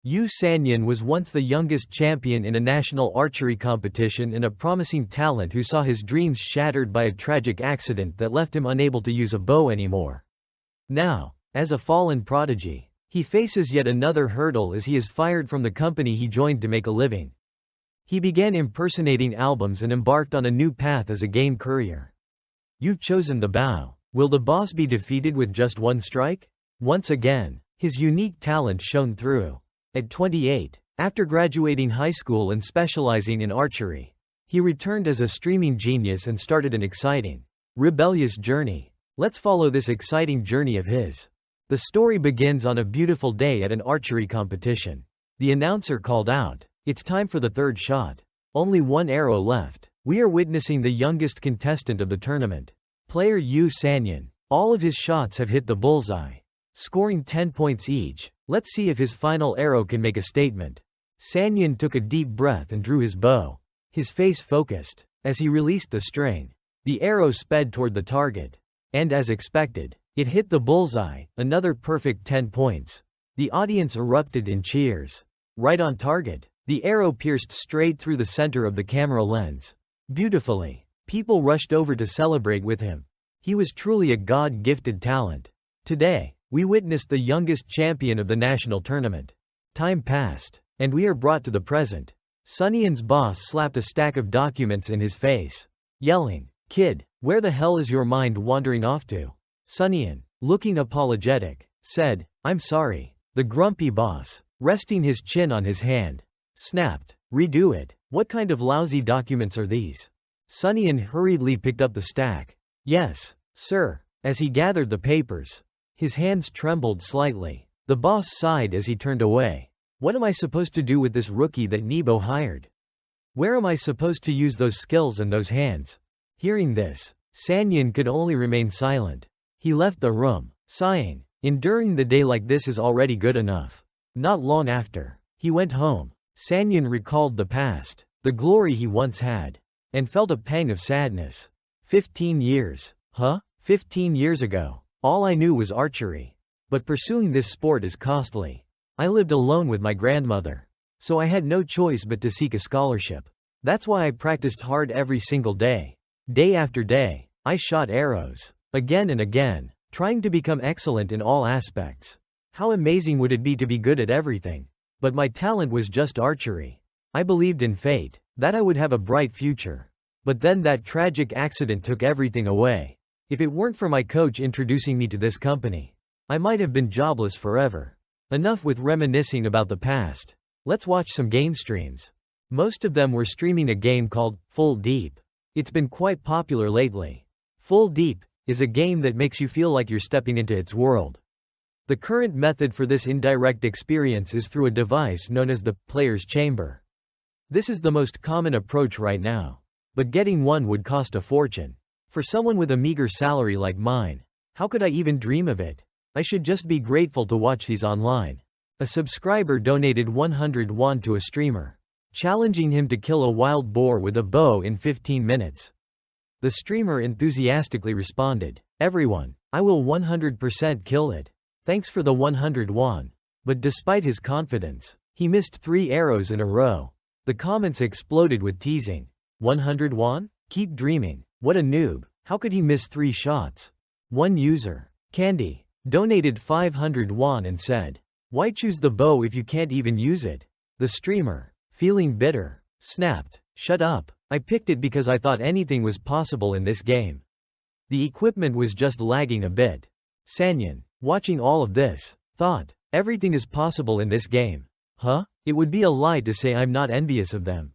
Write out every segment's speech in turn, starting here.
Yu Sanyan was once the youngest champion in a national archery competition and a promising talent who saw his dreams shattered by a tragic accident that left him unable to use a bow anymore. Now, as a fallen prodigy, he faces yet another hurdle as he is fired from the company he joined to make a living. He began impersonating albums and embarked on a new path as a game courier. You've chosen the bow. Will the boss be defeated with just one strike? Once again, his unique talent shone through. At 28, after graduating high school and specializing in archery, he returned as a streaming genius and started an exciting, rebellious journey. Let's follow this exciting journey of his. The story begins on a beautiful day at an archery competition. The announcer called out, "It's time for the third shot. Only one arrow left." We are witnessing the youngest contestant of the tournament, player Yu Sanyan. All of his shots have hit the bullseye, scoring 10 points each. Let's see if his final arrow can make a statement. Sanyan took a deep breath and drew his bow. His face focused. As he released the string, the arrow sped toward the target. And as expected, it hit the bullseye, another perfect 10 points. The audience erupted in cheers. Right on target, the arrow pierced straight through the center of the camera lens. Beautifully. People rushed over to celebrate with him. He was truly a God-gifted talent. Today, we witnessed the youngest champion of the national tournament. Time passed, and we are brought to the present. Sunyan's boss slapped a stack of documents in his face, yelling, "Kid, where the hell is your mind wandering off to?" Sunyan, looking apologetic, said, "I'm sorry." The grumpy boss, resting his chin on his hand, snapped, "Redo it. What kind of lousy documents are these?" Sunyan hurriedly picked up the stack. "Yes, sir." As he gathered the papers, his hands trembled slightly. The boss sighed as he turned away. "What am I supposed to do with this rookie that Nebo hired? Where am I supposed to use those skills and those hands?" Hearing this, Sanyan could only remain silent. He left the room, sighing. Enduring the day like this is already good enough. Not long after, he went home. Sanyan recalled the past, the glory he once had, and felt a pang of sadness. 15 years. 15 years ago, all I knew was archery. But pursuing this sport is costly. I lived alone with my grandmother, so I had no choice but to seek a scholarship. That's why I practiced hard every single day. Day after day, I shot arrows, again and again, trying to become excellent in all aspects. How amazing would it be to be good at everything? But my talent was just archery. I believed in fate, that I would have a bright future. But then that tragic accident took everything away. If it weren't for my coach introducing me to this company, I might have been jobless forever. Enough with reminiscing about the past. Let's watch some game streams. Most of them were streaming a game called Full Deep. It's been quite popular lately. Full Deep is a game that makes you feel like you're stepping into its world. The current method for this indirect experience is through a device known as the player's chamber. This is the most common approach right now. But getting one would cost a fortune. For someone with a meager salary like mine, how could I even dream of it? I should just be grateful to watch these online. A subscriber donated 100 won to a streamer, challenging him to kill a wild boar with a bow in 15 minutes. The streamer enthusiastically responded, "Everyone, I will 100% kill it. Thanks for the 100 won. But despite his confidence, he missed 3 arrows in a row. The comments exploded with teasing. 100 won? Keep dreaming. What a noob. How could he miss 3 shots? One user, Candy, donated 500 won and said, "Why choose the bow if you can't even use it?" The streamer, feeling bitter, snapped, "Shut up. I picked it because I thought anything was possible in this game. The equipment was just lagging a bit." Sanyan, watching all of this, thought, "Everything is possible in this game. It would be a lie to say I'm not envious of them.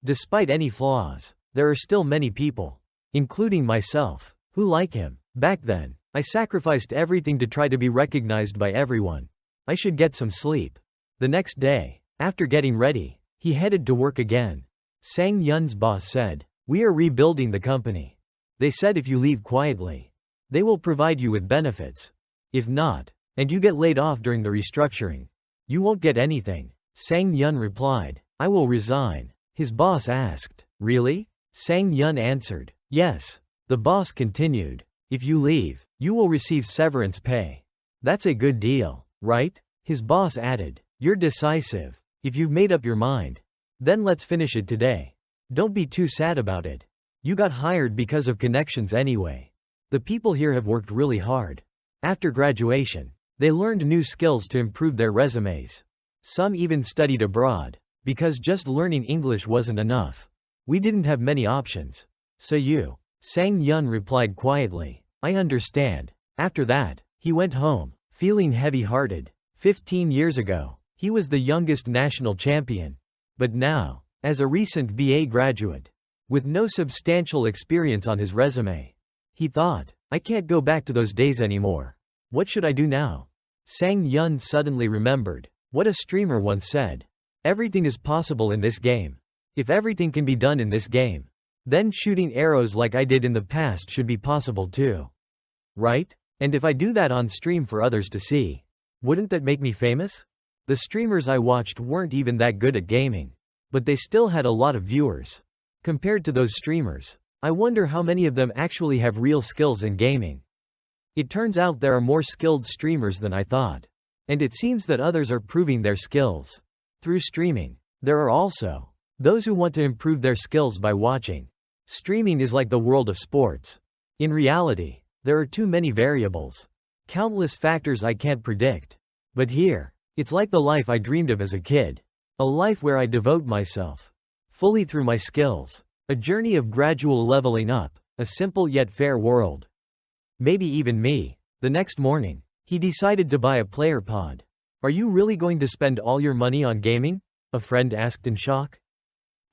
Despite any flaws, there are still many people, including myself, who like him. Back then, I sacrificed everything to try to be recognized by everyone. I should get some sleep." The next day, after getting ready, he headed to work again. Sang Yun's boss said, "We are rebuilding the company. They said if you leave quietly, they will provide you with benefits. If not, and you get laid off during the restructuring, you won't get anything." Sang Yun replied, "I will resign." His boss asked, "Really?" Sang Yun answered, "Yes." The boss continued, "If you leave, you will receive severance pay. That's a good deal, right?" His boss added, You're decisive. If you've made up your mind, then let's finish it today. Don't be too sad about it. You got hired because of connections anyway. The people here have worked really hard. After graduation, they learned new skills to improve their resumes. Some even studied abroad, because just learning English wasn't enough. We didn't have many options. So you, Sang Yun replied quietly. I understand. After that, he went home, feeling heavy-hearted. 15 years ago, he was the youngest national champion. But now, as a recent BA graduate, with no substantial experience on his resume, he thought, I can't go back to those days anymore. What should I do now? Sang Yun suddenly remembered what a streamer once said. Everything is possible in this game. If everything can be done in this game, then shooting arrows like I did in the past should be possible too. Right? And if I do that on stream for others to see, wouldn't that make me famous? The streamers I watched weren't even that good at gaming, but they still had a lot of viewers. Compared to those streamers, I wonder how many of them actually have real skills in gaming. It turns out there are more skilled streamers than I thought. And it seems that others are proving their skills through streaming. There are also those who want to improve their skills by watching. Streaming is like the world of sports. In reality, there are too many variables, countless factors I can't predict. But here, it's like the life I dreamed of as a kid. A life where I devote myself fully through my skills. A journey of gradual leveling up, a simple yet fair world. Maybe even me. The next morning, he decided to buy a player pod. Are you really going to spend all your money on gaming? A friend asked in shock.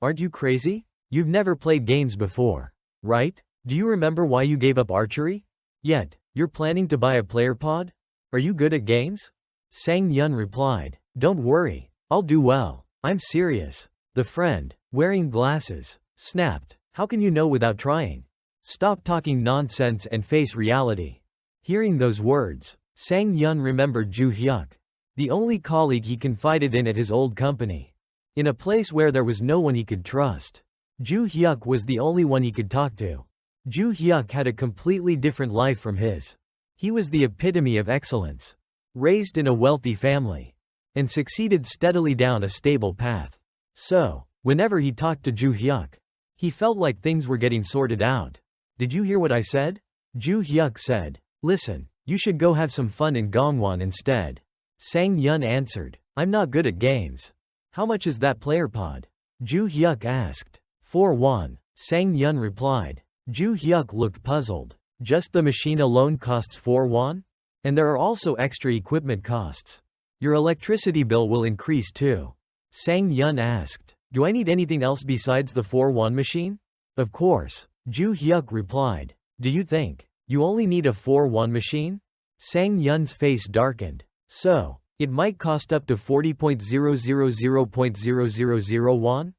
Aren't you crazy? You've never played games before, right? Do you remember why you gave up archery? Yet, you're planning to buy a player pod? Are you good at games? Sang Yun replied, Don't worry, I'll do well. I'm serious. The friend, wearing glasses, snapped, How can you know without trying? Stop talking nonsense and face reality. Hearing those words, Sang Yun remembered Ju Hyuk, the only colleague he confided in at his old company. In a place where there was no one he could trust, Ju Hyuk was the only one he could talk to. Ju Hyuk had a completely different life from his. He was the epitome of excellence, raised in a wealthy family, and succeeded steadily down a stable path. So, whenever he talked to Ju Hyuk, he felt like things were getting sorted out. Did you hear what I said? Ju Hyuk said, Listen, you should go have some fun in Gongwon instead. Sang Yun answered, I'm not good at games. How much is that player pod? Ju Hyuk asked. 4 won. Sang Yun replied. Ju Hyuk looked puzzled. Just the machine alone costs 4 won? And there are also extra equipment costs. Your electricity bill will increase too. Sang Yun asked. Do I need anything else besides the 4 won machine? Of course. Ju Hyuk replied. Do you think you only need a 4 won machine? Sang Yun's face darkened. So, it might cost up to 40.000.000 won?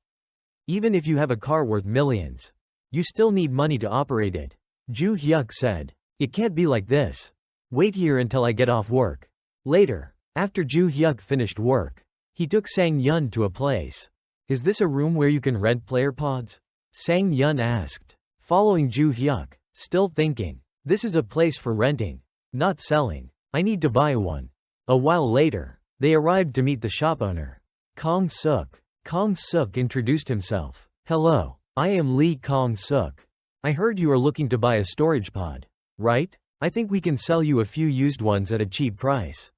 Even if you have a car worth millions, you still need money to operate it. Ju Hyuk said. It can't be like this. Wait here until I get off work. Later, after Ju Hyuk finished work, he took Sang Yun to a place. Is this a room where you can rent player pods? Sang Yun asked. Following Ju Hyuk, still thinking, this is a place for renting, not selling. I need to buy one. A while later, they arrived to meet the shop owner, Kong Suk. Kong Suk introduced himself. Hello, I am Lee Kong Suk. I heard you are looking to buy a storage pod, right? I think we can sell you a few used ones at a cheap price.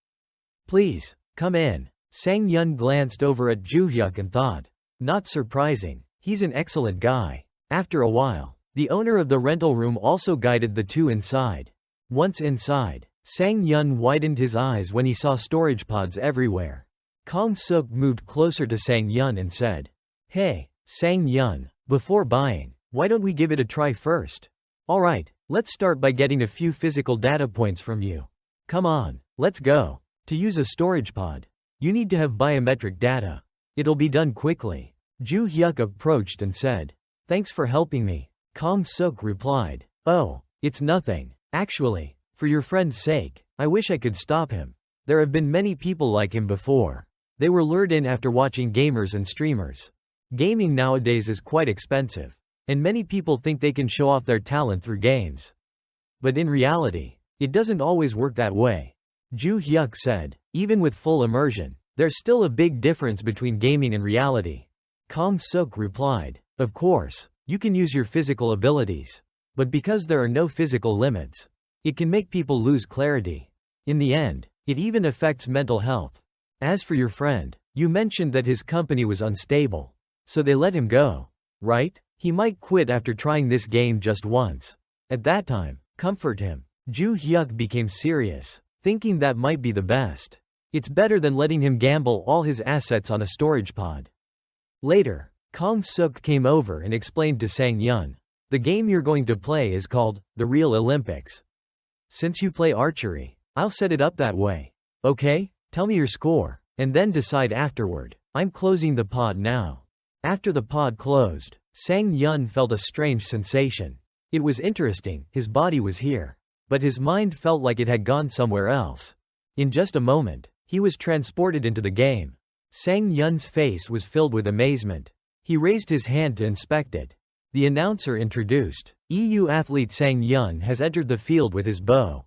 Please, come in. Sang Yun glanced over at Ju Hyuk and thought, not surprising, he's an excellent guy. After a while, the owner of the rental room also guided the two inside. Once inside, Sang Yun widened his eyes when he saw storage pods everywhere. Kong Suk moved closer to Sang Yun and said, Hey, Sang Yun, before buying, why don't we give it a try first? Alright, let's start by getting a few physical data points from you. Come on, let's go. To use a storage pod, you need to have biometric data. It'll be done quickly. Ju Hyuk approached and said, Thanks for helping me. Kong Suk replied, Oh, it's nothing. Actually, for your friend's sake, I wish I could stop him. There have been many people like him before. They were lured in after watching gamers and streamers. Gaming nowadays is quite expensive, and many people think they can show off their talent through games. But in reality, it doesn't always work that way. Ju Hyuk said, even with full immersion, There's still a big difference between gaming and reality. Kang Suk replied. Of course, you can use your physical abilities. But because there are no physical limits, it can make people lose clarity. In the end, it even affects mental health. As for your friend, you mentioned that his company was unstable. So they let him go, right? He might quit after trying this game just once. At that time, comfort him. Ju Hyuk became serious, thinking that might be the best. It's better than letting him gamble all his assets on a storage pod. Later, Kang Suk came over and explained to Sang Yun. The game you're going to play is called The Real Olympics. Since you play archery, I'll set it up that way. Okay? Tell me your score, and then decide afterward. I'm closing the pod now. After the pod closed, Sang Yun felt a strange sensation. It was interesting, his body was here. But his mind felt like it had gone somewhere else. In just a moment, he was transported into the game. Sang Yun's face was filled with amazement. He raised his hand to inspect it. The announcer introduced, EU athlete Sang Yun has entered the field with his bow.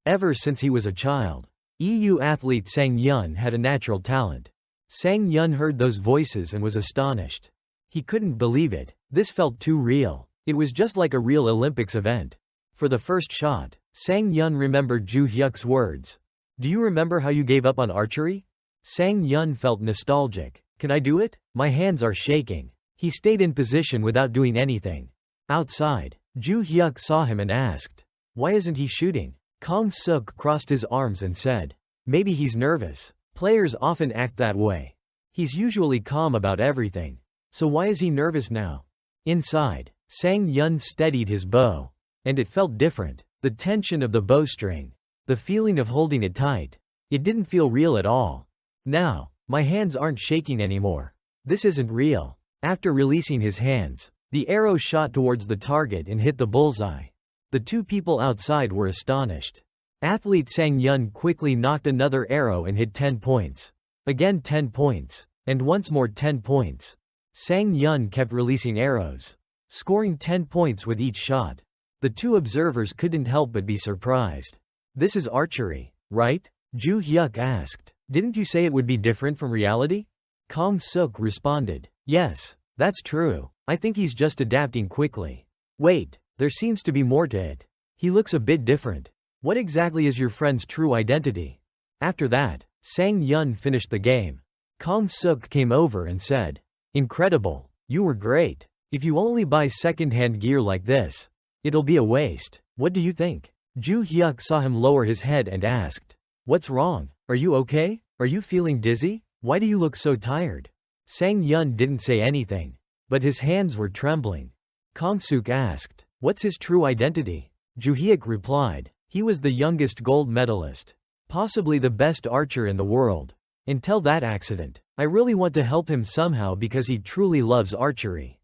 Ever since he was a child, EU athlete Sang Yun had a natural talent. Sang Yun heard those voices and was astonished. He couldn't believe it. This felt too real. It was just like a real Olympics event. For the first shot, Sang Yun remembered Ju Hyuk's words. Do you remember how you gave up on archery? Sang Yun felt nostalgic. Can I do it? My hands are shaking. He stayed in position without doing anything. Outside, Ju Hyuk saw him and asked, why isn't he shooting? Kang Suk crossed his arms and said, maybe he's nervous. Players often act that way. He's usually calm about everything. So why is he nervous now? Inside, Sang Yun steadied his bow. And it felt different. The tension of the bowstring. The feeling of holding it tight. It didn't feel real at all. Now, my hands aren't shaking anymore. This isn't real. After releasing his hands, the arrow shot towards the target and hit the bullseye. The two people outside were astonished. Athlete Sang Yun quickly knocked another arrow and hit 10 points. Again 10 points. And once more 10 points. Sang Yun kept releasing arrows, scoring 10 points with each shot. The two observers couldn't help but be surprised. This is archery, right? Ju Hyuk asked. Didn't you say it would be different from reality? Kang Suk responded. Yes, that's true. I think he's just adapting quickly. Wait, there seems to be more to it. He looks a bit different. What exactly is your friend's true identity? After that, Sang Yun finished the game. Kang Suk came over and said, incredible, you were great. If you only buy second-hand gear like this, it'll be a waste. What do you think? Ju Hyuk saw him lower his head and asked, what's wrong? Are you okay? Are you feeling dizzy? Why do you look so tired? Sang Yun didn't say anything, but his hands were trembling. Kang Suk asked, what's his true identity? Ju Hyuk replied, he was the youngest gold medalist. Possibly the best archer in the world. Until that accident, I really want to help him somehow because he truly loves archery.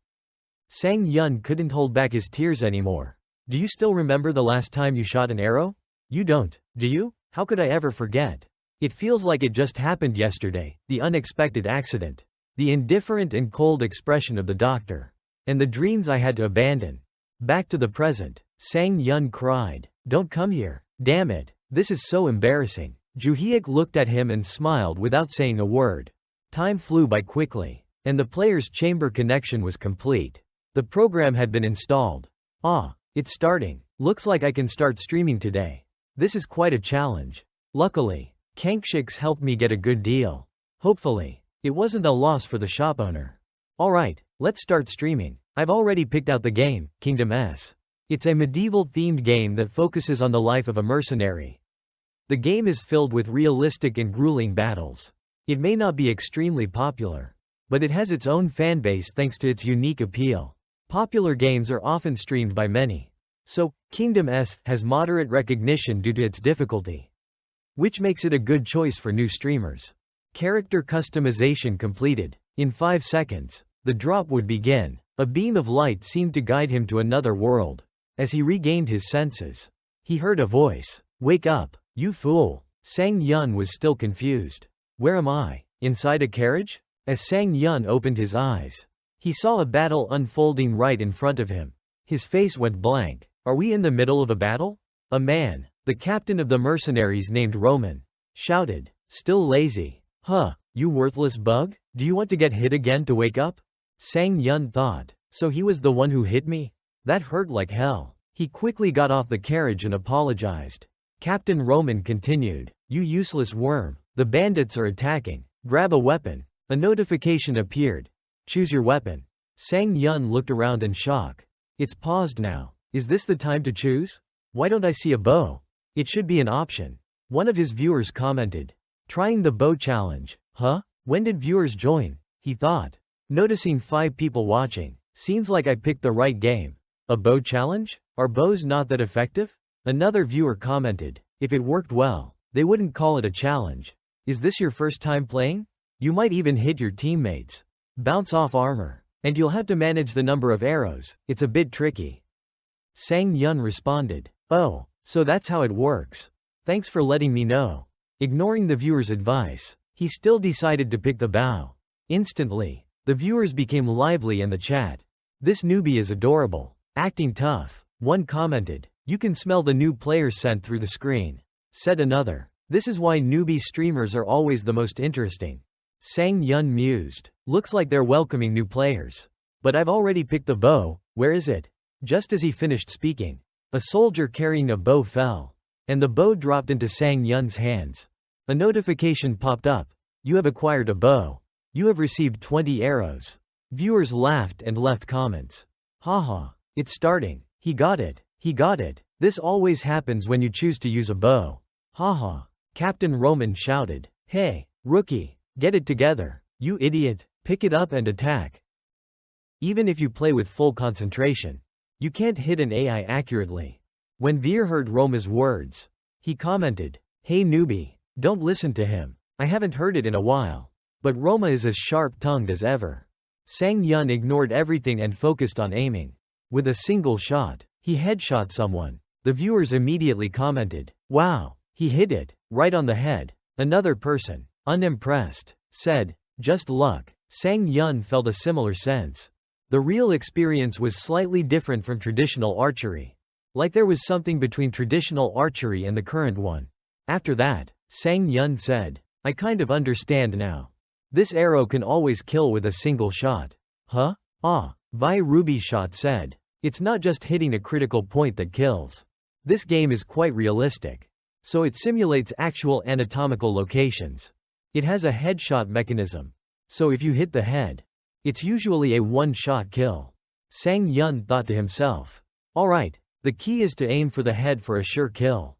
Sang Yun couldn't hold back his tears anymore. Do you still remember the last time you shot an arrow? You don't, do you? How could I ever forget? It feels like it just happened yesterday, the unexpected accident. The indifferent and cold expression of the doctor. And the dreams I had to abandon. Back to the present, Sang Yun cried. Don't come here. Damn it. This is so embarrassing. Ju Hyuk looked at him and smiled without saying a word. Time flew by quickly, and the player's chamber connection was complete. The program had been installed. Ah, it's starting. Looks like I can start streaming today. This is quite a challenge. Luckily, Kankshix helped me get a good deal. Hopefully, it wasn't a loss for the shop owner. Alright, let's start streaming. I've already picked out the game, Kingdom S. It's a medieval-themed game that focuses on the life of a mercenary. The game is filled with realistic and grueling battles. It may not be extremely popular, but it has its own fanbase thanks to its unique appeal. Popular games are often streamed by many. So, Kingdom S has moderate recognition due to its difficulty, which makes it a good choice for new streamers. Character customization completed. In 5 seconds, the drop would begin. A beam of light seemed to guide him to another world. As he regained his senses, he heard a voice. Wake up, you fool. Sang Yun was still confused. Where am I? Inside a carriage? As Sang Yun opened his eyes, he saw a battle unfolding right in front of him. His face went blank. Are we in the middle of a battle? A man, the captain of the mercenaries named Roman, shouted, still lazy. Huh, you worthless bug? Do you want to get hit again to wake up? Sang Yun thought. So he was the one who hit me? That hurt like hell. He quickly got off the carriage and apologized. Captain Roman continued. You useless worm. The bandits are attacking. Grab a weapon. A notification appeared. Choose your weapon. Sang Yun looked around in shock. It's paused now. Is this the time to choose? Why don't I see a bow? It should be an option. One of his viewers commented. Trying the bow challenge. Huh? When did viewers join? He thought. Noticing 5 people watching. Seems like I picked the right game. A bow challenge? Are bows not that effective? Another viewer commented. If it worked well, they wouldn't call it a challenge. Is this your first time playing? You might even hit your teammates. Bounce off armor. And you'll have to manage the number of arrows. It's a bit tricky. Sang Yun responded. Oh, so that's how it works. Thanks for letting me know. Ignoring the viewer's advice, he still decided to pick the bow. Instantly, the viewers became lively in the chat. This newbie is adorable. Acting tough. One commented. You can smell the new player scent through the screen. Said another. This is why newbie streamers are always the most interesting. Sang Yun mused. Looks like they're welcoming new players. But I've already picked the bow. Where is it? Just as he finished speaking, a soldier carrying a bow fell, and the bow dropped into Sang Yun's hands. A notification popped up. You have acquired a bow. You have received 20 arrows. Viewers laughed and left comments. Haha, it's starting. He got it. He got it. This always happens when you choose to use a bow. Haha. Captain Roman shouted. Hey, rookie, get it together. You idiot. Pick it up and attack. Even if you play with full concentration, you can't hit an AI accurately. When Veer heard Roma's words, he commented, Hey newbie, don't listen to him. I haven't heard it in a while. But Roma is as sharp-tongued as ever. Sang Yun ignored everything and focused on aiming. With a single shot, he headshot someone. The viewers immediately commented, Wow, he hit it, right on the head. Another person, unimpressed, said, Just luck. Sang Yun felt a similar sense. The real experience was slightly different from traditional archery. Like there was something between traditional archery and the current one. After that, Sang Yun said, I kind of understand now. This arrow can always kill with a single shot. Huh? Ah, Vi Ruby Shot said. It's not just hitting a critical point that kills. This game is quite realistic. So it simulates actual anatomical locations. It has a headshot mechanism. So if you hit the head, it's usually a one-shot kill. Sang Yun thought to himself. Alright, the key is to aim for the head for a sure kill.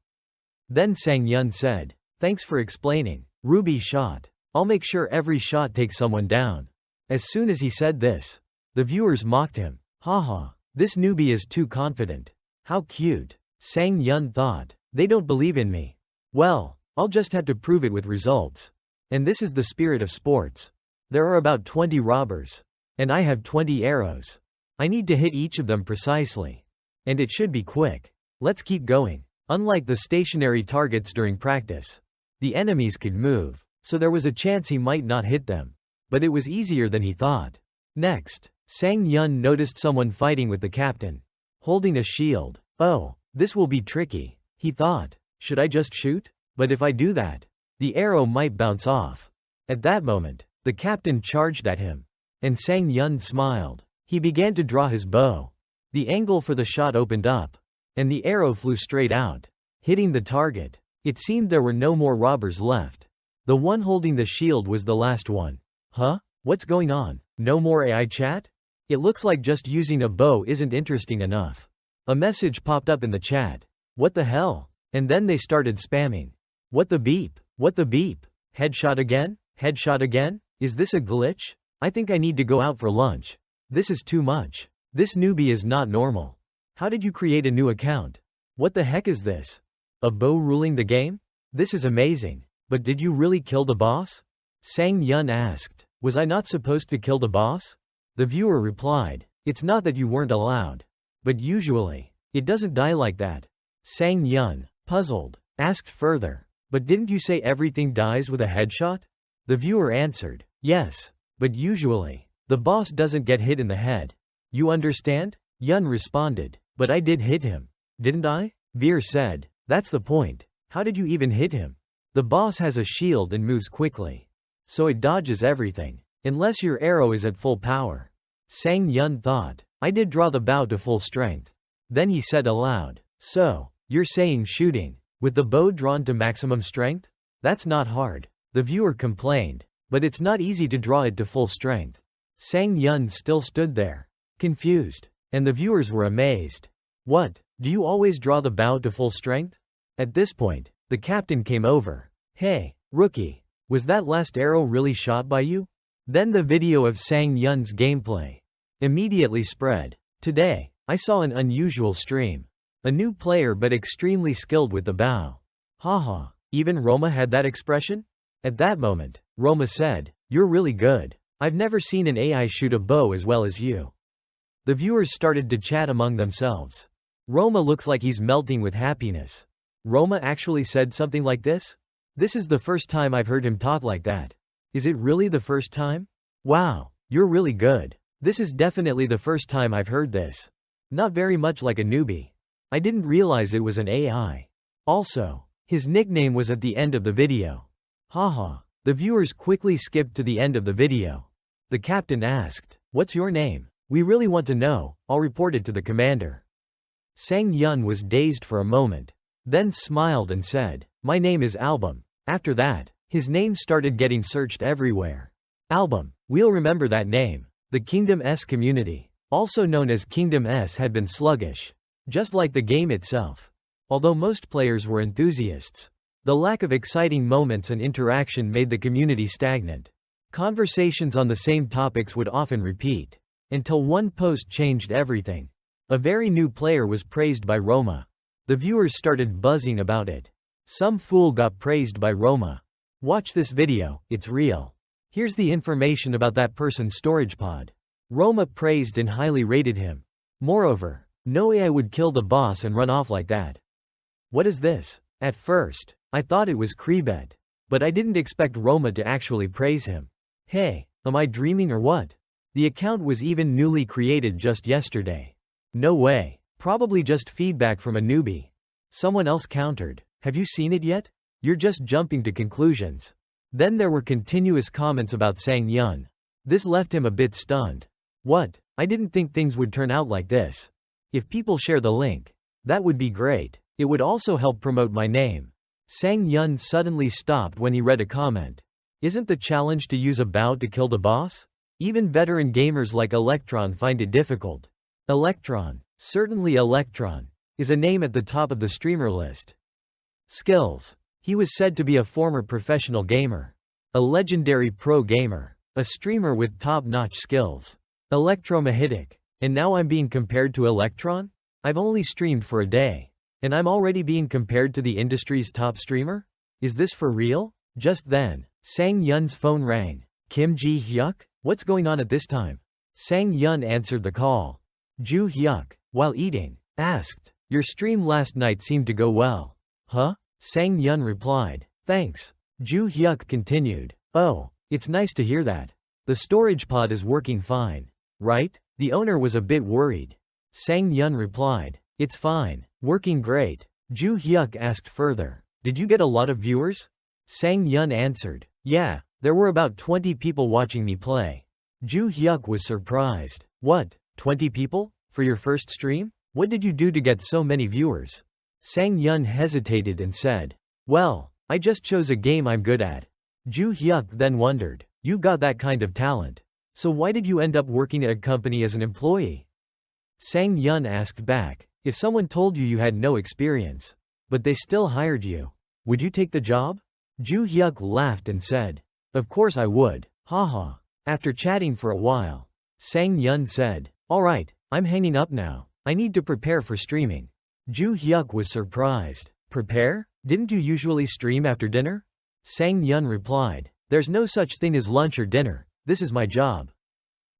Then Sang Yun said, Thanks for explaining, Ruby Shot. I'll make sure every shot takes someone down. As soon as he said this, the viewers mocked him. Haha, this newbie is too confident. How cute. Sang Yun thought. They don't believe in me. Well, I'll just have to prove it with results. And this is the spirit of sports. There are about 20 robbers. And I have 20 arrows. I need to hit each of them precisely. And it should be quick. Let's keep going. Unlike the stationary targets during practice, the enemies could move, so there was a chance he might not hit them. But it was easier than he thought. Next, Sang Yun noticed someone fighting with the captain, holding a shield. Oh, this will be tricky, he thought. Should I just shoot? But if I do that, the arrow might bounce off. At that moment, the captain charged at him. And Sang Yun smiled. He began to draw his bow. The angle for the shot opened up, and the arrow flew straight out, hitting the target. It seemed there were no more robbers left. The one holding the shield was the last one. Huh? What's going on? No more AI chat? It looks like just using a bow isn't interesting enough. A message popped up in the chat. What the hell? And then they started spamming. What the beep? What the beep? Headshot again? Headshot again? Is this a glitch? I think I need to go out for lunch. This is too much. This newbie is not normal. How did you create a new account? What the heck is this? A bow ruling the game? This is amazing. But did you really kill the boss? Sang Yun asked. Was I not supposed to kill the boss? The viewer replied. It's not that you weren't allowed. But usually, it doesn't die like that. Sang Yun, puzzled, asked further. But didn't you say everything dies with a headshot? The viewer answered. Yes. But usually, the boss doesn't get hit in the head. You understand? Yun responded. But I did hit him. Didn't I? Veer said. That's the point. How did you even hit him? The boss has a shield and moves quickly. so it dodges everything. Unless your arrow is at full power. Sang Yun thought. I did draw the bow to full strength. Then he said aloud. So, you're saying shooting, with the bow drawn to maximum strength? That's not hard. The viewer complained. But it's not easy to draw it to full strength. Sang Yun still stood there, confused. And the viewers were amazed. What, do you always draw the bow to full strength? At this point, the captain came over. Hey, rookie, was that last arrow really shot by you? Then the video of Sang Yun's gameplay immediately spread. Today, I saw an unusual stream. A new player but extremely skilled with the bow. Haha, even Roma had that expression? At that moment, Roma said, you're really good. I've never seen an AI shoot a bow as well as you. The viewers started to chat among themselves. Roma looks like he's melting with happiness. Roma actually said something like this? This is the first time I've heard him talk like that. Is it really the first time? Wow, you're really good. This is definitely the first time I've heard this. Not very much like a newbie. I didn't realize it was an AI. Also, his nickname was at the end of the video. Haha. The viewers quickly skipped to the end of the video. The captain asked, what's your name? We really want to know. I'll report it to the commander. Sang Yun was dazed for a moment, then smiled and said, my name is Album. After that, his name started getting searched everywhere. Album, we'll remember that name. The Kingdom S community, also known as Kingdom S, had been sluggish, just like the game itself. Although most players were enthusiasts, the lack of exciting moments and interaction made the community stagnant. Conversations on the same topics would often repeat, until one post changed everything. A very new player was praised by Roma. The viewers started buzzing about it. Some fool got praised by Roma. Watch this video, it's real. Here's the information about that person's storage pod. Roma praised and highly rated him. Moreover, no AI would kill the boss and run off like that. What is this? At first, I thought it was Krebet. But I didn't expect Roma to actually praise him. Hey, am I dreaming or what? The account was even newly created just yesterday. No way. Probably just feedback from a newbie. Someone else countered. Have you seen it yet? You're just jumping to conclusions. Then there were continuous comments about Sang Yun. This left him a bit stunned. What? I didn't think things would turn out like this. If people share the link, that would be great. It would also help promote my name. Sang Yun suddenly stopped when he read a comment. Isn't the challenge to use a bow to kill the boss? Even veteran gamers like Electron find it difficult. Electron, certainly Electron, is a name at the top of the streamer list. Skills. He was said to be a former professional gamer. A legendary pro gamer. A streamer with top-notch skills. Electromagnetic. And now I'm being compared to Electron? I've only streamed for a day. And I'm already being compared to the industry's top streamer? Is this for real? Just then, Sang Yun's phone rang. Kim Ji-hyuk? What's going on at this time? Sang Yun answered the call. Ju Hyuk, while eating, asked, your stream last night seemed to go well. Huh? Sang Yun replied, thanks. Ju Hyuk continued, oh, it's nice to hear that. The storage pod is working fine, right? The owner was a bit worried. Sang Yun replied, it's fine, working great. Ju Hyuk asked further, did you get a lot of viewers? Sang Yun answered, yeah, there were about 20 people watching me play. Ju Hyuk was surprised. What, 20 people? For your first stream? What did you do to get so many viewers? Sang Yun hesitated and said, well, I just chose a game I'm good at. Ju Hyuk then wondered, you got that kind of talent. So why did you end up working at a company as an employee? Sang Yun asked back, if someone told you you had no experience, but they still hired you, would you take the job? Ju Hyuk laughed and said, of course I would, haha. After chatting for a while, Sang Yun said, alright, I'm hanging up now. I need to prepare for streaming. Ju Hyuk was surprised. Prepare? Didn't you usually stream after dinner? Sang Yun replied, there's no such thing as lunch or dinner. This is my job.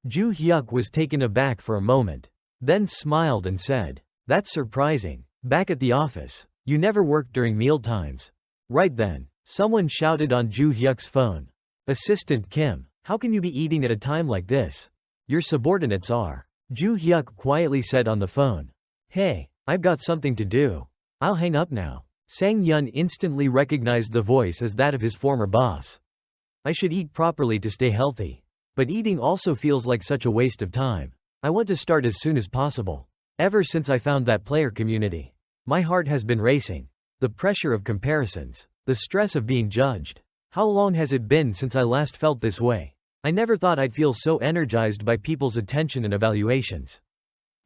Ju Hyuk was taken aback for a moment, then smiled and said, that's surprising. Back at the office, you never worked during meal times. Right then, someone shouted on Ju Hyuk's phone. Assistant Kim, how can you be eating at a time like this? Your subordinates are. Ju Hyuk quietly said on the phone. Hey, I've got something to do. I'll hang up now. Sang Yun instantly recognized the voice as that of his former boss. I should eat properly to stay healthy. But eating also feels like such a waste of time. I want to start as soon as possible. Ever since I found that player community, my heart has been racing. The pressure of comparisons. The stress of being judged. How long has it been since I last felt this way? I never thought I'd feel so energized by people's attention and evaluations.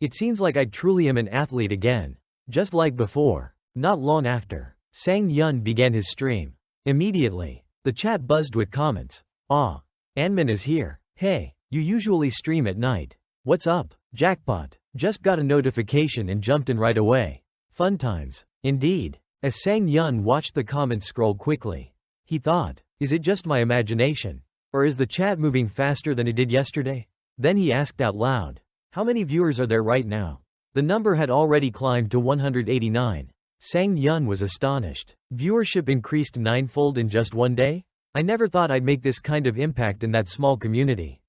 It seems like I truly am an athlete again. Just like before. Not long after, Sang Yun began his stream. Immediately, the chat buzzed with comments. Ah, Anmin is here. Hey, you usually stream at night. What's up? Jackpot. Just got a notification and jumped in right away. Fun times. Indeed. As Sang Yun watched the comments scroll quickly, he thought, is it just my imagination? Or is the chat moving faster than it did yesterday? Then he asked out loud, how many viewers are there right now? The number had already climbed to 189. Sang Yun was astonished. Viewership increased ninefold in just one day? I never thought I'd make this kind of impact in that small community.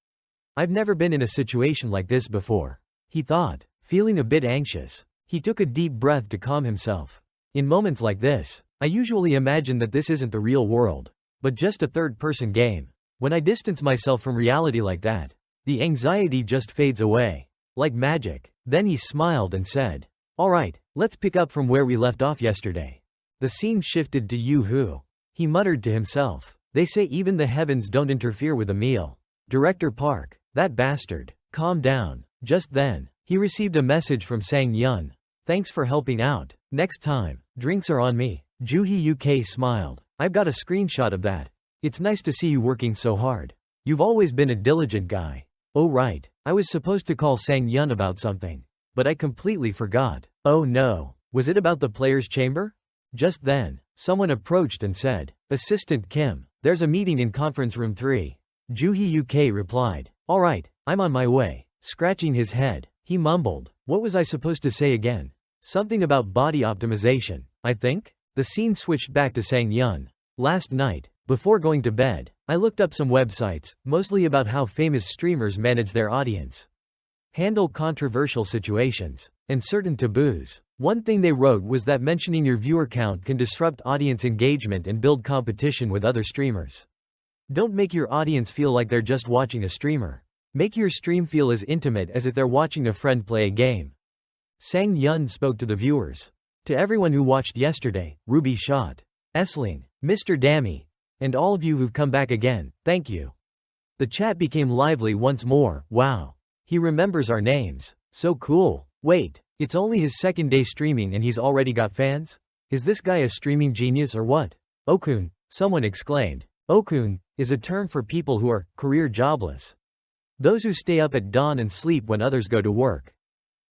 I've never been in a situation like this before, he thought, feeling a bit anxious. He took a deep breath to calm himself. In moments like this, I usually imagine that this isn't the real world, but just a third-person game. When I distance myself from reality like that, the anxiety just fades away. Like magic. Then he smiled and said, alright, let's pick up from where we left off yesterday. The scene shifted to Yoo-hoo. He muttered to himself, they say even the heavens don't interfere with a meal. Director Park, that bastard. Calm down. Just then, he received a message from Sang Yun. Thanks for helping out. Next time, drinks are on me. Juhi UK smiled. I've got a screenshot of that. It's nice to see you working so hard. You've always been a diligent guy. Oh right, I was supposed to call Sang Yun about something, but I completely forgot. Oh no, was it about the players' chamber? Just then, someone approached and said, Assistant Kim, there's a meeting in conference room 3. Juhi UK replied, alright, I'm on my way. Scratching his head, he mumbled, what was I supposed to say again? Something about body optimization, I think? The scene switched back to Sang Yun. Last night, before going to bed, I looked up some websites, mostly about how famous streamers manage their audience, handle controversial situations, and certain taboos. One thing they wrote was that mentioning your viewer count can disrupt audience engagement and build competition with other streamers. Don't make your audience feel like they're just watching a streamer. Make your stream feel as intimate as if they're watching a friend play a game. Sang Yun spoke to the viewers. To everyone who watched yesterday, Ruby Shot, Essling, Mr. Dammy, and all of you who've come back again, thank you. The chat became lively once more. Wow. He remembers our names. So cool. Wait, it's only his second day streaming and he's already got fans? Is this guy a streaming genius or what? Okun, someone exclaimed. Okun is a term for people who are career jobless. Those who stay up at dawn and sleep when others go to work.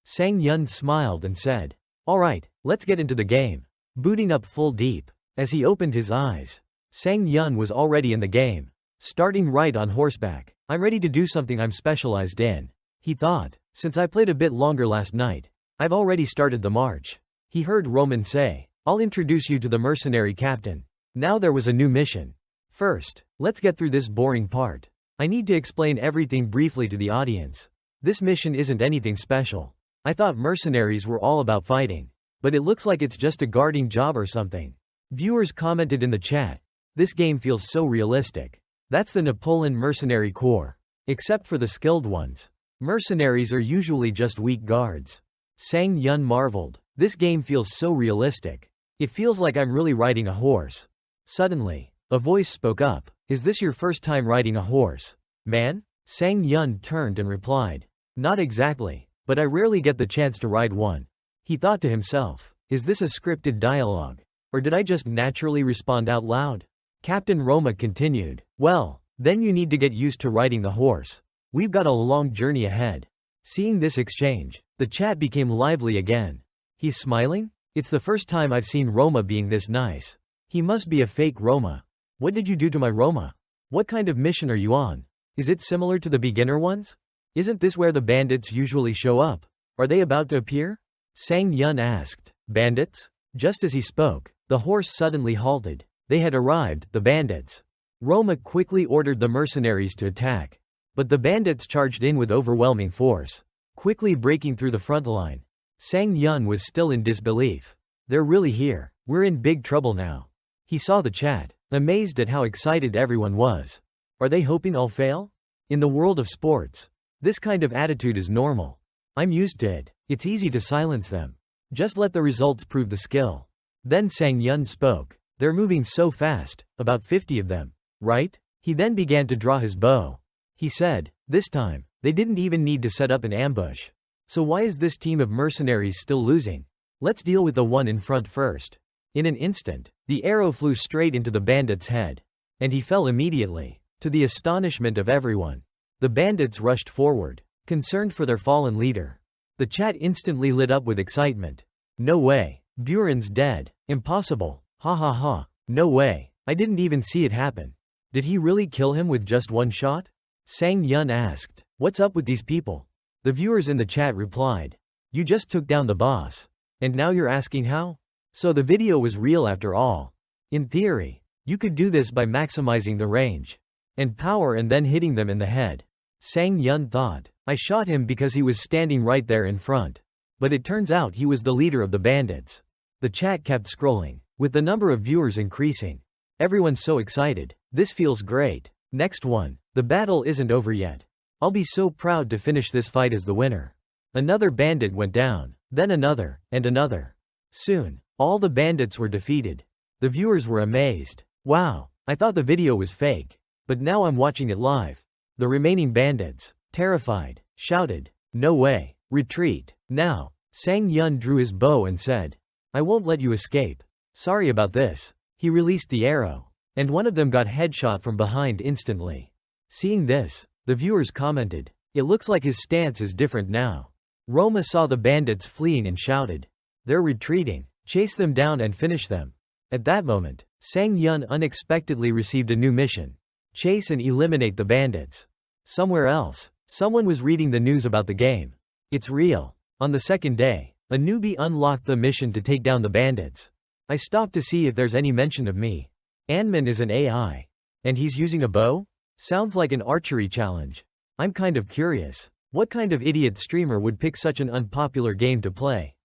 Sang Yun smiled and said, alright, let's get into the game. Booting up full deep. As he opened his eyes, Sang Yun was already in the game. Starting right on horseback. I'm ready to do something I'm specialized in. He thought, since I played a bit longer last night, I've already started the march. He heard Roman say, I'll introduce you to the mercenary captain. Now there was a new mission. First, let's get through this boring part. I need to explain everything briefly to the audience. This mission isn't anything special. I thought mercenaries were all about fighting, but it looks like it's just a guarding job or something. Viewers commented in the chat, this game feels so realistic. That's the Napoleon Mercenary Corps. Except for the skilled ones. Mercenaries are usually just weak guards. Sang Yun marveled. This game feels so realistic. It feels like I'm really riding a horse. Suddenly, a voice spoke up. Is this your first time riding a horse, man? Sang Yun turned and replied. Not exactly, but I rarely get the chance to ride one. He thought to himself, is this a scripted dialogue? Or did I just naturally respond out loud? Captain Roma continued. Well, then you need to get used to riding the horse. We've got a long journey ahead. Seeing this exchange, the chat became lively again. He's smiling? It's the first time I've seen Roma being this nice. He must be a fake Roma. What did you do to my Roma? What kind of mission are you on? Is it similar to the beginner ones? Isn't this where the bandits usually show up? Are they about to appear? Sang Yun asked. Bandits? Just as he spoke, the horse suddenly halted. They had arrived, the bandits. Roma quickly ordered the mercenaries to attack. But the bandits charged in with overwhelming force, quickly breaking through the front line. Sang Yun was still in disbelief. They're really here. We're in big trouble now. He saw the chat, amazed at how excited everyone was. Are they hoping I'll fail? In the world of sports, this kind of attitude is normal. I'm used to it. It's easy to silence them. Just let the results prove the skill. Then Sang Yun spoke. They're moving so fast, about 50 of them, right? He then began to draw his bow. He said, this time, they didn't even need to set up an ambush. So why is this team of mercenaries still losing? Let's deal with the one in front first. In an instant, the arrow flew straight into the bandit's head. And he fell immediately. To the astonishment of everyone, the bandits rushed forward, concerned for their fallen leader. The chat instantly lit up with excitement. No way. Buren's dead. Impossible. Ha ha ha. No way. I didn't even see it happen. Did he really kill him with just one shot? Sang Yun asked. What's up with these people? The viewers in the chat replied. You just took down the boss. And now you're asking how? So the video was real after all. In theory, you could do this by maximizing the range and power and then hitting them in the head. Sang Yun thought. I shot him because he was standing right there in front. But it turns out he was the leader of the bandits. The chat kept scrolling, with the number of viewers increasing. Everyone's so excited. This feels great. Next one. The battle isn't over yet. I'll be so proud to finish this fight as the winner. Another bandit went down, then another, and another. Soon, all the bandits were defeated. The viewers were amazed. Wow, I thought the video was fake. But now I'm watching it live. The remaining bandits, terrified, shouted, no way, retreat, now. Sang Yun drew his bow and said, I won't let you escape. Sorry about this. He released the arrow, and one of them got headshot from behind instantly. Seeing this, the viewers commented, it looks like his stance is different now. Roma saw the bandits fleeing and shouted, they're retreating, chase them down and finish them. At that moment, Sang Yun unexpectedly received a new mission. Chase and eliminate the bandits. Somewhere else, someone was reading the news about the game. It's real. On the second day, a newbie unlocked the mission to take down the bandits. I stopped to see if there's any mention of me. Anman is an AI. And he's using a bow? Sounds like an archery challenge. I'm kind of curious. What kind of idiot streamer would pick such an unpopular game to play?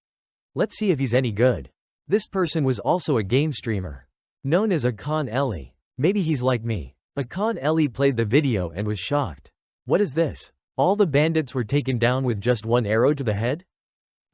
Let's see if he's any good. This person was also a game streamer. Known as Akon Ellie. Maybe he's like me. Akon Ellie played the video and was shocked. What is this? All the bandits were taken down with just one arrow to the head?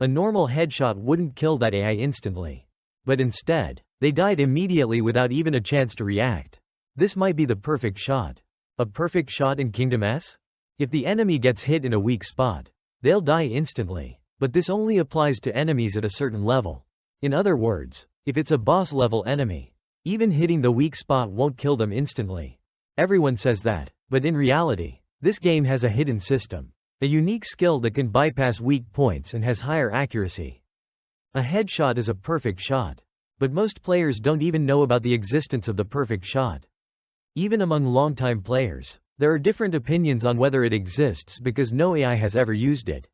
A normal headshot wouldn't kill that AI instantly. But instead, they died immediately without even a chance to react. This might be the perfect shot. A perfect shot in Kingdom S? If the enemy gets hit in a weak spot, they'll die instantly. But this only applies to enemies at a certain level. In other words, if it's a boss level enemy, even hitting the weak spot won't kill them instantly. Everyone says that, but in reality, this game has a hidden system. A unique skill that can bypass weak points and has higher accuracy. A headshot is a perfect shot. But most players don't even know about the existence of the perfect shot. Even among longtime players, there are different opinions on whether it exists because no AI has ever used it.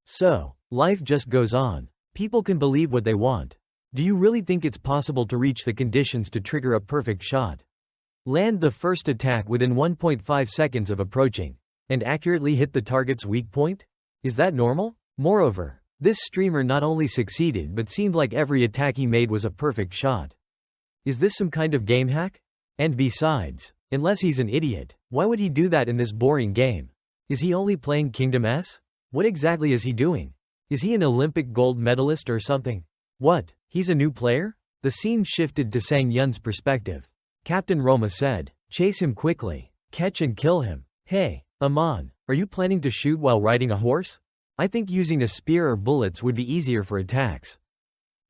So, life just goes on. People can believe what they want. Do you really think it's possible to reach the conditions to trigger a perfect shot? Land the first attack within 1.5 seconds of approaching, and accurately hit the target's weak point? Is that normal? Moreover, this streamer not only succeeded but seemed like every attack he made was a perfect shot. Is this some kind of game hack? And besides, unless he's an idiot, why would he do that in this boring game? Is he only playing Kingdom S? What exactly is he doing? Is he an Olympic gold medalist or something? What, he's a new player? The scene shifted to Sang Yun's perspective. Captain Roma said, chase him quickly, catch and kill him. Hey, Amon, are you planning to shoot while riding a horse? I think using a spear or bullets would be easier for attacks.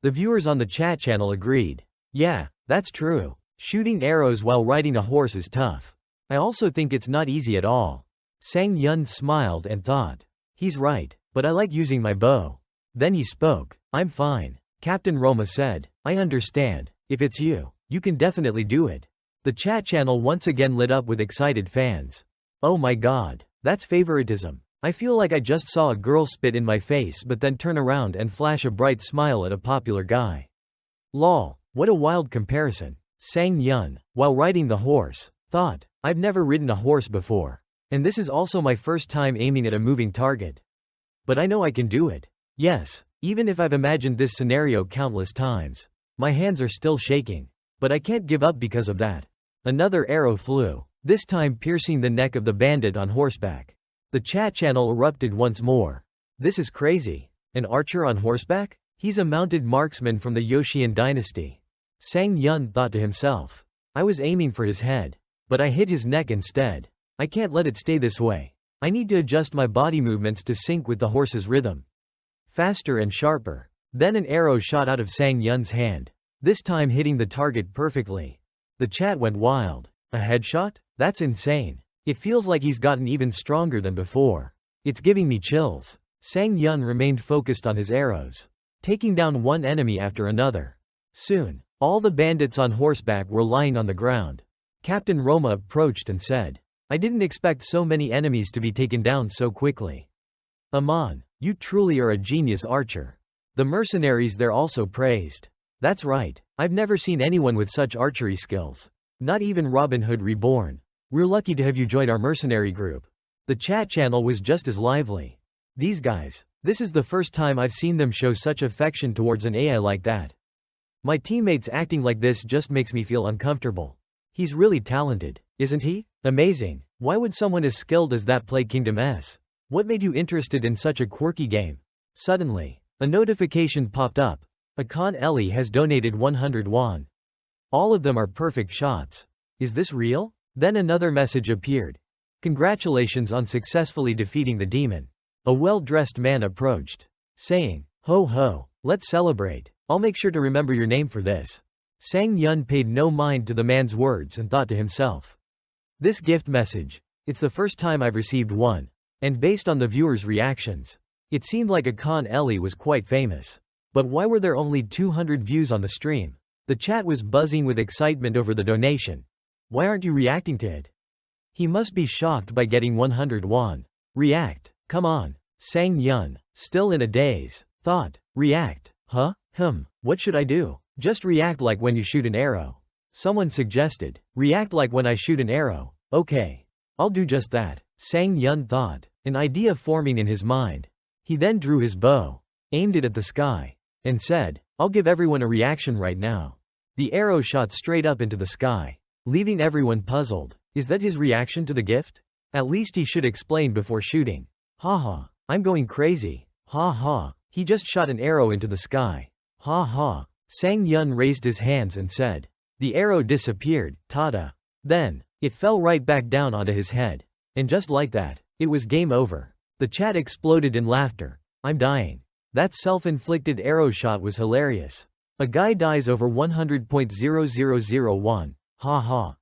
The viewers on the chat channel agreed. Yeah, that's true. Shooting arrows while riding a horse is tough. I also think it's not easy at all. Sang Yun smiled and thought. He's right, but I like using my bow. Then he spoke. I'm fine. Captain Roma said, I understand. If it's you, you can definitely do it. The chat channel once again lit up with excited fans. Oh my god, that's favoritism. I feel like I just saw a girl spit in my face but then turn around and flash a bright smile at a popular guy. Lol, what a wild comparison. Sang Yun, while riding the horse, thought, I've never ridden a horse before. And this is also my first time aiming at a moving target. But I know I can do it. Yes, even if I've imagined this scenario countless times. My hands are still shaking. But I can't give up because of that. Another arrow flew. this time piercing the neck of the bandit on horseback. The chat channel erupted once more. This is crazy. An archer on horseback? He's a mounted marksman from the Joseon dynasty. Sang Yun thought to himself. I was aiming for his head, but I hit his neck instead. I can't let it stay this way. I need to adjust my body movements to sync with the horse's rhythm. Faster and sharper. Then an arrow shot out of Sang Yun's hand, this time hitting the target perfectly. The chat went wild. A headshot? That's insane. It feels like he's gotten even stronger than before. It's giving me chills. Sang Yun remained focused on his arrows, taking down one enemy after another. Soon, all the bandits on horseback were lying on the ground. Captain Roma approached and said, I didn't expect so many enemies to be taken down so quickly. Amon, you truly are a genius archer. The mercenaries there also praised. That's right, I've never seen anyone with such archery skills. Not even Robin Hood Reborn. We're lucky to have you joined our mercenary group. The chat channel was just as lively. These guys, this is the first time I've seen them show such affection towards an AI like that. My teammates acting like this just makes me feel uncomfortable. He's really talented, isn't he? Amazing. Why would someone as skilled as that play Kingdom S? What made you interested in such a quirky game? Suddenly, a notification popped up. Akan Eli has donated 100 won. All of them are perfect shots. Is this real? Then another message appeared. Congratulations on successfully defeating the demon. A well-dressed man approached, saying, Ho ho, let's celebrate. I'll make sure to remember your name for this. Sang Yun paid no mind to the man's words and thought to himself. This gift message, it's the first time I've received one. And based on the viewers' reactions, it seemed like Akan Eli was quite famous. But why were there only 200 views on the stream? The chat was buzzing with excitement over the donation. Why aren't you reacting to it? He must be shocked by getting 100 won. React, come on. Sang Yun, still in a daze, thought, react, huh? What should I do? Just react like when you shoot an arrow. Someone suggested, react like when I shoot an arrow. Okay. I'll do just that. Sang Yun thought, an idea forming in his mind. He then drew his bow, aimed it at the sky, and said, I'll give everyone a reaction right now. The arrow shot straight up into the sky, leaving everyone puzzled. Is that his reaction to the gift? At least he should explain before shooting. Haha, I'm going crazy. Ha. He just shot an arrow into the sky. Ha. Sang Yun raised his hands and said. The arrow disappeared, tada. Then, it fell right back down onto his head. And just like that, it was game over. The chat exploded in laughter. I'm dying. That self-inflicted arrow shot was hilarious. A guy dies over 100.0001. Ha.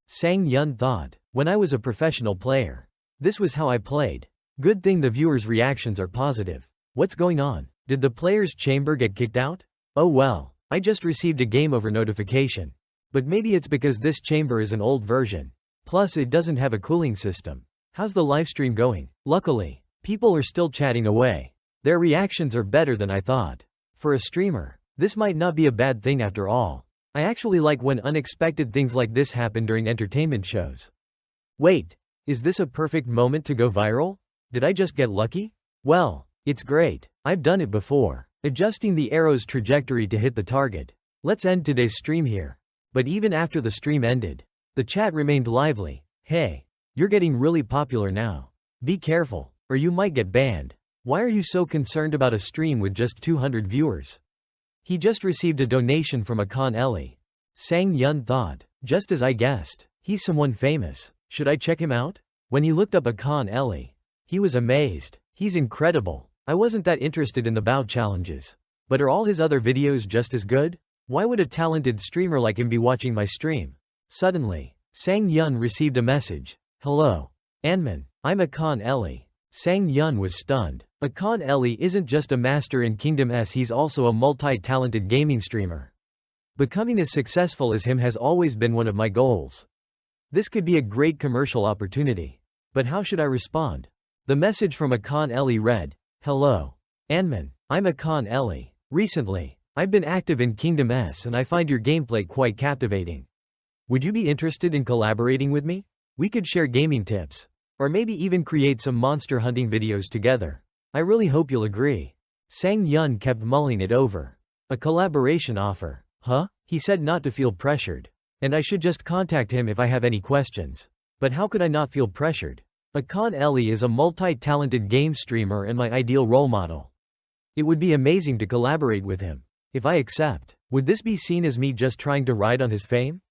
Sang Yun thought, when I was a professional player, this was how I played. Good thing the viewers' reactions are positive. What's going on? Did the player's chamber get kicked out? Oh well, I just received a game over notification. But maybe it's because this chamber is an old version. Plus it doesn't have a cooling system. How's the livestream going? Luckily, people are still chatting away. Their reactions are better than I thought. For a streamer, this might not be a bad thing after all. I actually like when unexpected things like this happen during entertainment shows. Wait, is this a perfect moment to go viral? Did I just get lucky? Well, it's great. I've done it before. Adjusting the arrow's trajectory to hit the target. Let's end today's stream here. But even after the stream ended, the chat remained lively. Hey, you're getting really popular now. Be careful, or you might get banned. Why are you so concerned about a stream with just 200 viewers? He just received a donation from Akan Eli. Sang Yun thought, just as I guessed. He's someone famous. Should I check him out? When he looked up Akan Eli, he was amazed. He's incredible. I wasn't that interested in the bow challenges. But are all his other videos just as good? Why would a talented streamer like him be watching my stream? Suddenly, Sang Yun received a message. Hello. Anman, I'm Akan Eli. Sang Yun was stunned. Akan Eli isn't just a master in Kingdom S, he's also a multi-talented gaming streamer. Becoming as successful as him has always been one of my goals. This could be a great commercial opportunity. But how should I respond? The message from Akan Eli read, Hello. Anman, I'm Akan Eli. Recently, I've been active in Kingdom S and I find your gameplay quite captivating. Would you be interested in collaborating with me? We could share gaming tips. Or maybe even create some monster hunting videos together. I really hope you'll agree. Sang Yun kept mulling it over. A collaboration offer. Huh? He said not to feel pressured. And I should just contact him if I have any questions. But how could I not feel pressured? Akan Eli is a multi-talented game streamer and my ideal role model. It would be amazing to collaborate with him. If I accept, would this be seen as me just trying to ride on his fame?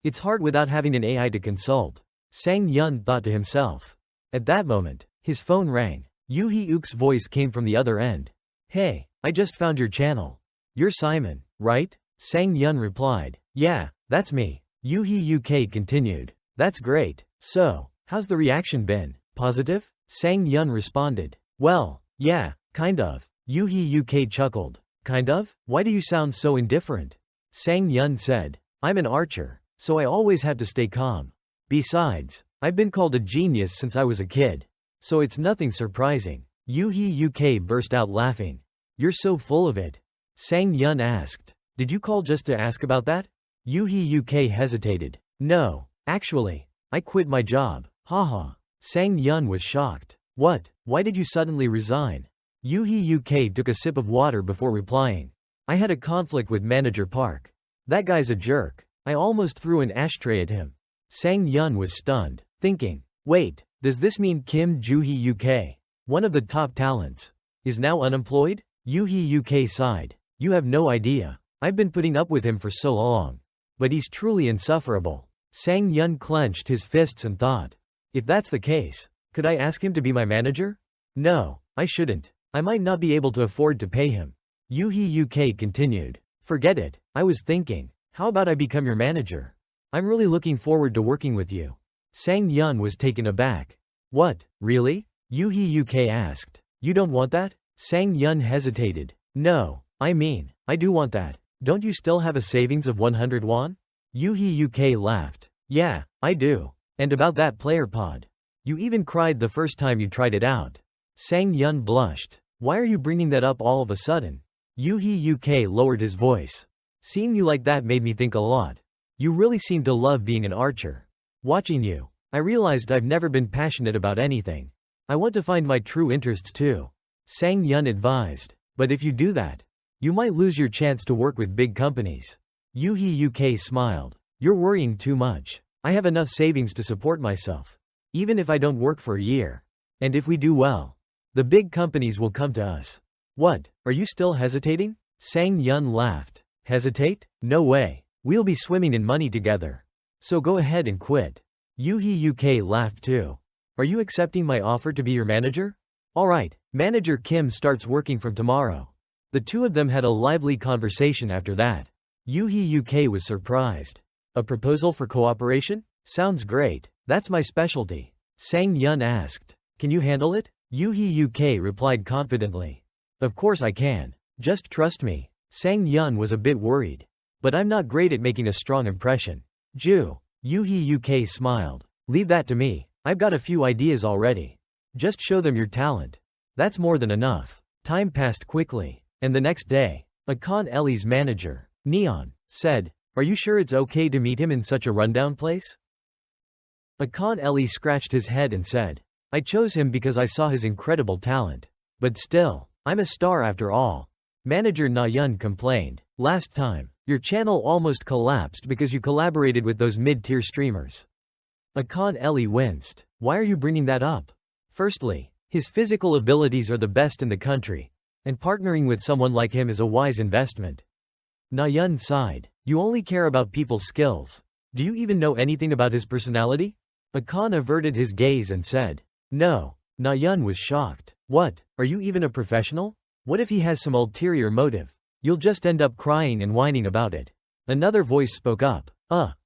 It's hard without having an AI to consult, Sang Yun thought to himself. At that moment, his phone rang. Yoo Hee-uk's voice came from the other end. Hey, I just found your channel. You're Simon, right? Sang Yun replied. Yeah, that's me. Yoo Hee-uk continued. That's great. So, how's the reaction been? Positive? Sang Yun responded. Well, yeah, kind of. Yoo Hee-uk chuckled. Kind of? Why do you sound so indifferent? Sang Yun said. I'm an archer, so I always had to stay calm. Besides, I've been called a genius since I was a kid. So it's nothing surprising. Yoo Hee-uk burst out laughing. You're so full of it. Sang Yun asked. Did you call just to ask about that? Yoo Hee-uk hesitated. No, actually, I quit my job. Haha. Sang Yun was shocked. What? Why did you suddenly resign? Yoo Hee-uk took a sip of water before replying. I had a conflict with Manager Park. That guy's a jerk. I almost threw an ashtray at him. Sang Yun was stunned, thinking, wait, does this mean Kim Joo-hee-uk, one of the top talents, is now unemployed? Yoo Hee-uk sighed. You have no idea. I've been putting up with him for so long. But he's truly insufferable. Sang Yun clenched his fists and thought. If that's the case, could I ask him to be my manager? No, I shouldn't. I might not be able to afford to pay him. Yoo Hee-uk continued. Forget it. I was thinking, how about I become your manager? I'm really looking forward to working with you. Sang Yun was taken aback. What, really? Yoo Hee-uk asked. You don't want that? Sang Yun hesitated. No, I mean, I do want that. Don't you still have a savings of 100 won? Yoo Hee-uk laughed. Yeah, I do. And about that player pod. You even cried the first time you tried it out. Sang Yun blushed. Why are you bringing that up all of a sudden? Yoo Hee-uk lowered his voice. Seeing you like that made me think a lot. You really seem to love being an archer. Watching you, I realized I've never been passionate about anything. I want to find my true interests too. Sang Yun advised. But if you do that, you might lose your chance to work with big companies. Yoo Hee-uk smiled. You're worrying too much. I have enough savings to support myself. Even if I don't work for a year. And if we do well, the big companies will come to us. What, are you still hesitating? Sang Yun laughed. Hesitate? No way. We'll be swimming in money together. So go ahead and quit. Yoo Hee-uk laughed too. Are you accepting my offer to be your manager? Alright, Manager Kim starts working from tomorrow. The two of them had a lively conversation after that. Yoo Hee-uk was surprised. A proposal for cooperation? Sounds great. That's my specialty. Sang Yun asked. Can you handle it? Yoo Hee-uk replied confidently. Of course I can. Just trust me. Sang Yun was a bit worried. But I'm not great at making a strong impression. Yoo Hee-uk smiled. Leave that to me. I've got a few ideas already. Just show them your talent. That's more than enough. Time passed quickly. And the next day, Akan Eli's manager, Neon, said, Are you sure it's okay to meet him in such a rundown place? Akan Eli scratched his head and said, I chose him because I saw his incredible talent. But still, I'm a star after all. Manager Na Yun complained. Last time, your channel almost collapsed because you collaborated with those mid-tier streamers. Akan Eli winced. Why are you bringing that up? Firstly, his physical abilities are the best in the country, and partnering with someone like him is a wise investment. Na Yun sighed. You only care about people's skills. Do you even know anything about his personality? Akan averted his gaze and said, No. Na Yun was shocked. What, are you even a professional? What if he has some ulterior motive? You'll just end up crying and whining about it. Another voice spoke up.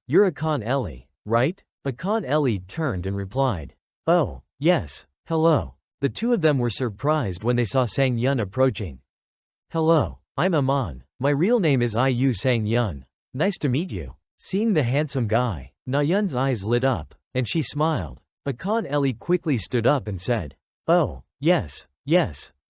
You're Akan Eli, right? Akan Eli turned and replied. Oh, yes, hello. The two of them were surprised when they saw Sang Yun approaching. Hello, I'm Aman. My real name is Iu Sang Yun. Nice to meet you. Seeing the handsome guy, Na Yun's eyes lit up, and she smiled. Akan Eli quickly stood up and said, Oh, yes,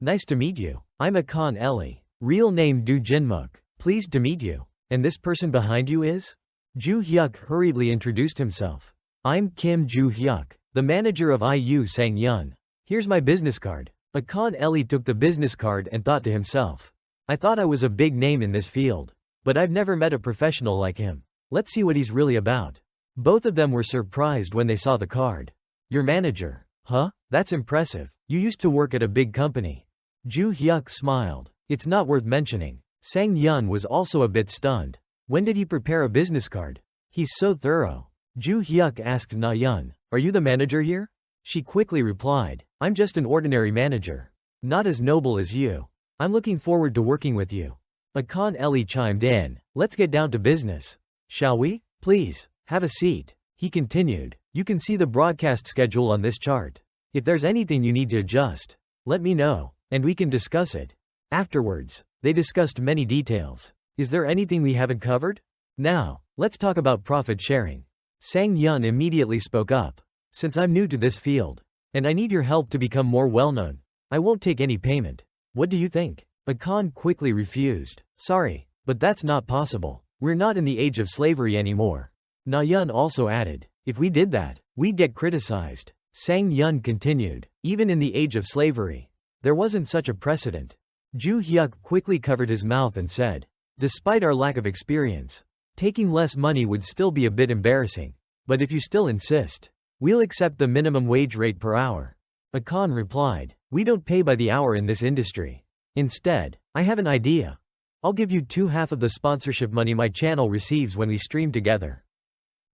nice to meet you. I'm Akan Eli. Real name Du Jinmuk. Pleased to meet you. And this person behind you is? Ju Hyuk hurriedly introduced himself. I'm Kim Ju Hyuk, the manager of Iu Sang Yun. Here's my business card. Akan Eli took the business card and thought to himself. I thought I was a big name in this field. But I've never met a professional like him. Let's see what he's really about. Both of them were surprised when they saw the card. Your manager. Huh? That's impressive. You used to work at a big company. Ju Hyuk smiled. It's not worth mentioning. Sang Yun was also a bit stunned. When did he prepare a business card? He's so thorough. Ju Hyuk asked Na Yun. Are you the manager here? She quickly replied. I'm just an ordinary manager. Not as noble as you. I'm looking forward to working with you. Akan Eli chimed in. Let's get down to business. Shall we? Please, have a seat. He continued. You can see the broadcast schedule on this chart. If there's anything you need to adjust, let me know, and we can discuss it. Afterwards, they discussed many details. Is there anything we haven't covered? Now, let's talk about profit sharing. Sang Yun immediately spoke up. Since I'm new to this field, and I need your help to become more well-known, I won't take any payment. What do you think? Akan quickly refused. Sorry, but that's not possible. We're not in the age of slavery anymore. Na Yun also added. If we did that, we'd get criticized. Sang Yun continued. Even in the age of slavery, there wasn't such a precedent. Ju Hyuk quickly covered his mouth and said. Despite our lack of experience, taking less money would still be a bit embarrassing. But if you still insist, we'll accept the minimum wage rate per hour. Akan replied. We don't pay by the hour in this industry. Instead, I have an idea. I'll give you half of the sponsorship money my channel receives when we stream together.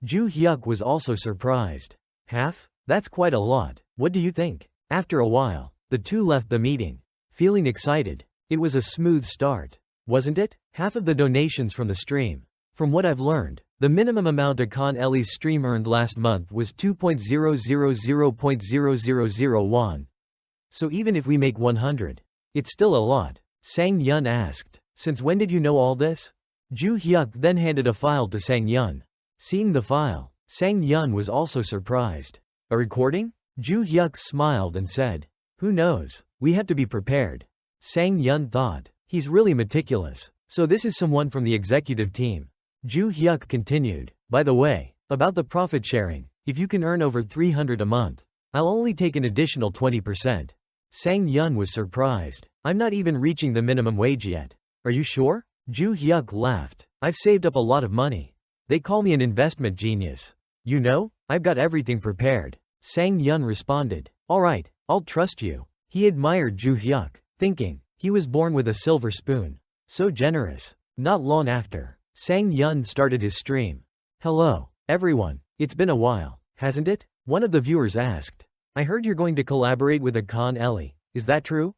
Ju Hyuk was also surprised. Half? That's quite a lot. What do you think? After a while, the two left the meeting, feeling excited. It was a smooth start, wasn't it? Half of the donations from the stream. From what I've learned, the minimum amount Akan Eli's stream earned last month was 2.000.000 won. So even if we make 100, it's still a lot. Sang Yun asked. Since when did you know all this? Ju Hyuk then handed a file to Sang Yun. Seeing the file, Sang Yun was also surprised. A recording? Ju Hyuk smiled and said. Who knows? We have to be prepared. Sang Yun thought. He's really meticulous. So this is someone from the executive team. Ju Hyuk continued. By the way, about the profit sharing, if you can earn over 300 a month, I'll only take an additional 20%. Sang Yun was surprised. I'm not even reaching the minimum wage yet. Are you sure? Ju Hyuk laughed. I've saved up a lot of money. They call me an investment genius. You know, I've got everything prepared. Sang Yun responded. Alright, I'll trust you. He admired Ju Hyuk, thinking, he was born with a silver spoon. So generous. Not long after, Sang Yun started his stream. Hello, everyone. It's been a while, hasn't it? One of the viewers asked. I heard you're going to collaborate with Akan Eli. Is that true?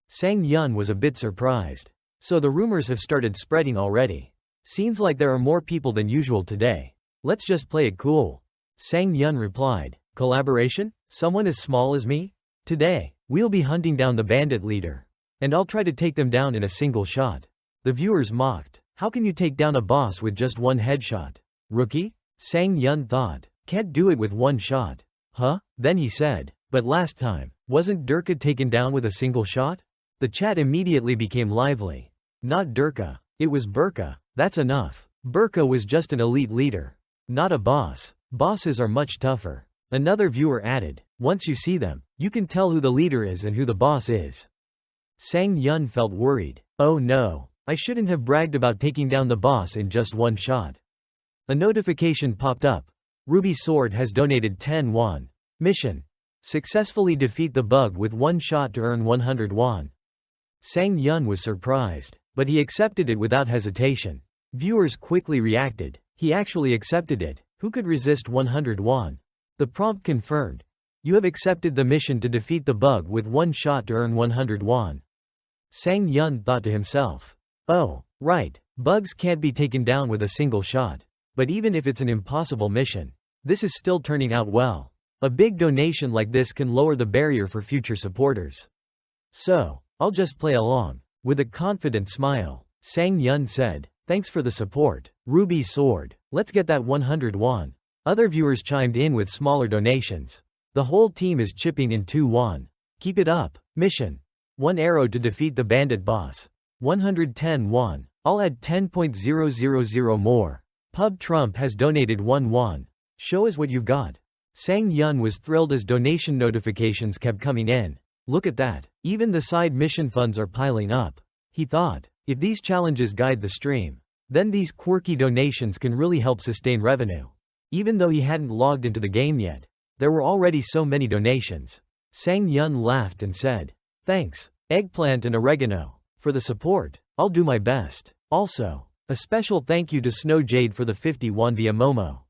Sang Yun was a bit surprised. So the rumors have started spreading already. Seems like there are more people than usual today. Let's just play it cool. Sang Yun replied. Collaboration? Someone as small as me? Today, we'll be hunting down the bandit leader. And I'll try to take them down in a single shot. The viewers mocked. How can you take down a boss with just one headshot? Rookie? Sang Yun thought. Can't do it with one shot. Huh? Then he said. But last time, wasn't Durka taken down with a single shot? The chat immediately became lively. Not Durka. It was Burka. That's enough. Burka was just an elite leader. Not a boss. Bosses are much tougher. Another viewer added. Once you see them, you can tell who the leader is and who the boss is. Sang Yun felt worried. Oh no. I shouldn't have bragged about taking down the boss in just one shot. A notification popped up. Ruby Sword has donated 10 won. Mission. Successfully defeat the bug with one shot to earn 100 won. Sang Yun was surprised, but he accepted it without hesitation. Viewers quickly reacted. He actually accepted it. Who could resist 100 won? The prompt confirmed. You have accepted the mission to defeat the bug with one shot to earn 100 won. Sang Yun thought to himself. Oh, right. Bugs can't be taken down with a single shot. But even if it's an impossible mission, this is still turning out well. A big donation like this can lower the barrier for future supporters. So, I'll just play along. With a confident smile, Sang Yun said, thanks for the support, Ruby Sword. Let's get that 100 won. Other viewers chimed in with smaller donations. The whole team is chipping in 2 won. Keep it up. Mission. 1 arrow to defeat the bandit boss. 110 won. I'll add 10.000 more. Pub Trump has donated 1 won. Show us what you've got. Sang Yun was thrilled as donation notifications kept coming in. Look at that. Even the side mission funds are piling up. He thought, if these challenges guide the stream, then these quirky donations can really help sustain revenue. Even though he hadn't logged into the game yet, there were already so many donations. Sang Yun laughed and said, "Thanks, Eggplant and Oregano, for the support. I'll do my best. Also, a special thank you to Snow Jade for the 51 via Momo.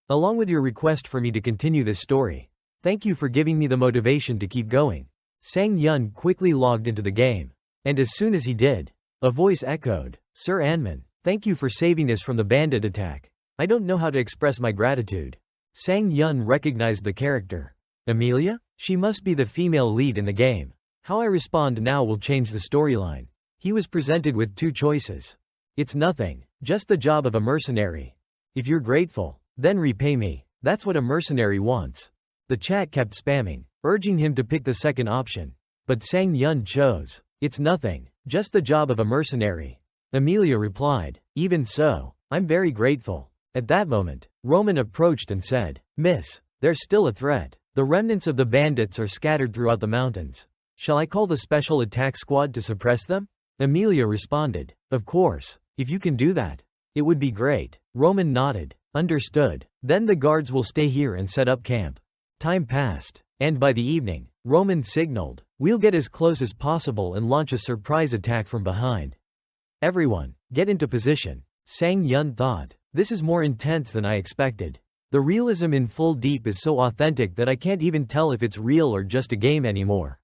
Along with your request for me to continue this story. Thank you for giving me the motivation to keep going." Sang Yun quickly logged into the game. And as soon as he did, a voice echoed, "Sir Anman, thank you for saving us from the bandit attack. I don't know how to express my gratitude." Sang Yun recognized the character. Amelia? She must be the female lead in the game. How I respond now will change the storyline. He was presented with two choices. It's nothing, just the job of a mercenary. If you're grateful, then repay me. That's what a mercenary wants. The chat kept spamming, urging him to pick the second option. But Sang Yun chose, "It's nothing, just the job of a mercenary." Amelia replied, "Even so, I'm very grateful." At that moment, Roman approached and said, "Miss, there's still a threat. The remnants of the bandits are scattered throughout the mountains. Shall I call the special attack squad to suppress them?" Amelia responded, "Of course, if you can do that. It would be great." Roman nodded, "Understood. Then the guards will stay here and set up camp." Time passed, and by the evening, Roman signaled, "We'll get as close as possible and launch a surprise attack from behind. Everyone, get into position." Sang Yun thought, "This is more intense than I expected. The realism in Full Deep is so authentic that I can't even tell if it's real or just a game anymore.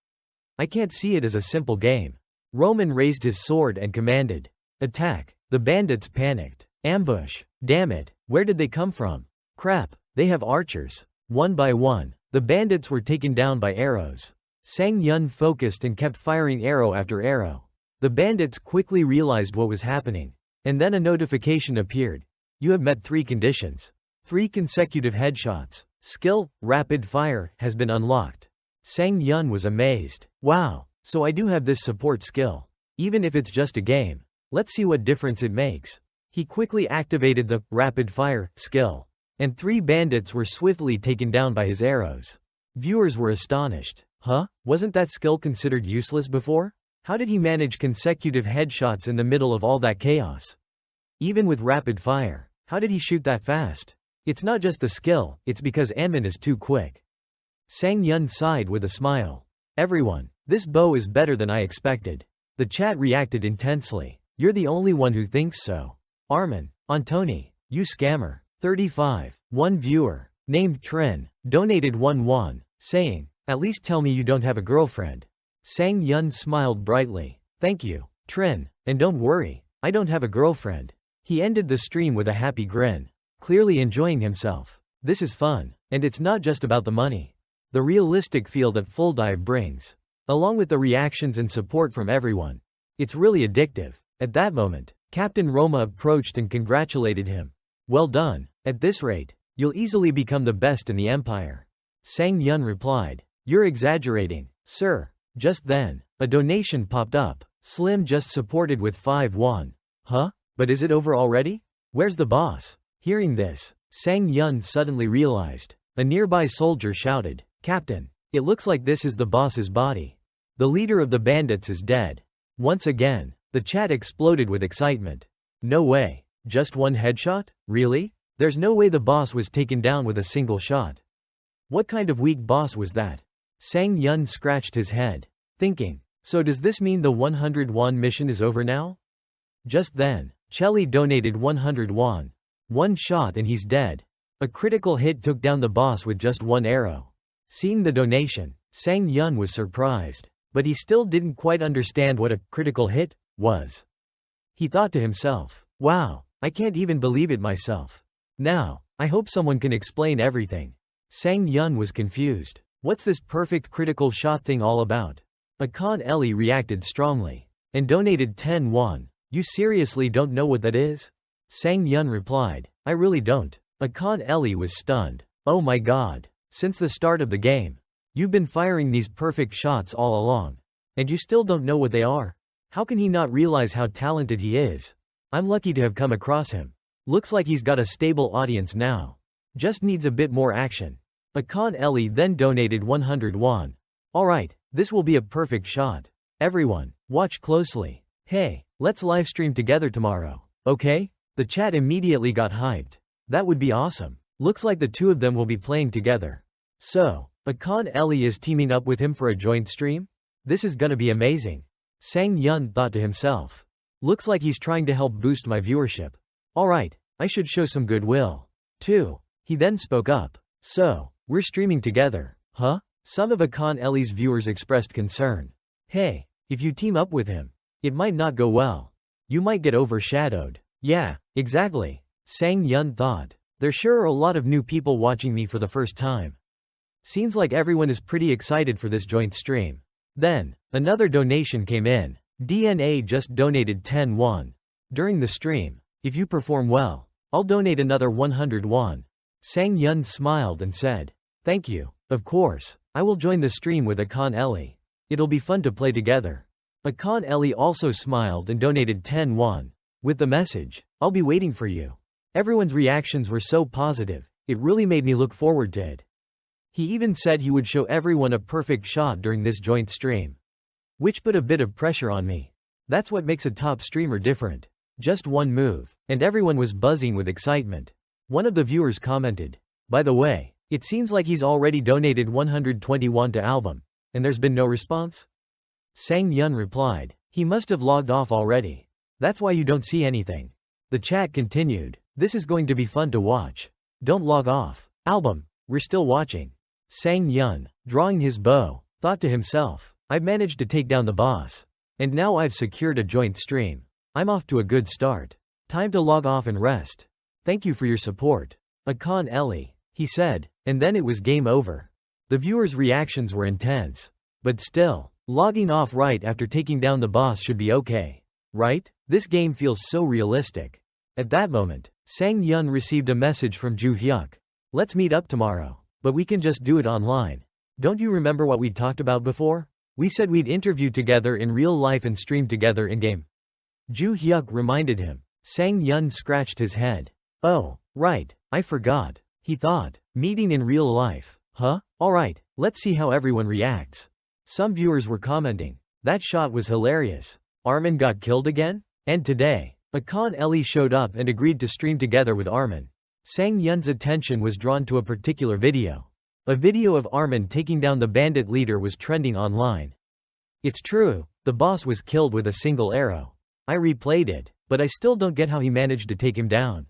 I can't see it as a simple game." Roman raised his sword and commanded, "Attack." The bandits panicked. "Ambush. Damn it, where did they come from? Crap, they have archers." One by one, the bandits were taken down by arrows. Sang Yun focused and kept firing arrow after arrow. The bandits quickly realized what was happening. And then a notification appeared. "You have met 3 conditions. 3 consecutive headshots. Skill, Rapid Fire, has been unlocked." Sang Yun was amazed. "Wow, so I do have this support skill. Even if it's just a game. Let's see what difference it makes." He quickly activated the Rapid Fire skill. And 3 bandits were swiftly taken down by his arrows. Viewers were astonished. Huh? Wasn't that skill considered useless before? How did he manage consecutive headshots in the middle of all that chaos? Even with Rapid Fire, how did he shoot that fast? It's not just the skill, it's because Anman is too quick. Sang Yun sighed with a smile. "Everyone, this bow is better than I expected." The chat reacted intensely. "You're the only one who thinks so. Armin, Antoni, you scammer." 35. One viewer, named Trin, donated 1 won, saying, "At least tell me you don't have a girlfriend." Sang Yun smiled brightly. "Thank you, Trin, and don't worry, I don't have a girlfriend." He ended the stream with a happy grin, clearly enjoying himself. This is fun, and it's not just about the money. The realistic feel that Full Dive brings, along with the reactions and support from everyone. It's really addictive. At that moment, Captain Roma approached and congratulated him. "Well done. At this rate, you'll easily become the best in the Empire." Sang Yun replied, "You're exaggerating, sir." Just then, a donation popped up. Slim just supported with 5 won. "Huh? But is it over already? Where's the boss?" Hearing this, Sang Yun suddenly realized. A nearby soldier shouted, "Captain, it looks like this is the boss's body. The leader of the bandits is dead." Once again, the chat exploded with excitement. "No way. Just 1 headshot? Really? There's no way the boss was taken down with a single shot. What kind of weak boss was that?" Sang Yun scratched his head, thinking, "So does this mean the 100 won mission is over now?" Just then, Chelly donated 100 won. 1 shot and he's dead. A critical hit took down the boss with just 1 arrow. Seeing the donation, Sang Yun was surprised, but he still didn't quite understand what a critical hit was. He thought to himself, "Wow, I can't even believe it myself. Now, I hope someone can explain everything." Sang Yun was confused. What's this perfect critical shot thing all about? Akan Eli reacted strongly and donated 10 won. "You seriously don't know what that is?" Sang Yun replied, "I really don't." Akan Eli was stunned. "Oh my god. Since the start of the game, you've been firing these perfect shots all along. And you still don't know what they are? How can he not realize how talented he is? I'm lucky to have come across him. Looks like he's got a stable audience now. Just needs a bit more action." Akan Eli then donated 100 won. "Alright, this will be a perfect shot. Everyone, watch closely. Hey, let's livestream together tomorrow, okay?" The chat immediately got hyped. "That would be awesome. Looks like the two of them will be playing together. So, Akon Ellie is teaming up with him for a joint stream? This is gonna be amazing. Sang Yun thought to himself. Looks like he's trying to help boost my viewership. Alright, I should show some goodwill. Too. He then spoke up. So, we're streaming together, huh? Some of Akon Ellie's viewers expressed concern. Hey, if you team up with him, it might not go well. You might get overshadowed. Yeah, exactly. Sang Yun thought. There sure are a lot of new people watching me for the first time. Seems like everyone is pretty excited for this joint stream. Then, another donation came in. DNA just donated 10 won. During the stream, if you perform well, I'll donate another 100 won. Sang Yun smiled and said, thank you. Of course, I will join the stream with Akon Ellie. It'll be fun to play together. Akon Ellie also smiled and donated 10 won. With the message, I'll be waiting for you. Everyone's reactions were so positive, it really made me look forward to it. He even said he would show everyone a perfect shot during this joint stream. Which put a bit of pressure on me. That's what makes a top streamer different. Just one move, and everyone was buzzing with excitement. One of the viewers commented, by the way, it seems like he's already donated 120 won to album, and there's been no response? Sang Yun replied, he must have logged off already. That's why you don't see anything. The chat continued, this is going to be fun to watch. Don't log off. Album, we're still watching. Sang Yun, drawing his bow, thought to himself, I've managed to take down the boss. And now I've secured a joint stream. I'm off to a good start. Time to log off and rest. Thank you for your support. Akon Ellie, he said, and then it was game over. The viewers' reactions were intense. But still, logging off right after taking down the boss should be okay. Right? This game feels so realistic. At that moment, Sang Yun received a message from Ju Hyuk. Let's meet up tomorrow. But we can just do it online. Don't you remember what we talked about before? We said we'd interview together in real life and stream together in-game. Ju Hyuk reminded him. Sang Yun scratched his head. Oh, right, I forgot. He thought, meeting in real life. Huh? Alright, let's see how everyone reacts. Some viewers were commenting. That shot was hilarious. Armin got killed again? And today, Akon Ellie showed up and agreed to stream together with Armin. Sang Yun's attention was drawn to a particular video. A video of Armin taking down the bandit leader was trending online. It's true, the boss was killed with a single arrow. I replayed it, but I still don't get how he managed to take him down.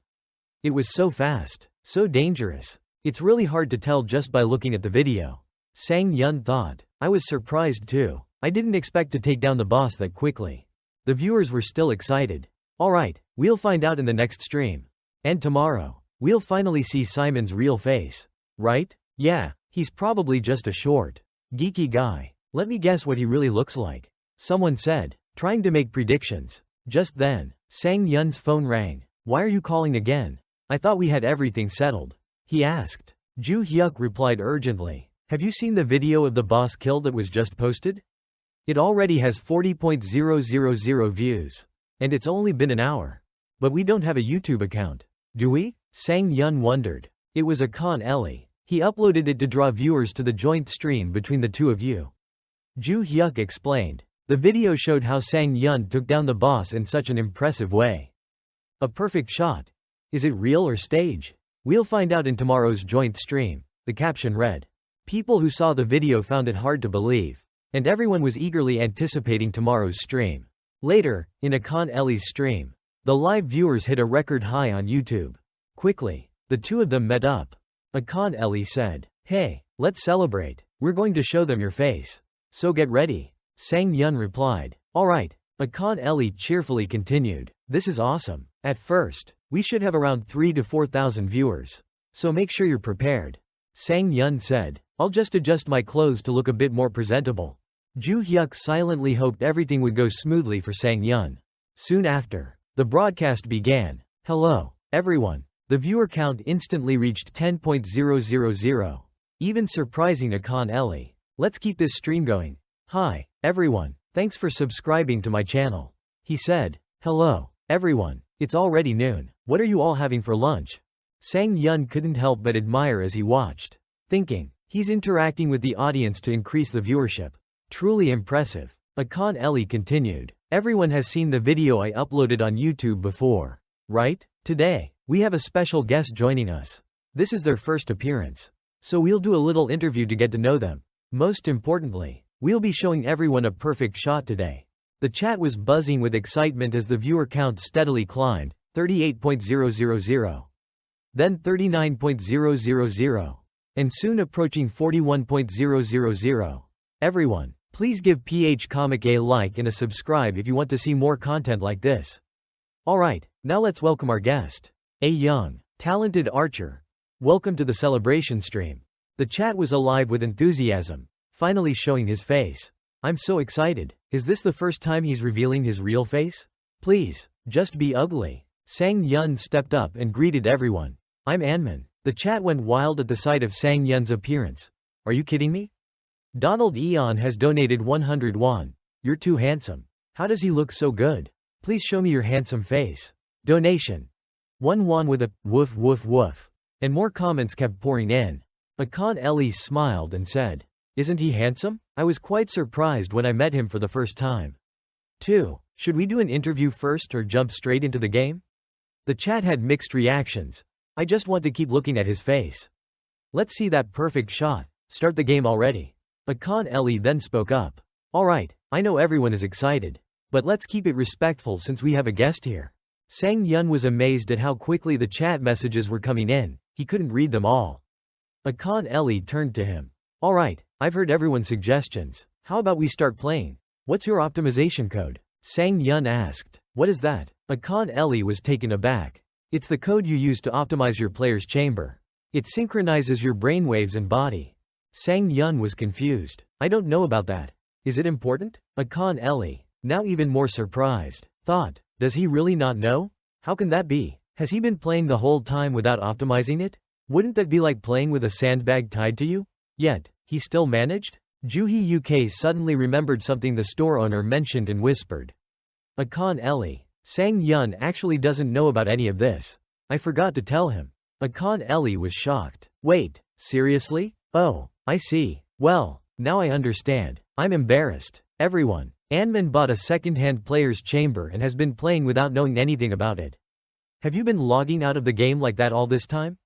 It was so fast, so dangerous. It's really hard to tell just by looking at the video. Sang Yun thought. I was surprised too. I didn't expect to take down the boss that quickly. The viewers were still excited. Alright, we'll find out in the next stream. And tomorrow, we'll finally see Simon's real face. Right? Yeah, he's probably just a short, geeky guy. Let me guess what he really looks like. Someone said, trying to make predictions. Just then, Sang Yun's phone rang. Why are you calling again? I thought we had everything settled. He asked. Ju Hyuk replied urgently. Have you seen the video of the boss kill that was just posted? It already has 40,000 views. And it's only been an hour. But we don't have a YouTube account. Do we? Sang Yun wondered. It was Akon Ellie. He uploaded it to draw viewers to the joint stream between the two of you. Ju Hyuk explained. The video showed how Sang Yun took down the boss in such an impressive way. A perfect shot. Is it real or stage? We'll find out in tomorrow's joint stream. The caption read. People who saw the video found it hard to believe. And everyone was eagerly anticipating tomorrow's stream. Later, in Akon Ellie's stream, the live viewers hit a record high on YouTube. Quickly, the two of them met up. Akon Ellie said, hey, let's celebrate. We're going to show them your face. So get ready. Sang Yun replied. Alright. Akon Ellie cheerfully continued. This is awesome. At first, we should have around 3,000 to 4,000 viewers. So make sure you're prepared. Sang Yun said. I'll just adjust my clothes to look a bit more presentable. Ju Hyuk silently hoped everything would go smoothly for Sang Yun. Soon after, the broadcast began. Hello, everyone. The viewer count instantly reached 10,000, even surprising Akon Ellie. Let's keep this stream going. Hi, everyone. Thanks for subscribing to my channel. He said. Hello, everyone. It's already noon. What are you all having for lunch? Sang Yun couldn't help but admire as he watched, thinking, he's interacting with the audience to increase the viewership. Truly impressive. Akon Ellie continued. Everyone has seen the video I uploaded on YouTube before. Right? Today, we have a special guest joining us. This is their first appearance. So we'll do a little interview to get to know them. Most importantly, we'll be showing everyone a perfect shot today. The chat was buzzing with excitement as the viewer count steadily climbed, 38.000. Then 39.000. And soon approaching 41.000. Everyone, please give PH Comic a like and a subscribe if you want to see more content like this. Alright, now let's welcome our guest. A young, talented archer. Welcome to the celebration stream. The chat was alive with enthusiasm, finally showing his face. I'm so excited. Is this the first time he's revealing his real face? Please, just be ugly. Sang Yun stepped up and greeted everyone. I'm Anman. The chat went wild at the sight of Sang Yun's appearance. Are you kidding me? Donald Eon has donated 100 won. You're too handsome. How does he look so good? Please show me your handsome face. Donation. 1 won with a woof woof woof. And more comments kept pouring in. Akan Ellie smiled and said, "Isn't he handsome? I was quite surprised when I met him for the first time." 2. Should we do an interview first or jump straight into the game? The chat had mixed reactions. I just want to keep looking at his face. Let's see that perfect shot. Start the game already. Akan Ellie then spoke up. Alright, I know everyone is excited. But let's keep it respectful since we have a guest here. Sang Yun was amazed at how quickly the chat messages were coming in. He couldn't read them all. Akan Ellie turned to him. Alright, I've heard everyone's suggestions. How about we start playing? What's your optimization code? Sang Yun asked. What is that? Akan Ellie was taken aback. It's the code you use to optimize your player's chamber. It synchronizes your brainwaves and body. Sang Yun was confused. I don't know about that. Is it important? Akan Ellie, now even more surprised, thought, does he really not know? How can that be? Has he been playing the whole time without optimizing it? Wouldn't that be like playing with a sandbag tied to you? Yet, he still managed? Juhi UK suddenly remembered something the store owner mentioned and whispered. Akan Ellie, Sang Yun actually doesn't know about any of this. I forgot to tell him. Akan Ellie was shocked. Wait, seriously? Oh, I see. Well, now I understand. I'm embarrassed. Everyone, Anman bought a second-hand player's chamber and has been playing without knowing anything about it. Have you been logging out of the game like that all this time?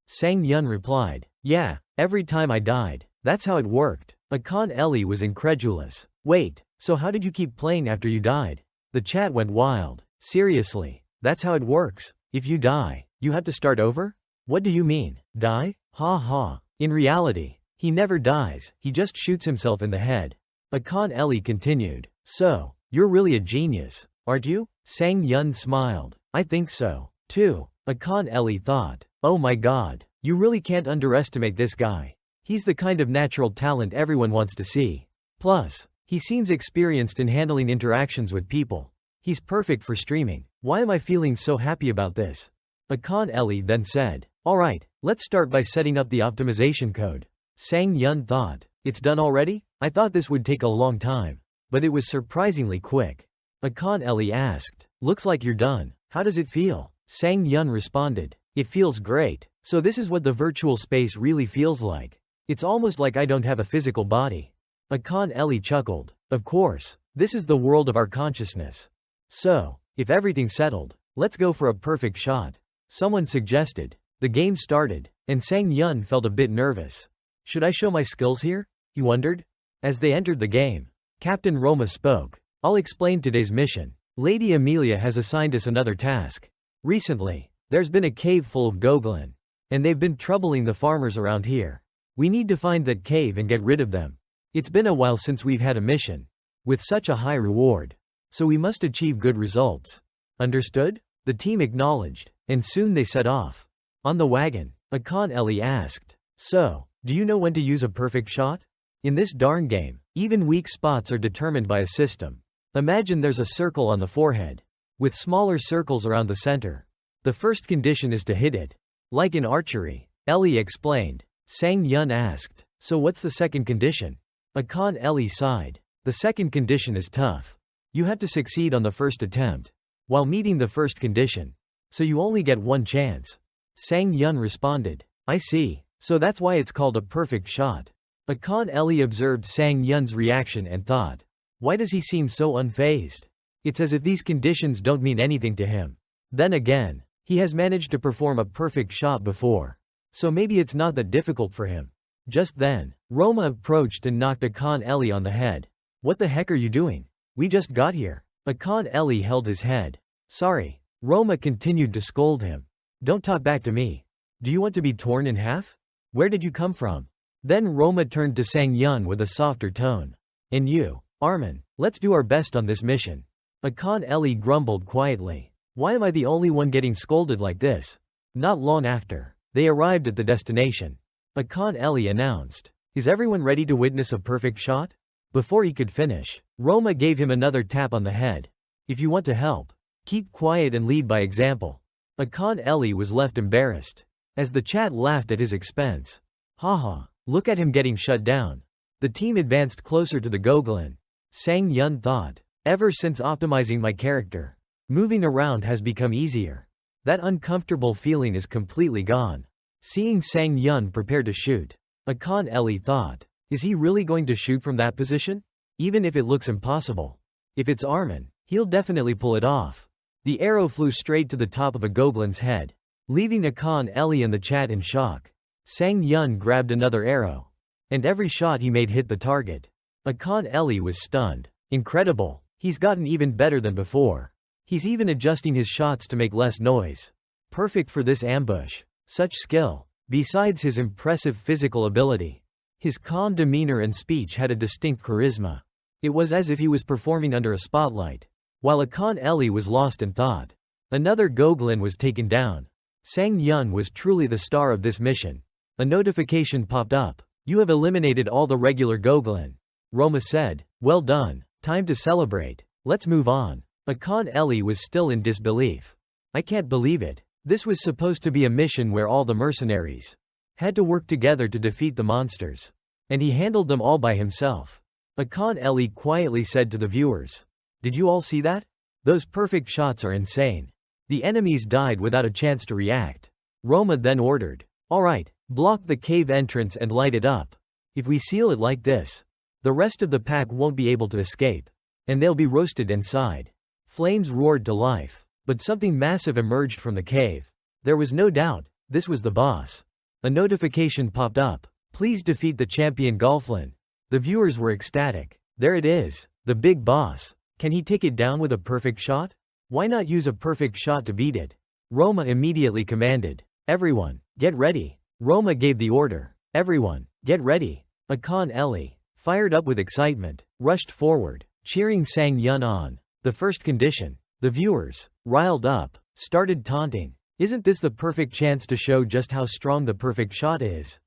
Sang Yun replied. Yeah, every time I died. That's how it worked. Akan Ellie was incredulous. Wait, so how did you keep playing after you died? The chat went wild. Seriously, that's how it works. If you die, you have to start over? What do you mean, die? Ha ha. In reality, he never dies, he just shoots himself in the head. Akan Ellie continued. So, you're really a genius, aren't you? Sang Yun smiled. I think so, too. Akan Ellie thought. Oh my god, you really can't underestimate this guy. He's the kind of natural talent everyone wants to see. Plus, he seems experienced in handling interactions with people. He's perfect for streaming. Why am I feeling so happy about this? Akan Ellie then said. Alright, let's start by setting up the optimization code. Sang Yun thought. It's done already? I thought this would take a long time. But it was surprisingly quick. Akan Ellie asked. Looks like you're done. How does it feel? Sang Yun responded. It feels great. So this is what the virtual space really feels like. It's almost like I don't have a physical body. Akan Ellie chuckled. Of course, this is the world of our consciousness. So, if everything's settled, let's go for a perfect shot. Someone suggested. The game started, and Sang Yun felt a bit nervous. Should I show my skills here? He wondered. As they entered the game, Captain Roma spoke. I'll explain today's mission. Lady Amelia has assigned us another task. Recently, there's been a cave full of goblins, and they've been troubling the farmers around here. We need to find that cave and get rid of them. It's been a while since we've had a mission with such a high reward, so we must achieve good results. Understood? The team acknowledged, and soon they set off. On the wagon, Akan Ellie asked, so, do you know when to use a perfect shot? In this darn game, even weak spots are determined by a system. Imagine there's a circle on the forehead, with smaller circles around the center. The first condition is to hit it. Like in archery, Ellie explained. Sang Yun asked, so what's the second condition? Akan Ellie sighed. The second condition is tough. You have to succeed on the first attempt, while meeting the first condition. So you only get one chance. Sang Yun responded. I see. So that's why it's called a perfect shot. Akan Ellie observed Sang Yun's reaction and thought. Why does he seem so unfazed? It's as if these conditions don't mean anything to him. Then again, he has managed to perform a perfect shot before. so maybe it's not that difficult for him. Just then, Roma approached and knocked Akon Ellie on the head. What the heck are you doing? We just got here. Akon Ellie held his head. Sorry. Roma continued to scold him. Don't talk back to me. Do you want to be torn in half? Where did you come from? Then Roma turned to Sang Yun with a softer tone. And you, Armin, let's do our best on this mission. Akon Ellie grumbled quietly. Why am I the only one getting scolded like this? Not long after, they arrived at the destination. Akon Ellie announced, Is everyone ready to witness a perfect shot? Before he could finish, Roma gave him another tap on the head. If you want to help, keep quiet and lead by example. Akon Ellie was left embarrassed, as the chat laughed at his expense. Haha, look at him getting shut down. The team advanced closer to the Goblin. Sang Yun thought, ever since optimizing my character, moving around has become easier. That uncomfortable feeling is completely gone. Seeing Sang Yun prepare to shoot, Akon Ellie thought, is he really going to shoot from that position? Even if it looks impossible. If it's Armin, he'll definitely pull it off. The arrow flew straight to the top of a Goblin's head, leaving Akon Ellie and the chat in shock. Sang Yun grabbed another arrow, and every shot he made hit the target. Akon Ellie was stunned. Incredible, he's gotten even better than before. He's even adjusting his shots to make less noise. Perfect for this ambush. Such skill. Besides his impressive physical ability, his calm demeanor and speech had a distinct charisma. It was as if he was performing under a spotlight. While Akon Ellie was lost in thought, another Goblin was taken down. Sang Yun was truly the star of this mission. A notification popped up. You have eliminated all the regular Goblin. Roma said, well done. Time to celebrate. Let's move on. Akon Ellie was still in disbelief. I can't believe it. This was supposed to be a mission where all the mercenaries had to work together to defeat the monsters. And he handled them all by himself. Akon Ellie quietly said to the viewers, Did you all see that? Those perfect shots are insane. The enemies died without a chance to react. Roma then ordered, Alright, block the cave entrance and light it up. If we seal it like this, the rest of the pack won't be able to escape. And they'll be roasted inside. Flames roared to life, but something massive emerged from the cave. There was no doubt, this was the boss. A notification popped up. Please defeat the champion Goblin. The viewers were ecstatic. There it is, the big boss. Can he take it down with a perfect shot? Why not use a perfect shot to beat it? Roma immediately commanded. Everyone, get ready. Roma gave the order. Everyone, get ready. Akon Ellie, fired up with excitement, rushed forward, cheering Sang Yun on. The first condition. The viewers, riled up, started taunting. Isn't this the perfect chance to show just how strong the perfect shot is?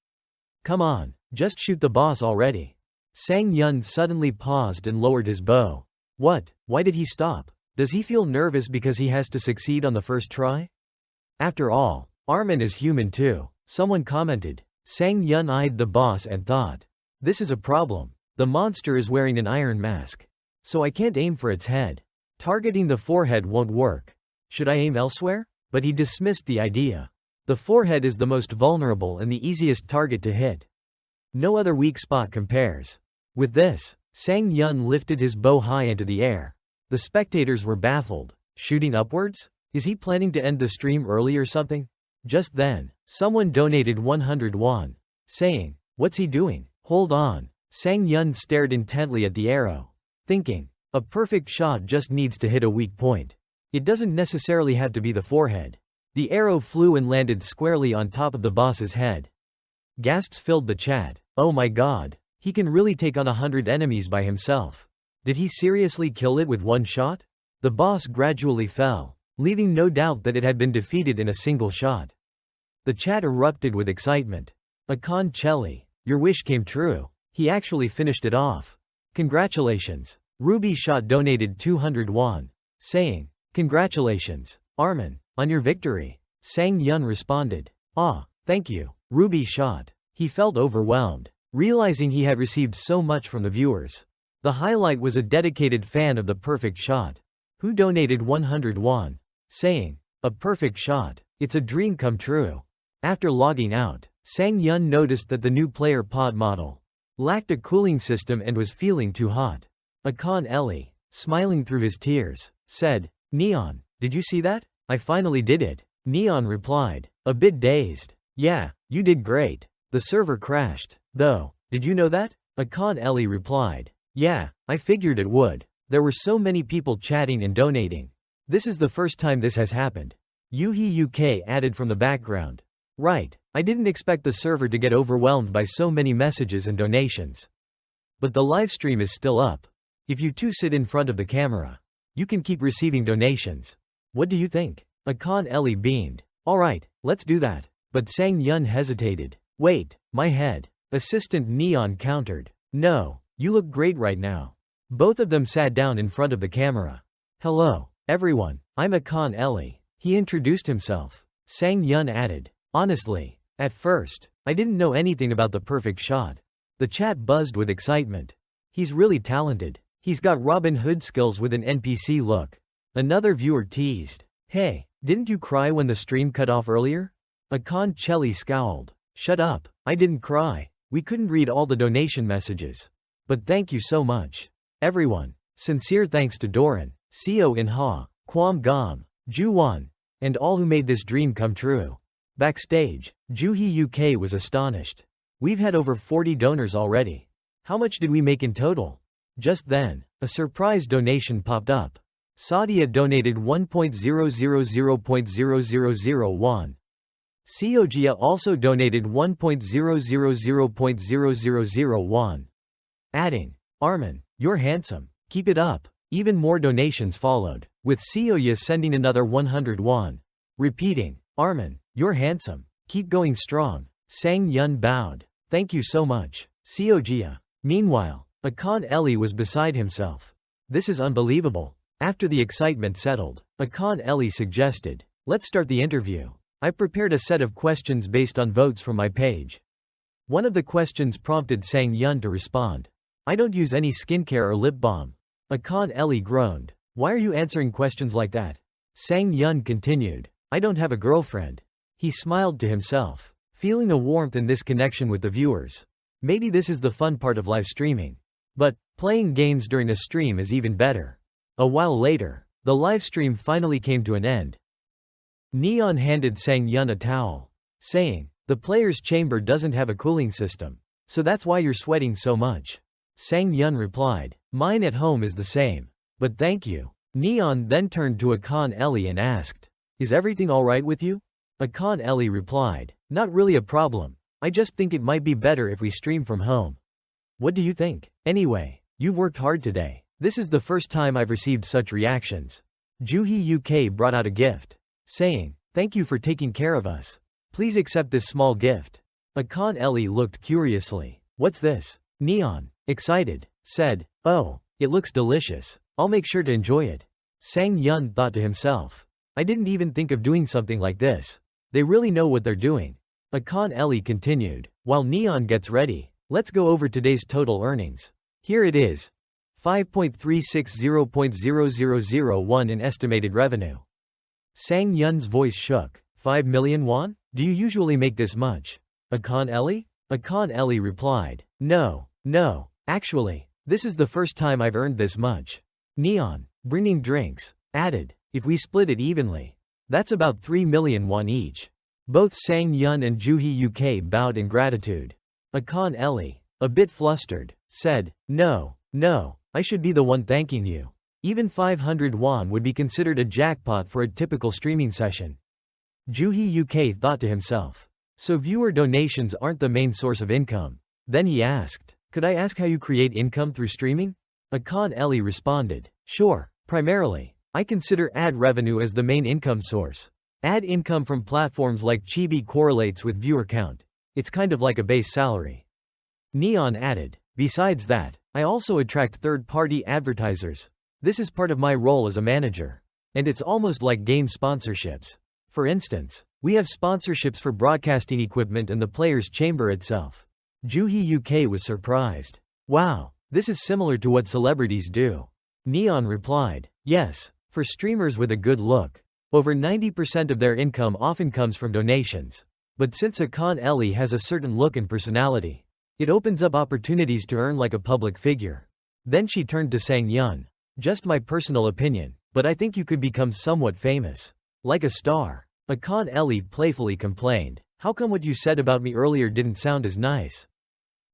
Come on, just shoot the boss already. Sang Yun suddenly paused and lowered his bow. What? Why did he stop? Does he feel nervous because he has to succeed on the first try? After all, Armin is human too. Someone commented. Sang Yun eyed the boss and thought, this is a problem. The monster is wearing an iron mask, so I can't aim for its head. Targeting the forehead won't work. Should I aim elsewhere? But he dismissed the idea. The forehead is the most vulnerable and the easiest target to hit. No other weak spot compares. With this, Sang Yun lifted his bow high into the air. The spectators were baffled. Shooting upwards? Is he planning to end the stream early or something? Just then, someone donated 100 won, saying, What's he doing? Hold on. Sang Yun stared intently at the arrow, thinking, a perfect shot just needs to hit a weak point. It doesn't necessarily have to be the forehead. The arrow flew and landed squarely on top of the boss's head. Gasps filled the chat. Oh my god, he can really take on 100 enemies by himself. Did he seriously kill it with one shot? The boss gradually fell, leaving no doubt that it had been defeated in a single shot. The chat erupted with excitement. Akon Chelly, your wish came true. He actually finished it off. Congratulations. Ruby Shot donated 200 won, saying, Congratulations, Armin, on your victory. Sang Yun responded, Ah, thank you, Ruby Shot. He felt overwhelmed, realizing he had received so much from the viewers. The highlight was a dedicated fan of the perfect shot, who donated 100 won, saying, A perfect shot, it's a dream come true. After logging out, Sang Yun noticed that the new player pod model lacked a cooling system and was feeling too hot. Akon Ellie, smiling through his tears, said, Neon, did you see that? I finally did it. Neon replied, a bit dazed. Yeah, you did great. The server crashed. Though, did you know that? Akan Ellie replied. Yeah, I figured it would. There were so many people chatting and donating. This is the first time this has happened. Yuhi UK added from the background. Right, I didn't expect the server to get overwhelmed by so many messages and donations. But the livestream is still up. If you two sit in front of the camera, you can keep receiving donations. What do you think? Akan Ellie beamed. Alright, let's do that. But Sang Yun hesitated. Wait, my head. Assistant Neon countered. No, you look great right now. Both of them sat down in front of the camera. Hello, everyone, I'm Akan Ellie. He introduced himself. Sang Yun added. Honestly, at first, I didn't know anything about the perfect shot. The chat buzzed with excitement. He's really talented. He's got Robin Hood skills with an NPC look. Another viewer teased. Hey, didn't you cry when the stream cut off earlier? Akan Chelly scowled. Shut up, I didn't cry. We couldn't read all the donation messages. But thank you so much. Everyone. Sincere thanks to Doran, Seo In-ha, Kwam Gom, Ju-won, and all who made this dream come true. Backstage, Juhi UK was astonished. We've had over 40 donors already. How much did we make in total? Just then, a surprise donation popped up. Sadia donated 1.000.000 won. Seojia also donated 1.000.000 won. Adding, Armin, you're handsome. Keep it up. Even more donations followed, with Seoya sending another 100 won. Repeating, Armin, you're handsome. Keep going strong. Sang Yun bowed. Thank you so much, Seojia. Meanwhile, Akan Ellie was beside himself. This is unbelievable. After the excitement settled, Akan Ellie suggested, let's start the interview. I prepared a set of questions based on votes from my page. One of the questions prompted Sang Yun to respond. I don't use any skincare or lip balm. Akan Ellie groaned. Why are you answering questions like that? Sang Yun continued. I don't have a girlfriend. He smiled to himself, feeling a warmth in this connection with the viewers. Maybe this is the fun part of live streaming. But, playing games during a stream is even better. A while later, the live stream finally came to an end. Neon handed Sang Yun a towel, saying, the player's chamber doesn't have a cooling system, so that's why you're sweating so much. Sang Yun replied, mine at home is the same. But thank you. Neon then turned to Akan Ellie and asked, is everything alright with you? Akan Ellie replied, not really a problem. I just think it might be better if we stream from home. What do you think? Anyway, you've worked hard today. This is the first time I've received such reactions. Juhi UK brought out a gift, saying, thank you for taking care of us. Please accept this small gift. Akan Ellie looked curiously. What's this? Neon, excited, said, oh, it looks delicious. I'll make sure to enjoy it. Sang Yun thought to himself. I didn't even think of doing something like this. They really know what they're doing. Akan Ellie continued. While Neon gets ready, let's go over today's total earnings. Here it is. 5.360.0001 in estimated revenue. Sang Yun's voice shook. 5 million won? Do you usually make this much? Akan Ellie? Akan Ellie replied. No, actually, this is the first time I've earned this much. Neon, bringing drinks, added, if we split it evenly, that's about 3 million won each. Both Sang Yun and Juhi UK bowed in gratitude. Akan Ellie, a bit flustered, said, no, I should be the one thanking you. Even 500 won would be considered a jackpot for a typical streaming session. Juhi UK thought to himself. So viewer donations aren't the main source of income. Then he asked, could I ask how you create income through streaming? Akan Ellie responded, sure, primarily, I consider ad revenue as the main income source. Ad income from platforms like Chibi correlates with viewer count. It's kind of like a base salary. Neon added, besides that, I also attract third-party advertisers. This is part of my role as a manager. And it's almost like game sponsorships. For instance, we have sponsorships for broadcasting equipment and the player's chamber itself. Juhi UK was surprised. Wow, this is similar to what celebrities do. Neon replied, yes, for streamers with a good look. Over 90% of their income often comes from donations. But since Akan Ellie has a certain look and personality, it opens up opportunities to earn like a public figure. Then she turned to Sang Yun. Just my personal opinion, but I think you could become somewhat famous. Like a star. Akan Ellie playfully complained. How come what you said about me earlier didn't sound as nice?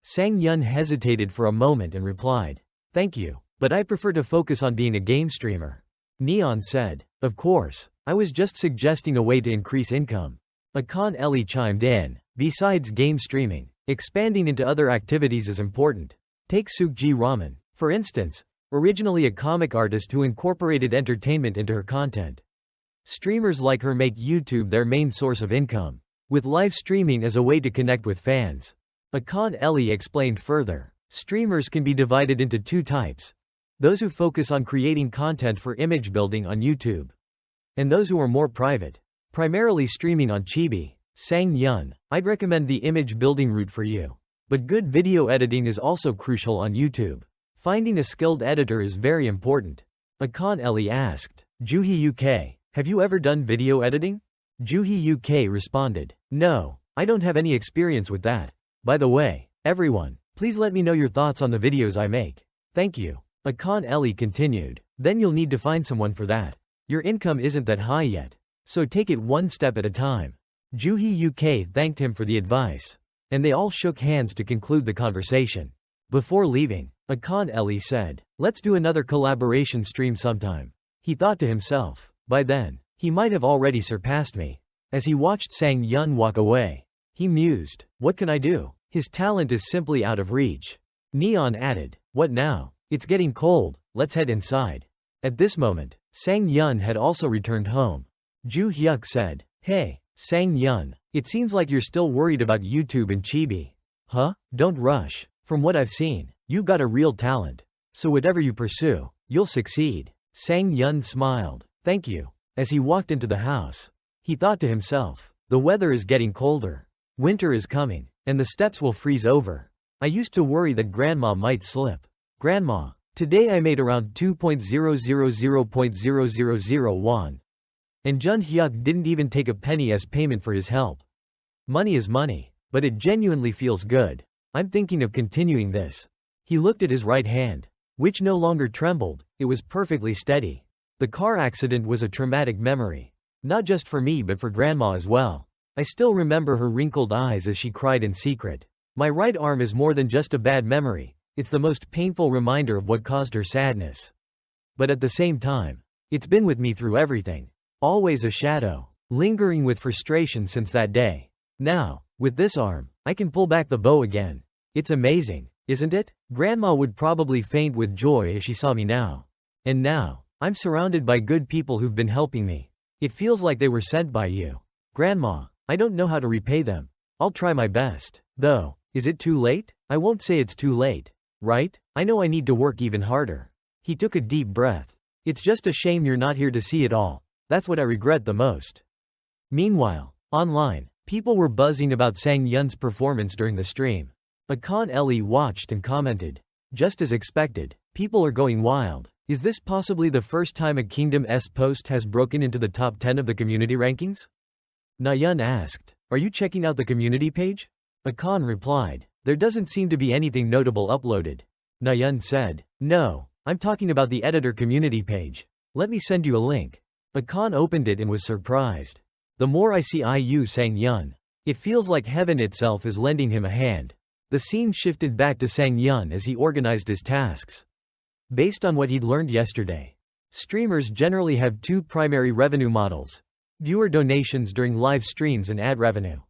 Sang Yun hesitated for a moment and replied, "Thank you, but I prefer to focus on being a game streamer." Neon said, "Of course, I was just suggesting a way to increase income." Akon Ellie chimed in, "Besides game streaming, expanding into other activities is important. Take Sukji Ramen, for instance, originally a comic artist who incorporated entertainment into her content. Streamers like her make YouTube their main source of income, with live streaming as a way to connect with fans." Akon Ellie explained further, "Streamers can be divided into two types. Those who focus on creating content for image building on YouTube, and those who are more private, primarily streaming on Chibi." Sang Yun, "I'd recommend the image building route for you. But good video editing is also crucial on YouTube. Finding a skilled editor is very important." Akon Ellie asked, "Juhi UK, have you ever done video editing?" Juhi UK responded, "No, I don't have any experience with that. By the way, everyone, please let me know your thoughts on the videos I make. Thank you." Akon Ellie continued, "Then you'll need to find someone for that. Your income isn't that high yet, so take it one step at a time." Juhi UK thanked him for the advice, and they all shook hands to conclude the conversation. Before leaving, Akon Ellie said, "Let's do another collaboration stream sometime." He thought to himself, by then, he might have already surpassed me. As he watched Sang Yun walk away, he mused, "What can I do? His talent is simply out of reach." Neon added, "What now? It's getting cold, let's head inside." At this moment, Sang Yun had also returned home. Ju Hyuk said, "Hey, Sang Yun, it seems like you're still worried about YouTube and Chibi." "Huh? Don't rush. From what I've seen, you've got a real talent. So whatever you pursue, you'll succeed." Sang Yun smiled, "Thank you." As he walked into the house, he thought to himself, "The weather is getting colder. Winter is coming, and the steps will freeze over. I used to worry that Grandma might slip. Grandma, today I made around 2.000.000 won. And Jun Hyuk didn't even take a penny as payment for his help. Money is money, but it genuinely feels good. I'm thinking of continuing this." He looked at his right hand, which no longer trembled, it was perfectly steady. The car accident was a traumatic memory. Not just for me but for Grandma as well. I still remember her wrinkled eyes as she cried in secret. My right arm is more than just a bad memory, it's the most painful reminder of what caused her sadness. But at the same time, it's been with me through everything. Always a shadow, lingering with frustration since that day. Now, with this arm, I can pull back the bow again. It's amazing, isn't it? Grandma would probably faint with joy as she saw me now. And now, I'm surrounded by good people who've been helping me. It feels like they were sent by you. Grandma, I don't know how to repay them. I'll try my best. Though, is it too late? I won't say it's too late. Right? I know I need to work even harder." He took a deep breath. "It's just a shame you're not here to see it all. That's what I regret the most." Meanwhile, online, people were buzzing about Sang Yun's performance during the stream. Akon Ellie watched and commented, "Just as expected, people are going wild. Is this possibly the first time a Kingdom S post has broken into the top 10 of the community rankings?" Nayun asked, "Are you checking out the community page?" Akon replied, "There doesn't seem to be anything notable uploaded." Nayun said, "No, I'm talking about the editor community page. Let me send you a link." Akon opened it and was surprised. "The more I see IU Sang Yun, it feels like heaven itself is lending him a hand." The scene shifted back to Sang Yun as he organized his tasks. Based on what he'd learned yesterday, streamers generally have two primary revenue models: viewer donations during live streams and ad revenue,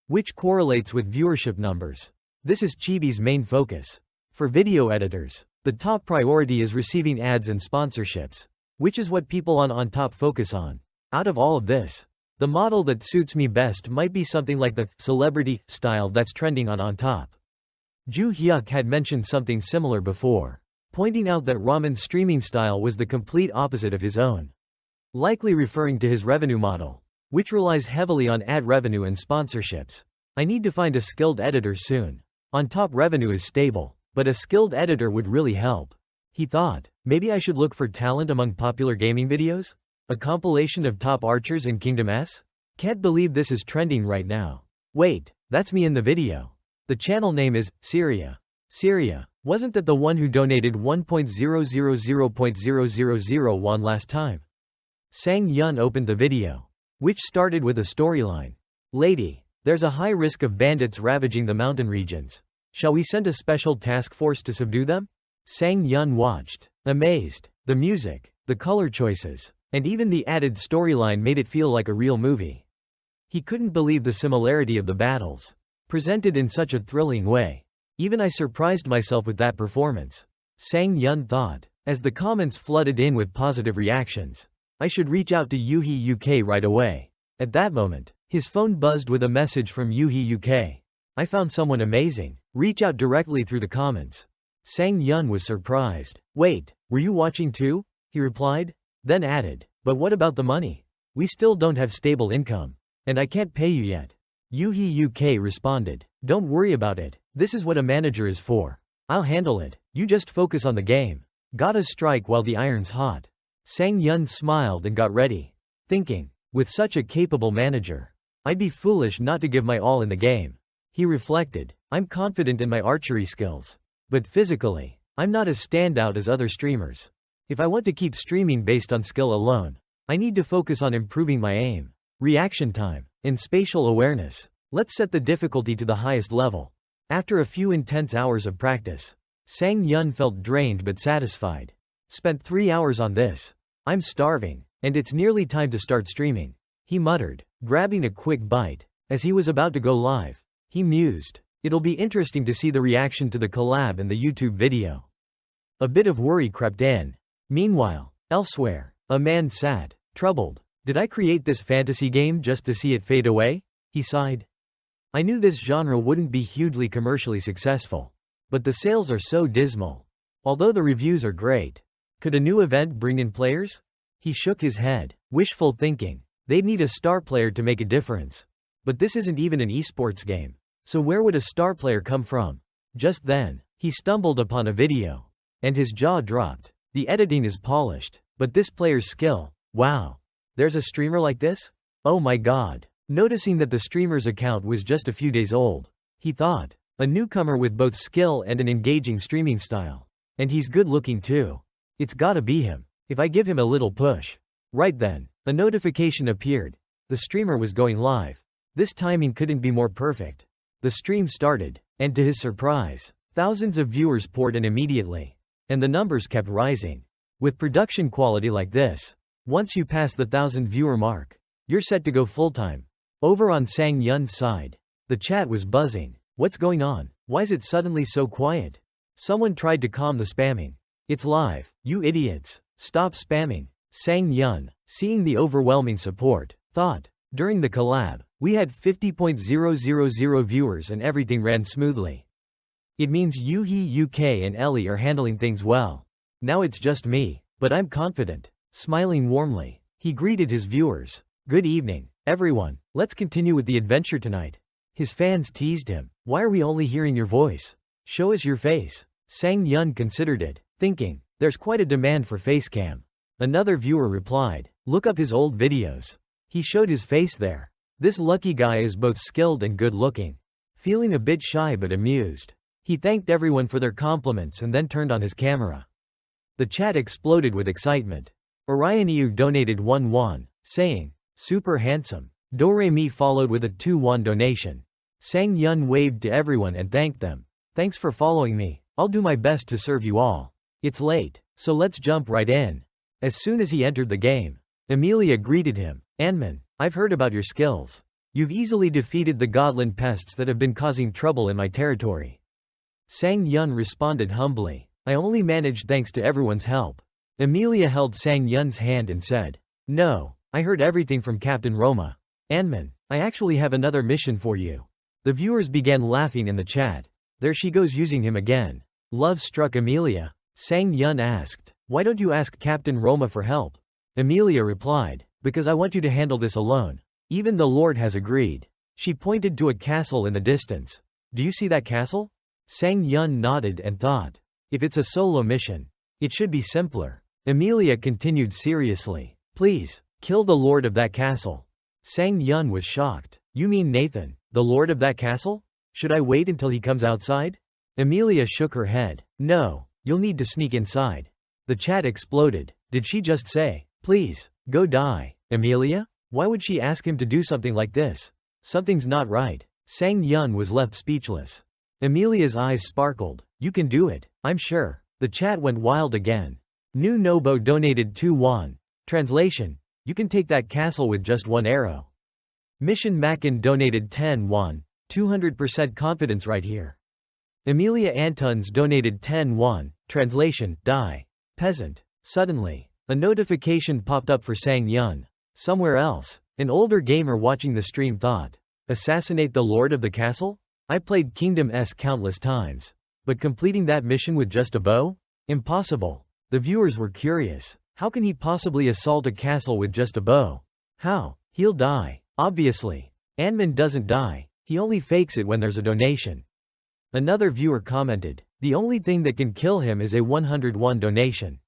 which correlates with viewership numbers. This is Chibi's main focus. For video editors, the top priority is receiving ads and sponsorships, which is what people on top focus on. Out of all of this, the model that suits me best might be something like the celebrity style that's trending on top. Ju Hyuk had mentioned something similar before, pointing out that Ramen's streaming style was the complete opposite of his own, likely referring to his revenue model, which relies heavily on ad revenue and sponsorships. I need to find a skilled editor soon. On top revenue is stable, but a skilled editor would really help. He thought, maybe I should look for talent among popular gaming videos? A compilation of top archers in Kingdom S? Can't believe this is trending right now. Wait, that's me in the video. The channel name is Syria. Syria, wasn't that the one who donated 1.000.000 won last time? Sang Yun opened the video, which started with a storyline. Lady, There's a high risk of bandits ravaging the mountain regions. Shall we send a special task force to subdue them? Sang Yun watched, amazed. The music, the color choices, and even the added storyline made it feel like a real movie. He couldn't believe the similarity of the battles, presented in such a thrilling way. Even I surprised myself with that performance. Sang Yun thought, as the comments flooded in with positive reactions. I should reach out to Yuhi UK right away. At that moment, his phone buzzed with a message from Yuhi UK. I found someone amazing. Reach out directly through the comments. Sang Yun was surprised. Wait, were you watching too? He replied, then added, but what about the money? We still don't have stable income. And I can't pay you yet. Yuhi UK responded, don't worry about it. This is what a manager is for. I'll handle it. You just focus on the game. Gotta strike while the iron's hot. Sang Yun smiled and got ready, thinking, with such a capable manager, I'd be foolish not to give my all in the game. He reflected, I'm confident in my archery skills. But physically, I'm not as standout as other streamers. If I want to keep streaming based on skill alone, I need to focus on improving my aim, reaction time, and spatial awareness. Let's set the difficulty to the highest level. After a few intense hours of practice, Sang Yun felt drained but satisfied. Spent 3 hours on this. I'm starving, and it's nearly time to start streaming, he muttered, grabbing a quick bite. As he was about to go live, he mused, it'll be interesting to see the reaction to the collab in the YouTube video. A bit of worry crept in. Meanwhile, elsewhere, a man sat, troubled. Did I create this fantasy game just to see it fade away? He sighed. I knew this genre wouldn't be hugely commercially successful. But the sales are so dismal. Although the reviews are great. Could a new event bring in players? He shook his head, wishful thinking. They'd need a star player to make a difference. But this isn't even an esports game. So where would a star player come from? Just then, he stumbled upon a video. And his jaw dropped. The editing is polished. But this player's skill, wow. There's a streamer like this? Oh my god. Noticing that the streamer's account was just a few days old, he thought, a newcomer with both skill and an engaging streaming style. And he's good looking too. It's gotta be him. If I give him a little push. Right then, a notification appeared. The streamer was going live. This timing couldn't be more perfect. The stream started, and to his surprise, thousands of viewers poured in immediately. And the numbers kept rising. With production quality like this, once you pass the 1,000 viewer mark, you're set to go full-time. Over on Sang Yun's side, the chat was buzzing. What's going on? Why is it suddenly so quiet? Someone tried to calm the spamming. It's live, you idiots. Stop spamming. Sang Yun, seeing the overwhelming support, thought. During the collab, we had 50,000 viewers and everything ran smoothly. It means Yuhi UK and Ellie are handling things well. Now it's just me, but I'm confident. Smiling warmly, he greeted his viewers. Good evening, everyone. Let's continue with the adventure tonight. His fans teased him. Why are we only hearing your voice? Show us your face. Sang Yun considered it, thinking, there's quite a demand for face cam. Another viewer replied, look up his old videos. He showed his face there. This lucky guy is both skilled and good looking. Feeling a bit shy but amused, he thanked everyone for their compliments and then turned on his camera. The chat exploded with excitement. Orioniu donated 1 won, saying, super handsome. Doremi followed with a 2 won donation. Sang Yun waved to everyone and thanked them. Thanks for following me. I'll do my best to serve you all. It's late, so let's jump right in. As soon as he entered the game, Emilia greeted him. Anman, I've heard about your skills. You've easily defeated the Goblin pests that have been causing trouble in my territory. Sang Yun responded humbly. I only managed thanks to everyone's help. Emilia held Sang Yun's hand and said, no, I heard everything from Captain Roma. Anman, I actually have another mission for you. The viewers began laughing in the chat. There she goes using him again. Love struck Emilia. Sang Yun asked, why don't you ask Captain Roma for help? Emilia replied, because I want you to handle this alone. Even the Lord has agreed. She pointed to a castle in the distance. Do you see that castle? Sang Yun nodded and thought, if it's a solo mission, it should be simpler. Emilia continued seriously, please, kill the lord of that castle. Sang Yun was shocked. You mean Nathan, the lord of that castle? Should I wait until he comes outside? Emilia shook her head. No, you'll need to sneak inside. The chat exploded. Did she just say, please, go die? Emilia? Why would she ask him to do something like this? Something's not right. Sang Yun was left speechless. Emilia's eyes sparkled. You can do it, I'm sure. The chat went wild again. New Nobo donated 2 won. Translation: you can take that castle with just one arrow. Mission Makin donated 10 won. 200% confidence right here. Emilia Antuns donated 10 won. Translation: die. Peasant. Suddenly, a notification popped up for Sang Yun. Somewhere else, an older gamer watching the stream thought, assassinate the lord of the castle? I played Kingdom S countless times. But completing that mission with just a bow? Impossible. The viewers were curious. How can he possibly assault a castle with just a bow? How? He'll die. Obviously. Anman doesn't die. He only fakes it when there's a donation. Another viewer commented, the only thing that can kill him is a 101 donation.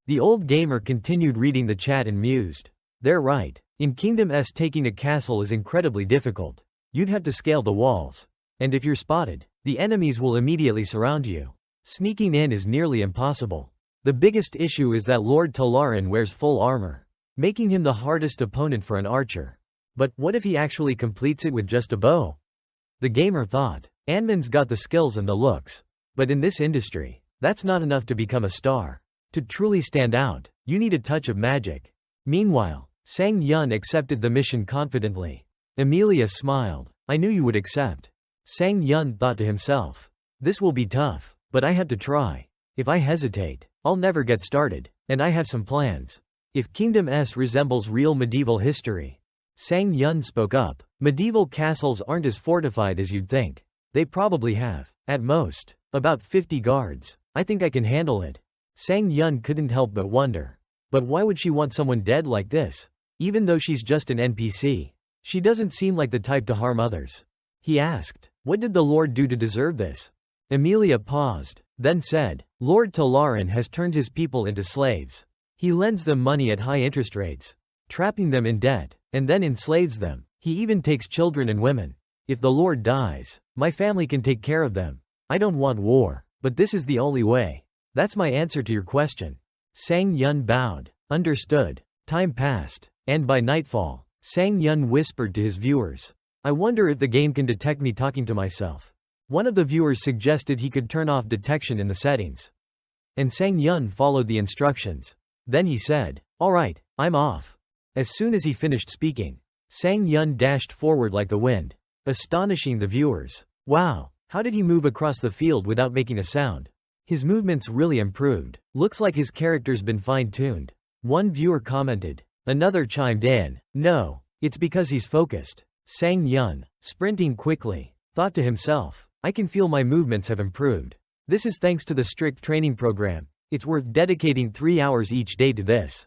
The old gamer continued reading the chat and mused. They're right. In Kingdom S, taking a castle is incredibly difficult. You'd have to scale the walls. And if you're spotted, the enemies will immediately surround you. Sneaking in is nearly impossible. The biggest issue is that Lord Talaran wears full armor, making him the hardest opponent for an archer. But what if he actually completes it with just a bow? The gamer thought, Anman's got the skills and the looks. But in this industry, that's not enough to become a star. To truly stand out, you need a touch of magic. Meanwhile, Sang Yun accepted the mission confidently. Emilia smiled. I knew you would accept. Sang Yun thought to himself. This will be tough, but I have to try. If I hesitate, I'll never get started, and I have some plans. If Kingdom S resembles real medieval history. Sang Yun spoke up. Medieval castles aren't as fortified as you'd think. They probably have, at most, about 50 guards. I think I can handle it. Sang Yun couldn't help but wonder. But why would she want someone dead like this? Even though she's just an NPC. She doesn't seem like the type to harm others. He asked, what did the Lord do to deserve this? Emilia paused, then said, Lord Talaran has turned his people into slaves. He lends them money at high interest rates, trapping them in debt, and then enslaves them. He even takes children and women. If the Lord dies, my family can take care of them. I don't want war, but this is the only way. That's my answer to your question. Sang Yun bowed. Understood. Time passed, and by nightfall, Sang Yun whispered to his viewers, I wonder if the game can detect me talking to myself. One of the viewers suggested he could turn off detection in the settings. And Sang Yun followed the instructions. Then he said, alright, I'm off. As soon as he finished speaking, Sang Yun dashed forward like the wind, astonishing the viewers. Wow, how did he move across the field without making a sound? His movements really improved. Looks like his character's been fine-tuned. One viewer commented. Another chimed in. No, it's because he's focused. Sang Yun, sprinting quickly, thought to himself, I can feel my movements have improved. This is thanks to the strict training program. It's worth dedicating 3 hours each day to this.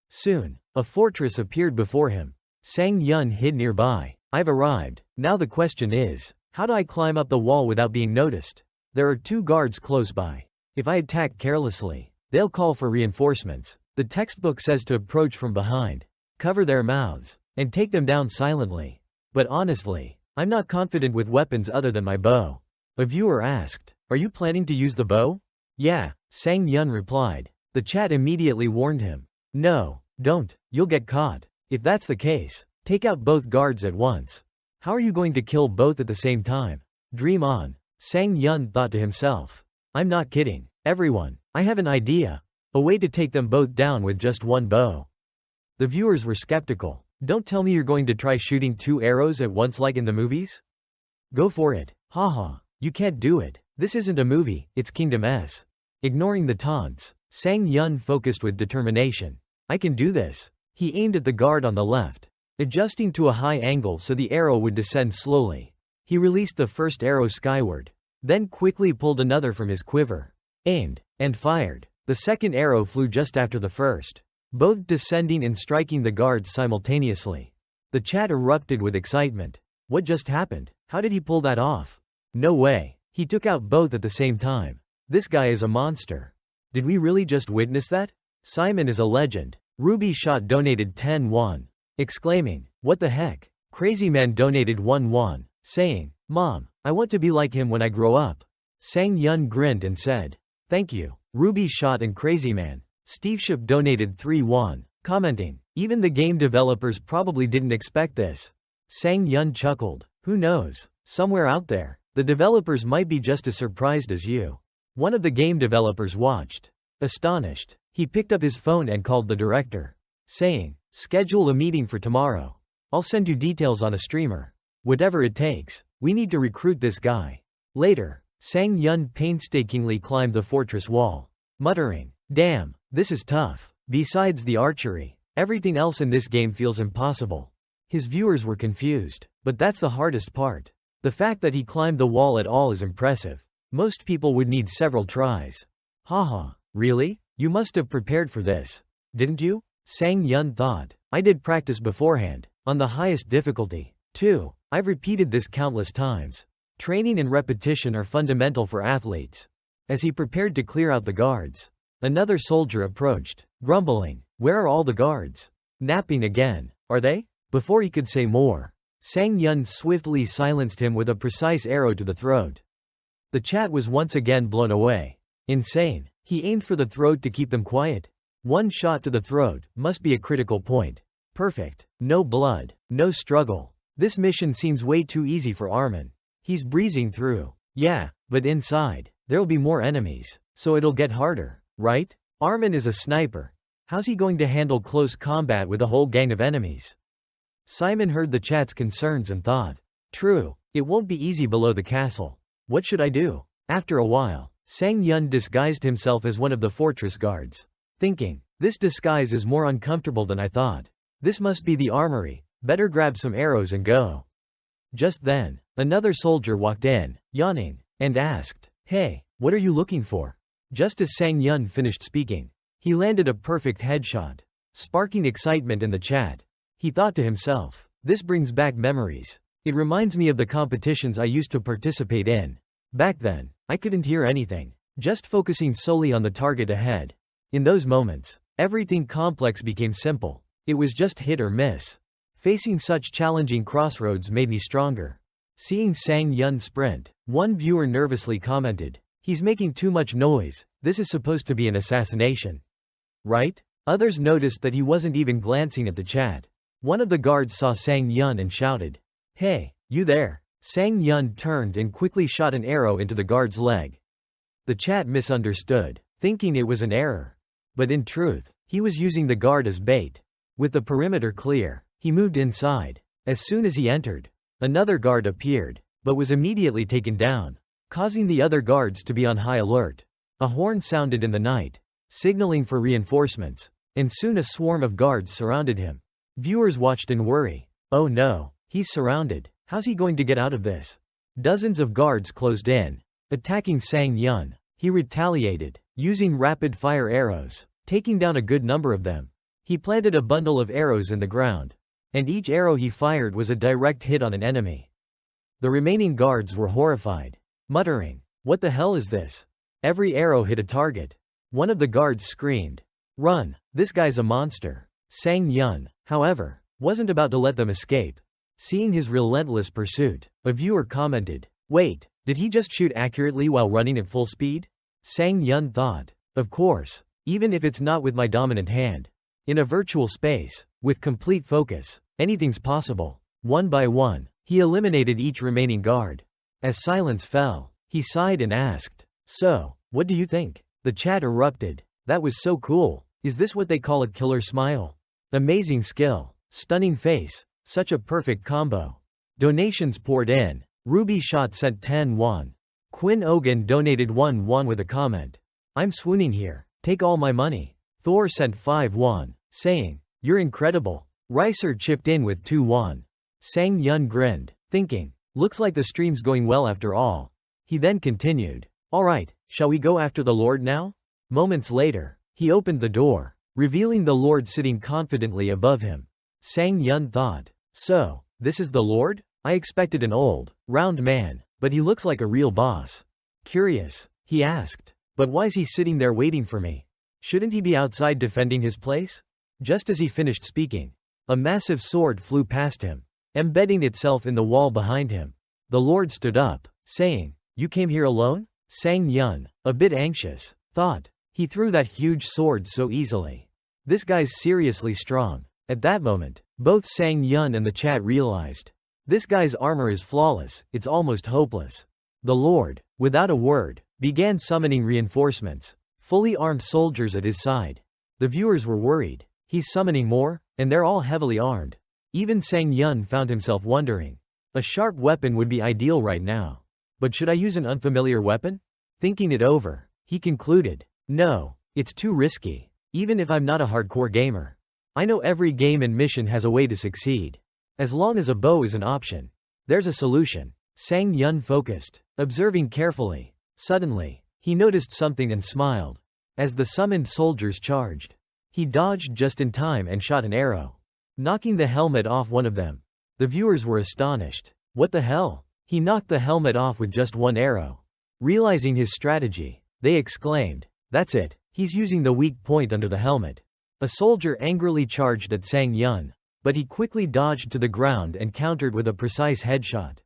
Soon, a fortress appeared before him. Sang Yun hid nearby. I've arrived. Now the question is, how do I climb up the wall without being noticed? There are 2 guards close by. If I attack carelessly, they'll call for reinforcements. The textbook says to approach from behind, cover their mouths, and take them down silently. But honestly, I'm not confident with weapons other than my bow. A viewer asked, are you planning to use the bow? Yeah, Sang Yun replied. The chat immediately warned him. No, don't, you'll get caught. If that's the case, take out both guards at once. How are you going to kill both at the same time? Dream on. Sang Yun thought to himself. I'm not kidding. Everyone, I have an idea. A way to take them both down with just one bow. The viewers were skeptical. Don't tell me you're going to try shooting 2 arrows at once like in the movies? Go for it. Haha, you can't do it. This isn't a movie, it's Kingdom S. Ignoring the taunts, Sang Yun focused with determination. I can do this. He aimed at the guard on the left, adjusting to a high angle so the arrow would descend slowly. He released the first arrow skyward, then quickly pulled another from his quiver, aimed, and fired. The second arrow flew just after the first, both descending and striking the guards simultaneously. The chat erupted with excitement. What just happened? How did he pull that off? No way. He took out both at the same time. This guy is a monster. Did we really just witness that? Simon is a legend. Ruby Shot donated 10 won, exclaiming, what the heck? Crazy Man donated 1 won, saying, Mom, I want to be like him when I grow up. Sang Yun grinned and said, thank you, Ruby Shot and Crazy Man. Steve Ship donated 3 won, commenting, even the game developers probably didn't expect this. Sang Yun chuckled. Who knows? Somewhere out there, the developers might be just as surprised as you. One of the game developers watched. Astonished, he picked up his phone and called the director, saying, "Schedule a meeting for tomorrow. I'll send you details on a streamer. Whatever it takes, we need to recruit this guy." Later, Sang Yun painstakingly climbed the fortress wall, muttering, "Damn, this is tough. Besides the archery, everything else in this game feels impossible." His viewers were confused, but that's the hardest part. The fact that he climbed the wall at all is impressive. Most people would need several tries. Haha, really? You must have prepared for this, didn't you? Sang Yun thought. I did practice beforehand, on the highest difficulty, too. I've repeated this countless times. Training and repetition are fundamental for athletes. As he prepared to clear out the guards, another soldier approached, grumbling, "Where are all the guards? Napping again, are they?" Before he could say more, Sang Yun swiftly silenced him with a precise arrow to the throat. The chat was once again blown away. Insane. He aimed for the throat to keep them quiet. One shot to the throat must be a critical point. Perfect. No blood, no struggle. This mission seems way too easy for Armin. He's breezing through. Yeah, but inside, there'll be more enemies, so it'll get harder, right? Armin is a sniper. How's he going to handle close combat with a whole gang of enemies? Simon heard the chat's concerns and thought, true, it won't be easy below the castle. What should I do? After a while, Sang Yun disguised himself as one of the fortress guards, thinking, this disguise is more uncomfortable than I thought. This must be the armory, better grab some arrows and go. Just then, another soldier walked in, yawning, and asked, "Hey, what are you looking for?" Just as Sang Yun finished speaking, he landed a perfect headshot, sparking excitement in the chat. He thought to himself, this brings back memories. It reminds me of the competitions I used to participate in. Back then, I couldn't hear anything, just focusing solely on the target ahead. In those moments, everything complex became simple. It was just hit or miss. Facing such challenging crossroads made me stronger. Seeing Sang Yun sprint, one viewer nervously commented, "He's making too much noise, this is supposed to be an assassination. Right?" Others noticed that he wasn't even glancing at the chat. One of the guards saw Sang Yun and shouted, "Hey, you there." Sang Yun turned and quickly shot an arrow into the guard's leg. The chat misunderstood, thinking it was an error. But in truth, he was using the guard as bait. With the perimeter clear, he moved inside. As soon as he entered, another guard appeared, but was immediately taken down, causing the other guards to be on high alert. A horn sounded in the night, signaling for reinforcements, and soon a swarm of guards surrounded him. Viewers watched in worry. Oh no, he's surrounded. How's he going to get out of this? Dozens of guards closed in, attacking Sang Yun. He retaliated, using rapid-fire arrows, taking down a good number of them. He planted a bundle of arrows in the ground, and each arrow he fired was a direct hit on an enemy. The remaining guards were horrified, muttering, "What the hell is this?" Every arrow hit a target. One of the guards screamed, "Run, this guy's a monster." Sang Yun, however, wasn't about to let them escape. Seeing his relentless pursuit, a viewer commented, "Wait, did he just shoot accurately while running at full speed?" Sang Yun thought, "Of course, even if it's not with my dominant hand. In a virtual space, with complete focus, anything's possible." One by one, he eliminated each remaining guard. As silence fell, he sighed and asked, "So, what do you think?" The chat erupted. "That was so cool. Is this what they call a killer smile? Amazing skill. Stunning face. Such a perfect combo." Donations poured in. Ruby Shot sent 10 won. Quinn Ogan donated 1 won with a comment, "I'm swooning here. Take all my money." Thor sent 5 won, saying, "You're incredible." Ricer chipped in with 2 won. Sang Yun grinned, thinking, looks like the stream's going well after all. He then continued, "Alright, shall we go after the Lord now?" Moments later, he opened the door, revealing the Lord sitting confidently above him. Sang Yun thought, so, this is the Lord? I expected an old, round man, but he looks like a real boss. Curious, he asked, but why's he sitting there waiting for me? Shouldn't he be outside defending his place? Just as he finished speaking, a massive sword flew past him, embedding itself in the wall behind him. The Lord stood up, saying, "You came here alone?" Sang Yun, a bit anxious, thought, he threw that huge sword so easily. This guy's seriously strong. At that moment, both Sang Yun and the chat realized, This guy's armor is flawless, it's almost hopeless. The Lord, without a word, began summoning reinforcements, fully armed soldiers at his side. The viewers were worried. He's summoning more, and they're all heavily armed. Even Sang Yun found himself wondering. A sharp weapon would be ideal right now. But should I use an unfamiliar weapon? Thinking it over, he concluded, no, it's too risky. Even if I'm not a hardcore gamer. I know every game and mission has a way to succeed. As long as a bow is an option, there's a solution. Sang Yun focused, observing carefully. Suddenly, he noticed something and smiled. As the summoned soldiers charged, he dodged just in time and shot an arrow, knocking the helmet off one of them. The viewers were astonished. What the hell? He knocked the helmet off with just one arrow. Realizing his strategy, they exclaimed, that's it, he's using the weak point under the helmet. A soldier angrily charged at Sang Yun, but he quickly dodged to the ground and countered with a precise headshot.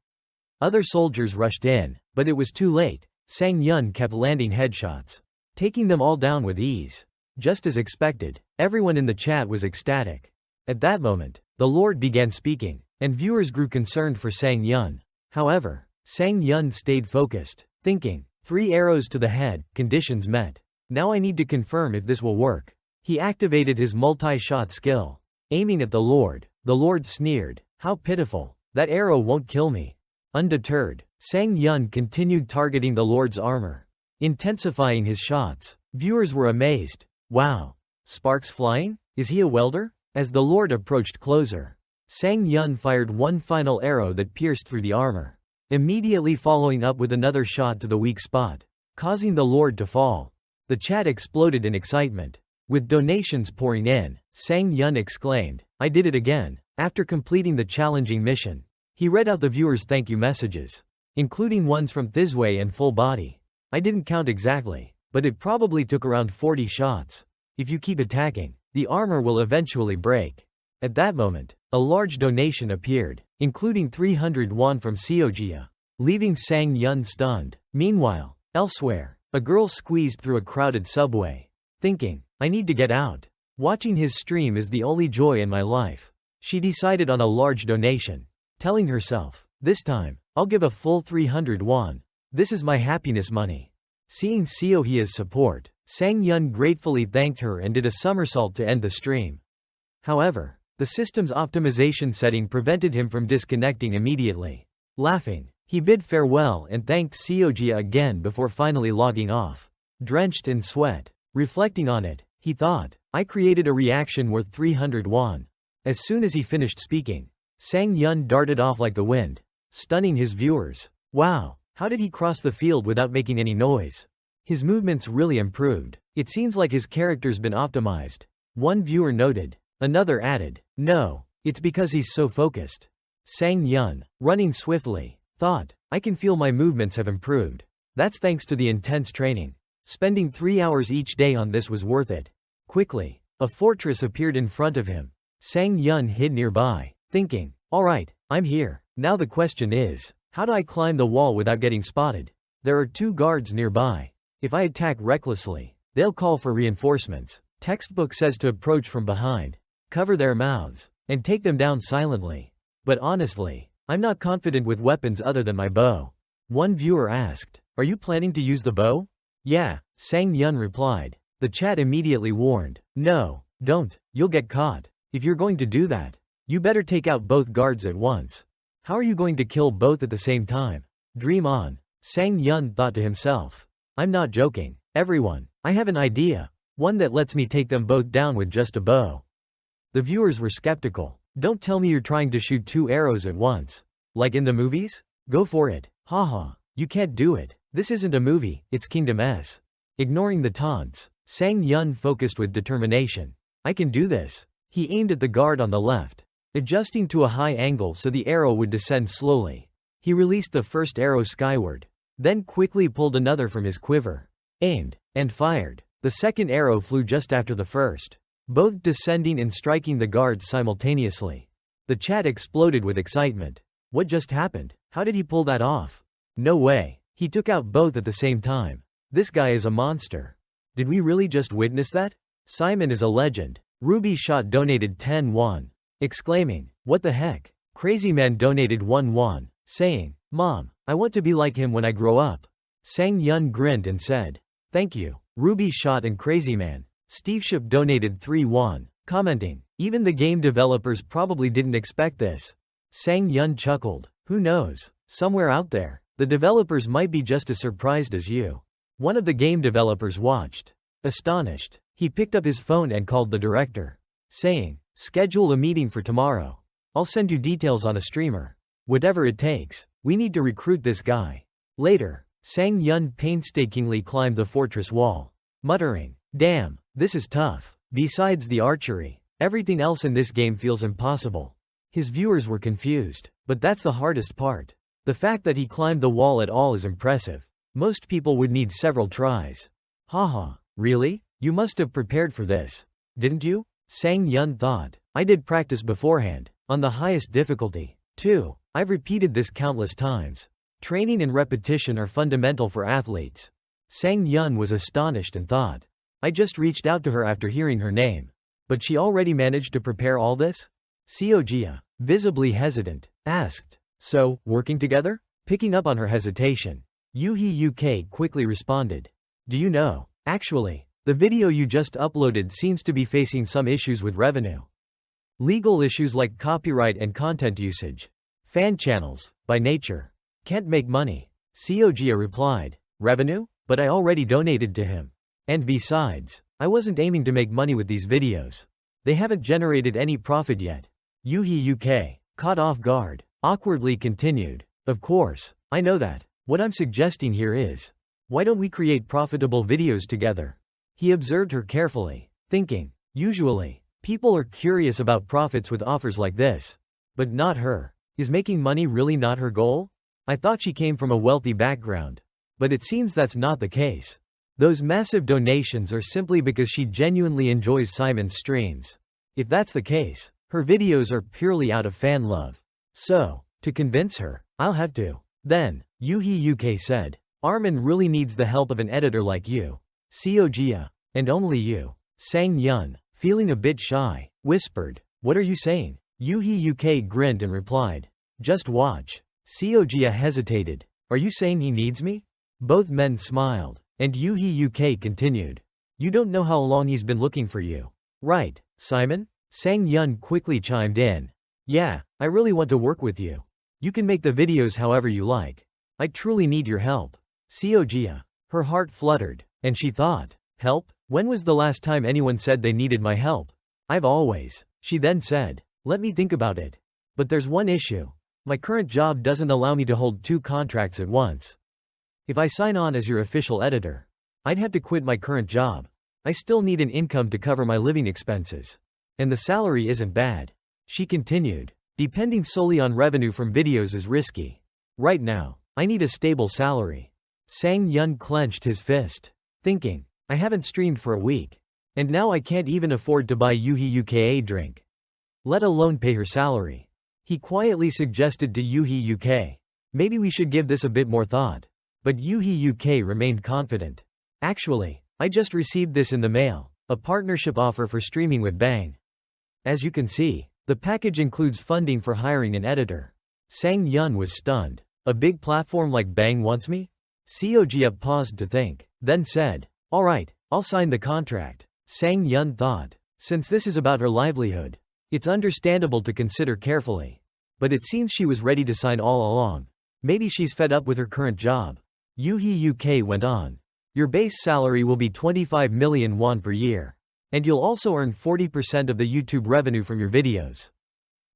Other soldiers rushed in, but it was too late. Sang Yun kept landing headshots, taking them all down with ease. Just as expected, everyone in the chat was ecstatic. At that moment, the Lord began speaking, and viewers grew concerned for Sang Yun. However, Sang Yun stayed focused, thinking, 3 arrows to the head, conditions met. Now I need to confirm if this will work. He activated his multi-shot skill, aiming at the Lord. The Lord sneered, how pitiful, that arrow won't kill me. Undeterred, Sang Yun continued targeting the Lord's armor, intensifying his shots. Viewers were amazed. Wow, sparks flying? Is he a welder? As the Lord approached closer, Sang Yun fired one final arrow that pierced through the armor, immediately following up with another shot to the weak spot, causing the Lord to fall. The chat exploded in excitement. With donations pouring in, Sang Yun exclaimed, I did it again. After completing the challenging mission, he read out the viewers' thank you messages, including ones from Thisway and Full Body. I didn't count exactly, but it probably took around 40 shots. If you keep attacking, the armor will eventually break. At that moment, a large donation appeared, including 300 won from Seojia, leaving Sang Yun stunned. Meanwhile, elsewhere, a girl squeezed through a crowded subway, thinking, I need to get out. Watching his stream is the only joy in my life. She decided on a large donation, telling herself, this time, I'll give a full 300 won. This is my happiness money. Seeing Seohya's support, Sang Yun gratefully thanked her and did a somersault to end the stream. However, the system's optimization setting prevented him from disconnecting immediately. Laughing, he bid farewell and thanked Seojia again before finally logging off. Drenched in sweat, reflecting on it, he thought, I created a reaction worth 300 won. As soon as he finished speaking, Sang Yun darted off like the wind, stunning his viewers. Wow, how did he cross the field without making any noise? His movements really improved. It seems like his character's been optimized. One viewer noted. Another added, no, it's because he's so focused. Sang Yun, running swiftly, thought, I can feel my movements have improved. That's thanks to the intense training. Spending 3 hours each day on this was worth it. Quickly, a fortress appeared in front of him. Sang Yun hid nearby, thinking, alright, I'm here. Now the question is, how do I climb the wall without getting spotted? There are 2 guards nearby. If I attack recklessly, they'll call for reinforcements. Textbook says to approach from behind, cover their mouths, and take them down silently. But honestly, I'm not confident with weapons other than my bow. One viewer asked, are you planning to use the bow? Yeah, Sang Yun replied. The chat immediately warned, no, don't, you'll get caught. If you're going to do that, you better take out both guards at once. How are you going to kill both at the same time? Dream on, Sang Yun thought to himself. I'm not joking, everyone, I have an idea. One that lets me take them both down with just a bow. The viewers were skeptical. Don't tell me you're trying to shoot 2 arrows at once. Like in the movies? Go for it. Haha, you can't do it. This isn't a movie, it's Kingdom S. Ignoring the taunts, Sang Yun focused with determination. I can do this. He aimed at the guard on the left, adjusting to a high angle so the arrow would descend slowly. He released the first arrow skyward, then quickly pulled another from his quiver, aimed, and fired. The second arrow flew just after the first, both descending and striking the guards simultaneously. The chat exploded with excitement. What just happened? How did he pull that off? No way. He took out both at the same time. This guy is a monster. Did we really just witness that? Simon is a legend. Ruby Shot donated 10 won, exclaiming, what the heck? Crazy Man donated 1 won, saying, "Mom, I want to be like him when I grow up." Sang Yun grinned and said, "Thank you." Ruby Shot and Crazy Man. Steve Ship donated 3 won, commenting, "Even the game developers probably didn't expect this." Sang Yun chuckled, "Who knows? Somewhere out there, the developers might be just as surprised as you." One of the game developers watched. Astonished, he picked up his phone and called the director, saying, "Schedule a meeting for tomorrow. I'll send you details on a streamer. Whatever it takes, we need to recruit this guy." Later, Sang Yun painstakingly climbed the fortress wall, muttering, "Damn, this is tough. Besides the archery, everything else in this game feels impossible." His viewers were confused, but that's the hardest part. The fact that he climbed the wall at all is impressive. Most people would need several tries. Haha, really? You must have prepared for this, didn't you? Sang Yun thought. I did practice beforehand, on the highest difficulty, too. I've repeated this countless times. Training and repetition are fundamental for athletes. Sang Yun was astonished and thought. I just reached out to her after hearing her name. But she already managed to prepare all this? Seojia, visibly hesitant, asked, "So, working together?" Picking up on her hesitation, Yuhi UK quickly responded, "Do you know, actually, the video you just uploaded seems to be facing some issues with revenue. Legal issues like copyright and content usage. Fan channels, by nature, can't make money." Seojia replied, "Revenue? But I already donated to him. And besides, I wasn't aiming to make money with these videos. They haven't generated any profit yet." Yuhi UK, caught off guard, awkwardly continued, "Of course, I know that. What I'm suggesting here is, why don't we create profitable videos together?" He observed her carefully, thinking, usually, people are curious about profits with offers like this. But not her. Is making money really not her goal? I thought she came from a wealthy background. But it seems that's not the case. Those massive donations are simply because she genuinely enjoys Simon's streams. If that's the case, her videos are purely out of fan love. So, to convince her, I'll have to. Then, Yuhi UK said, "Armin really needs the help of an editor like you. Seojia, and only you." Sang Yun, feeling a bit shy, whispered, "What are you saying?" Yuhi UK grinned and replied, "Just watch." Seojia hesitated, "Are you saying he needs me?" Both men smiled, and Yuhi UK continued, "You don't know how long he's been looking for you. Right, Simon?" Sang Yun quickly chimed in, "Yeah, I really want to work with you. You can make the videos however you like. I truly need your help." Seojia, her heart fluttered, and she thought, "Help? When was the last time anyone said they needed my help?" "I've always." She then said, "Let me think about it. But there's one issue. My current job doesn't allow me to hold 2 contracts at once. If I sign on as your official editor, I'd have to quit my current job. I still need an income to cover my living expenses. And the salary isn't bad." She continued, "Depending solely on revenue from videos is risky. Right now, I need a stable salary." Sang Yun clenched his fist, thinking, I haven't streamed for a week. And now I can't even afford to buy Yuhi UK a drink. Let alone pay her salary. He quietly suggested to Yuhi UK, "Maybe we should give this a bit more thought." But Yuhi UK remained confident. "Actually, I just received this in the mail, a partnership offer for streaming with Bang. As you can see, the package includes funding for hiring an editor." Sang Yun was stunned. "A big platform like Bang wants me?" Seojia paused to think, then said, "All right, I'll sign the contract." Sang Yun thought, since this is about her livelihood, it's understandable to consider carefully. But it seems she was ready to sign all along. Maybe she's fed up with her current job. Yuhi UK went on, "Your base salary will be 25 million won per year. And you'll also earn 40% of the YouTube revenue from your videos.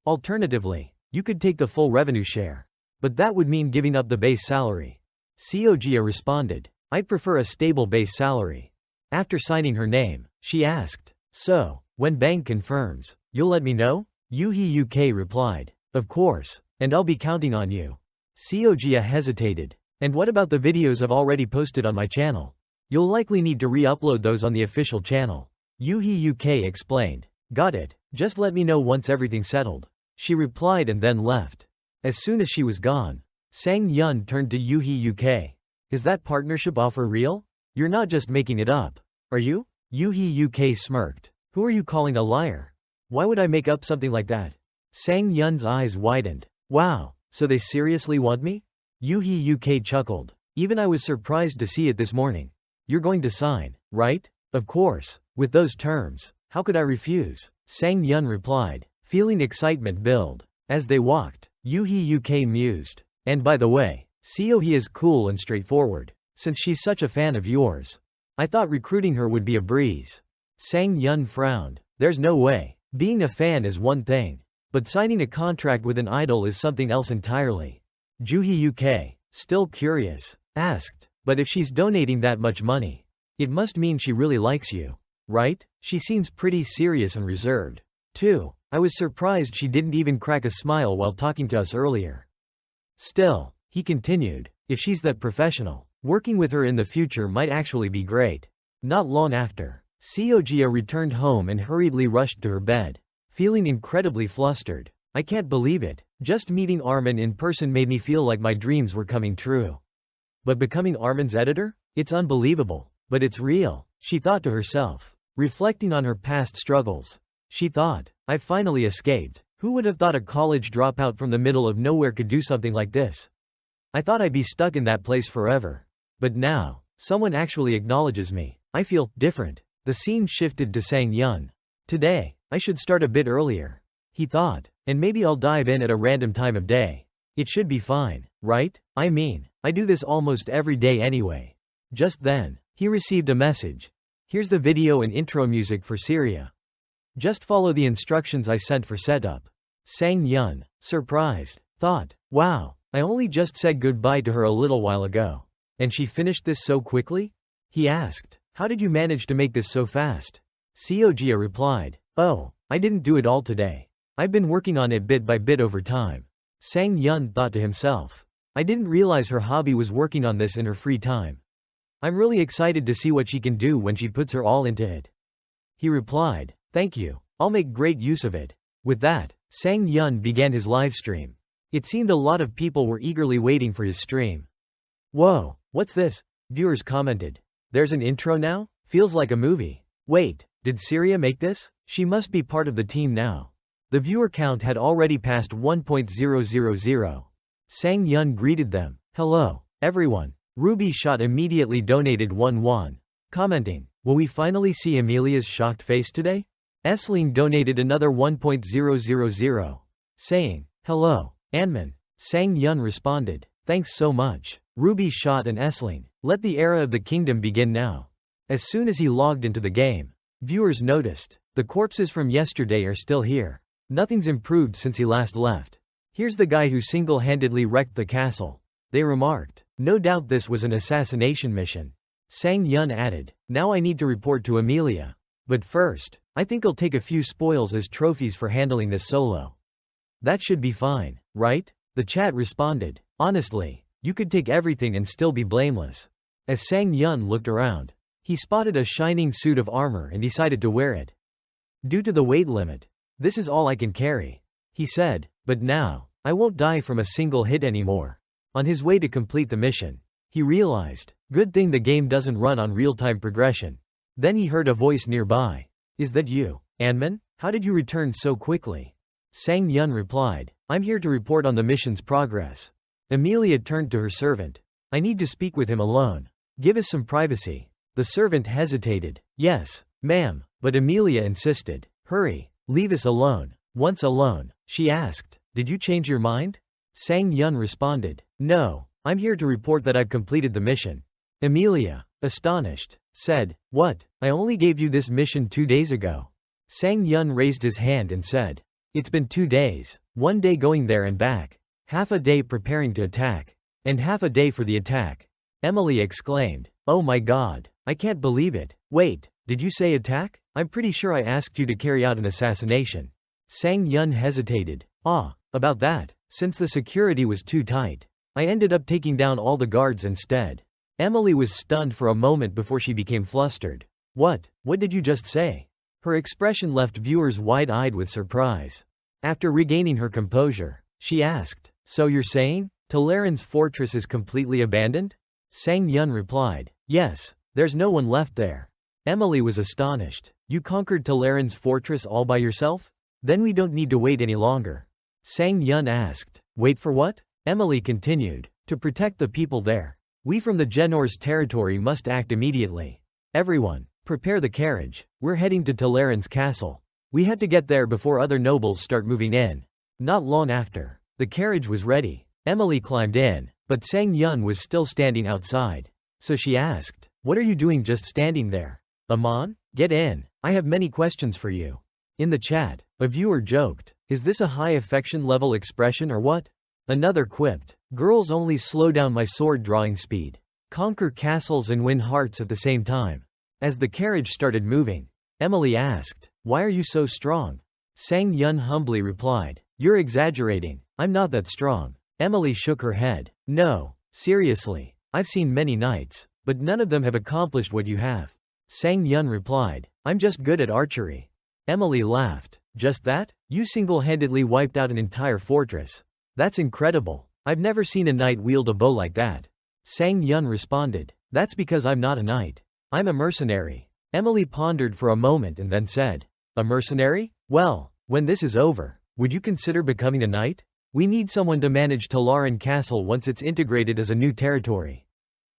Alternatively, you could take the full revenue share. But that would mean giving up the base salary." Seojia responded, "I'd prefer a stable base salary." After signing her name, she asked, "So, when Bang confirms, you'll let me know?" Yuhi UK replied, "Of course, and I'll be counting on you." Seojia hesitated, "And what about the videos I've already posted on my channel? You'll likely need to re-upload those on the official channel." Yuhi UK explained, "Got it, just let me know once everything's settled." She replied and then left. As soon as she was gone, Sang Yun turned to Yuhi UK. "Is that partnership offer real? You're not just making it up, are you?" Yuhi UK smirked. "Who are you calling a liar? Why would I make up something like that?" Sang Yun's eyes widened. Wow, so they seriously want me? Yuhi UK chuckled. Even I was surprised to see it this morning. You're going to sign, right? Of course. With those terms, how could I refuse? Sang Yun replied, feeling excitement build. As they walked, Yuhi UK mused. And by the way, Seohee is cool and straightforward. Since she's such a fan of yours, I thought recruiting her would be a breeze. Sang Yun frowned. There's no way. Being a fan is one thing, but signing a contract with an idol is something else entirely. Juhi UK, still curious, asked, but if she's donating that much money, it must mean she really likes you, right? She seems pretty serious and reserved, too. I was surprised she didn't even crack a smile while talking to us earlier. Still, he continued, if she's that professional, working with her in the future might actually be great. Not long after, Seojia returned home and hurriedly rushed to her bed, feeling incredibly flustered. I can't believe it. Just meeting Armin in person made me feel like my dreams were coming true. But becoming Armin's editor? It's unbelievable, but it's real, she thought to herself. Reflecting on her past struggles, she thought, I've finally escaped. Who would have thought a college dropout from the middle of nowhere could do something like this? I thought I'd be stuck in that place forever. But now, someone actually acknowledges me. I feel different. The scene shifted to Sang Yun. Today, I should start a bit earlier, he thought, and maybe I'll dive in at a random time of day. It should be fine, right? I mean, I do this almost every day anyway. Just then, he received a message. Here's the video and intro music for Syria. Just follow the instructions I sent for setup. Sang Yun, surprised, thought, wow, I only just said goodbye to her a little while ago. And she finished this so quickly? He asked, how did you manage to make this so fast? Seojia replied, oh, I didn't do it all today. I've been working on it bit by bit over time. Sang Yun thought to himself, I didn't realize her hobby was working on this in her free time. I'm really excited to see what she can do when she puts her all into it. He replied, thank you, I'll make great use of it. With that, Sang Yun began his live stream. It seemed a lot of people were eagerly waiting for his stream. Whoa, what's this? Viewers commented. There's an intro now? Feels like a movie. Wait, did Syria make this? She must be part of the team now. The viewer count had already passed 1.000. Sang Yun greeted them. Hello, everyone. Ruby Shot immediately donated 1 won, commenting, will we finally see Amelia's shocked face today? Esling donated another 1.000, saying, hello, Anman. Sang Yun responded, thanks so much. Ruby Shot and Esling, let the era of the kingdom begin now. As soon as he logged into the game, viewers noticed, the corpses from yesterday are still here. Nothing's improved since he last left. Here's the guy who single-handedly wrecked the castle, they remarked. No doubt this was an assassination mission. Sang Yun added, now I need to report to Amelia. But first, I think I'll take a few spoils as trophies for handling this solo. That should be fine, right? The chat responded, honestly, you could take everything and still be blameless. As Sang Yun looked around, he spotted a shining suit of armor and decided to wear it. Due to the weight limit, this is all I can carry, he said, but now, I won't die from a single hit anymore. On his way to complete the mission, he realized, good thing the game doesn't run on real-time progression. Then he heard a voice nearby. Is that you, Anman? How did you return so quickly? Sang Yun replied, I'm here to report on the mission's progress. Amelia turned to her servant. I need to speak with him alone. Give us some privacy. The servant hesitated. Yes, ma'am, but Amelia insisted. Hurry, leave us alone. Once alone, she asked, did you change your mind? Sang Yun responded, no, I'm here to report that I've completed the mission. Amelia, astonished, said, what? I only gave you this mission 2 days ago. Sang Yun raised his hand and said, it's been 2 days, 1 day going there and back, half a day preparing to attack, and half a day for the attack. Emily exclaimed, oh my god, I can't believe it. Wait, did you say attack? I'm pretty sure I asked you to carry out an assassination. Sang Yun hesitated. About that, since the security was too tight, I ended up taking down all the guards instead. Emily was stunned for a moment before she became flustered. What did you just say? Her expression left viewers wide-eyed with surprise. After regaining her composure, she asked, so you're saying, Talaran's fortress is completely abandoned? Sang Yun replied, yes, there's no one left there. Emily was astonished. You conquered Talaran's fortress all by yourself? Then we don't need to wait any longer. Sang Yun asked. Wait for what? Emily continued. To protect the people there. We from the Genor's territory must act immediately. Everyone, prepare the carriage. We're heading to Talaran's castle. We had to get there before other nobles start moving in. Not long after, the carriage was ready. Emily climbed in, but Sang Yun was still standing outside. So she asked, what are you doing just standing there? Amon, get in. I have many questions for you. In the chat, a viewer joked, is this a high affection level expression or what? Another quipped, girls only slow down my sword drawing speed. Conquer castles and win hearts at the same time. As the carriage started moving, Emily asked, why are you so strong? Sang Yun humbly replied, you're exaggerating, I'm not that strong. Emily shook her head. No, seriously, I've seen many knights, but none of them have accomplished what you have. Sang Yun replied, I'm just good at archery. Emily laughed. Just that? You single-handedly wiped out an entire fortress. That's incredible. I've never seen a knight wield a bow like that. Sang Yun responded, that's because I'm not a knight. I'm a mercenary. Emily pondered for a moment and then said, a mercenary? Well, when this is over, would you consider becoming a knight? We need someone to manage Talaran Castle once it's integrated as a new territory.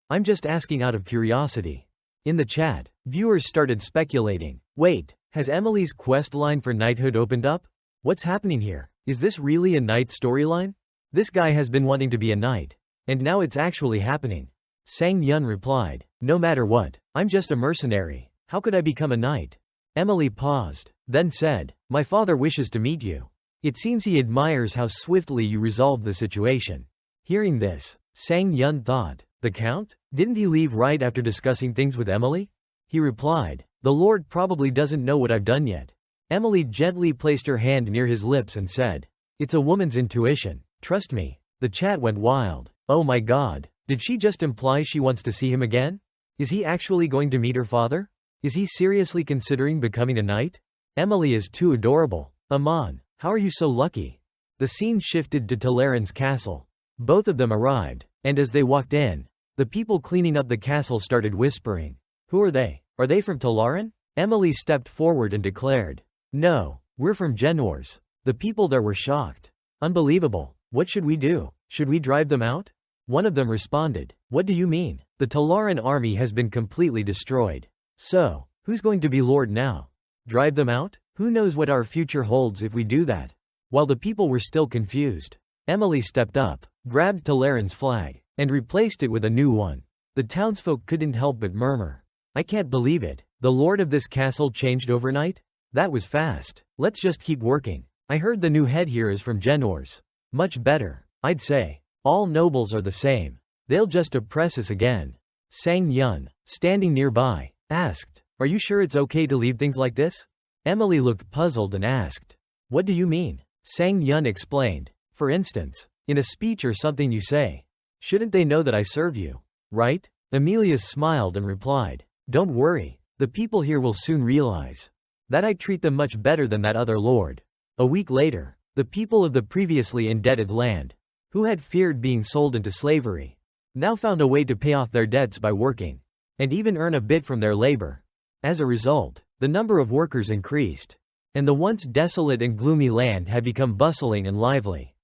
I'm just asking out of curiosity. In the chat, viewers started speculating. Wait, has Emily's quest line for knighthood opened up? What's happening here? Is this really a knight storyline? This guy has been wanting to be a knight. And now it's actually happening. Sang Yun replied, no matter what, I'm just a mercenary. How could I become a knight? Emily paused, then said, my father wishes to meet you. It seems he admires how swiftly you resolved the situation. Hearing this, Sang Yun thought, the Count? Didn't he leave right after discussing things with Emily? He replied, the Lord probably doesn't know what I've done yet. Emily gently placed her hand near his lips and said, it's a woman's intuition, trust me. The chat went wild. Oh my god, did she just imply she wants to see him again? Is he actually going to meet her father? Is he seriously considering becoming a knight? Emily is too adorable. Amon, how are you so lucky? The scene shifted to Talaran's castle. Both of them arrived, and as they walked in, the people cleaning up the castle started whispering. Who are they? Are they from Talaran? Emily stepped forward and declared, no, we're from Genor's. The people there were shocked. Unbelievable. What should we do? Should we drive them out? One of them responded, what do you mean? The Talaran army has been completely destroyed. So, who's going to be lord now? Drive them out? Who knows what our future holds if we do that? While the people were still confused, Emily stepped up, grabbed Talaran's flag, and replaced it with a new one. The townsfolk couldn't help but murmur. I can't believe it. The lord of this castle changed overnight? That was fast. Let's just keep working. I heard the new head here is from Genor's. Much better, I'd say. All nobles are the same. They'll just oppress us again. Sang Yun, standing nearby, asked, are you sure it's okay to leave things like this? Emily looked puzzled and asked, what do you mean? Sang Yun explained, for instance, in a speech or something you say. Shouldn't they know that I serve you? Right? Amelia smiled and replied, don't worry, the people here will soon realize that I treat them much better than that other lord. A week later, the people of the previously indebted land, who had feared being sold into slavery, now found a way to pay off their debts by working, and even earn a bit from their labor. As a result, the number of workers increased, and the once desolate and gloomy land had become bustling and lively.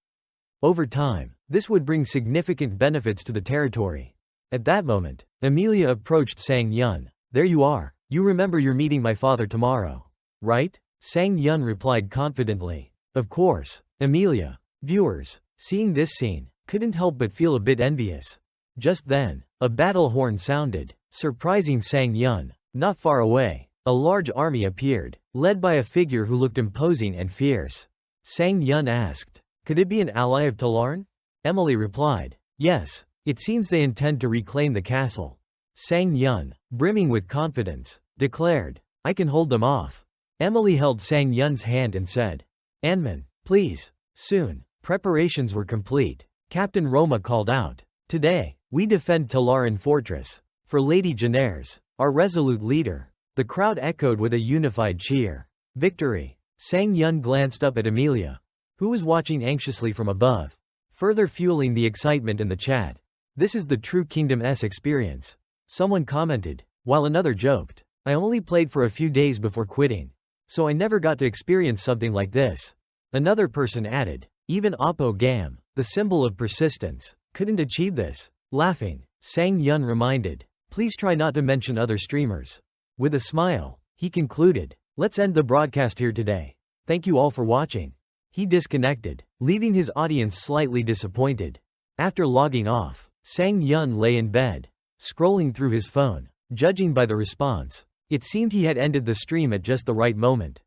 Over time, this would bring significant benefits to the territory. At that moment, Amelia approached Sang Yun. There you are. You remember you're meeting my father tomorrow, right? Sang Yun replied confidently. Of course, Amelia. Viewers, seeing this scene, couldn't help but feel a bit envious. Just then, a battle horn sounded, surprising Sang Yun. Not far away, a large army appeared, led by a figure who looked imposing and fierce. Sang Yun asked, could it be an ally of Talaran? Emily replied, yes, it seems they intend to reclaim the castle. Sang Yun, brimming with confidence, declared, I can hold them off. Emily held Sang Yun's hand and said, Anman, please. Soon, preparations were complete. Captain Roma called out, today, we defend Talaran Fortress. For Lady Jeners, our resolute leader. The crowd echoed with a unified cheer. Victory. Sang Yun glanced up at Amelia, who was watching anxiously from above, further fueling the excitement in the chat. This is the true Kingdom S experience. Someone commented, while another joked, I only played for a few days before quitting. so I never got to experience something like this. Another person added, even Oppo Gam, the symbol of persistence, couldn't achieve this. Laughing, Sang Yun reminded, please try not to mention other streamers. With a smile, he concluded, let's end the broadcast here today. Thank you all for watching. He disconnected, leaving his audience slightly disappointed. After logging off, Sang Yun lay in bed, scrolling through his phone. Judging by the response, it seemed he had ended the stream at just the right moment.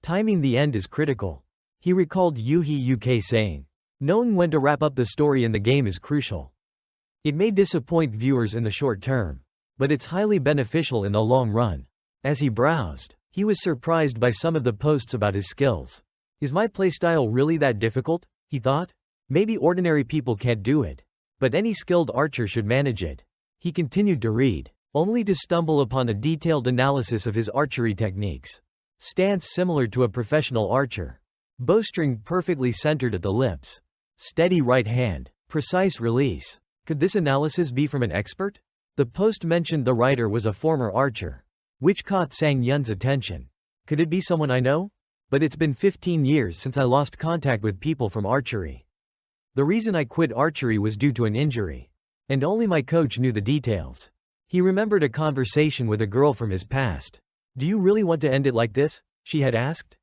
Timing the end is critical. He recalled Yuhi UK saying, knowing when to wrap up the story in the game is crucial. It may disappoint viewers in the short term, but it's highly beneficial in the long run. As he browsed, he was surprised by some of the posts about his skills. Is my playstyle really that difficult? He thought. Maybe ordinary people can't do it, but any skilled archer should manage it. He continued to read, only to stumble upon a detailed analysis of his archery techniques. Stance similar to a professional archer. Bowstring perfectly centered at the lips. Steady right hand, precise release. Could this analysis be from an expert? The post mentioned the writer was a former archer, which caught Sang Yun's attention. Could it be someone I know? But it's been 15 years since I lost contact with people from archery. The reason I quit archery was due to an injury, and only my coach knew the details. He remembered a conversation with a girl from his past. Do you really want to end it like this? She had asked.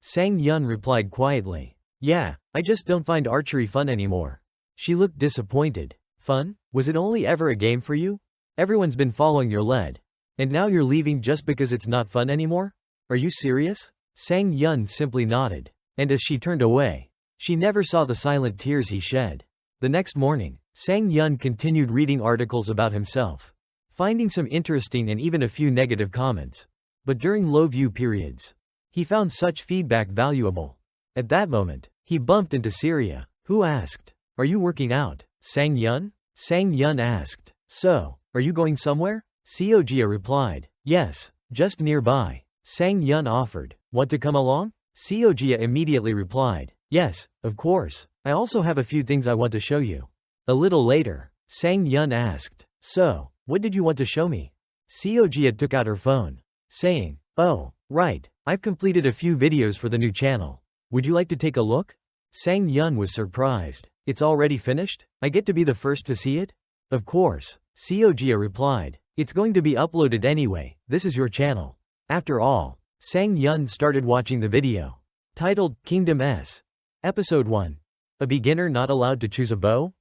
Sang Yun replied quietly. Yeah, I just don't find archery fun anymore. She looked disappointed. Fun? Was it only ever a game for you? Everyone's been following your lead. And now you're leaving just because it's not fun anymore? Are you serious? Sang Yun simply nodded. And as she turned away, she never saw the silent tears he shed. The next morning, Sang Yun continued reading articles about himself, finding some interesting and even a few negative comments. But during low view periods, he found such feedback valuable. At that moment, he bumped into Syria, who asked, are you working out, Sang Yun? Sang Yun asked, so, are you going somewhere? Seojia replied, yes, just nearby. Sang Yun offered, want to come along? Seojia immediately replied, yes, of course. I also have a few things I want to show you. A little later, Sang Yun asked, so, what did you want to show me? Seojia took out her phone, saying, oh, right, I've completed a few videos for the new channel. Would you like to take a look? Sang Yun was surprised. It's already finished? I get to be the first to see it? Of course, Seojia replied. It's going to be uploaded anyway, this is your channel. After all, Sang Yun started watching the video, titled, Kingdom S. Episode 1. A beginner not allowed to choose a bow?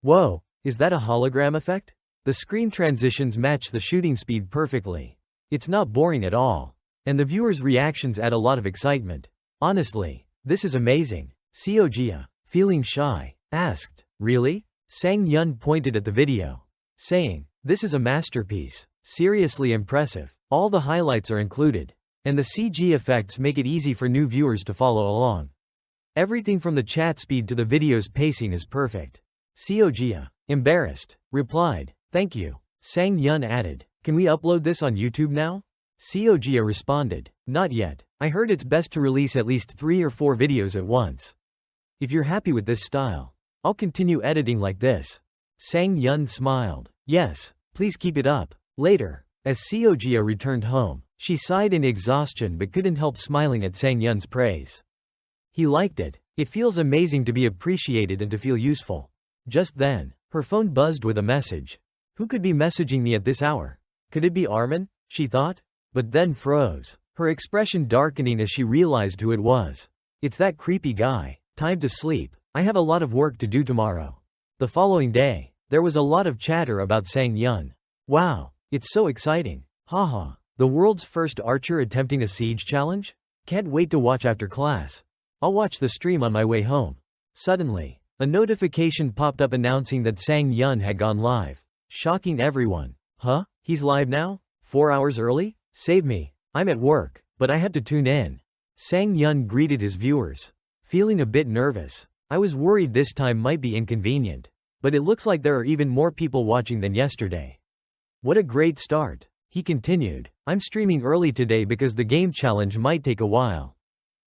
Whoa, is that a hologram effect? The screen transitions match the shooting speed perfectly. It's not boring at all. And the viewers' reactions add a lot of excitement. Honestly, this is amazing. Seojia, feeling shy, asked, really? Sang Yun pointed at the video, saying, this is a masterpiece. Seriously impressive. All the highlights are included. And the CG effects make it easy for new viewers to follow along. Everything from the chat speed to the video's pacing is perfect. Seojia, embarrassed, replied, thank you. Sang Yun added, can we upload this on YouTube now? Seojia responded, not yet. I heard it's best to release at least 3 or 4 videos at once. If you're happy with this style, I'll continue editing like this. Sang Yun smiled. Yes, please keep it up. Later, as Seojia returned home, she sighed in exhaustion but couldn't help smiling at Sang Yun's praise. He liked it. It feels amazing to be appreciated and to feel useful. Just then, her phone buzzed with a message. Who could be messaging me at this hour? Could it be Armin? She thought, but then froze, her expression darkening as she realized who it was. It's that creepy guy. Time to sleep. I have a lot of work to do tomorrow. The following day, there was a lot of chatter about Sang Yun. Wow, it's so exciting. Haha, the world's first archer attempting a siege challenge? Can't wait to watch after class. I'll watch the stream on my way home. Suddenly, a notification popped up announcing that Sang Yun had gone live, shocking everyone. Huh? He's live now? 4 hours early? Save me. I'm at work, but I had to tune in. Sang Yun greeted his viewers, feeling a bit nervous. I was worried this time might be inconvenient, but it looks like there are even more people watching than yesterday. What a great start. He continued, I'm streaming early today because the game challenge might take a while.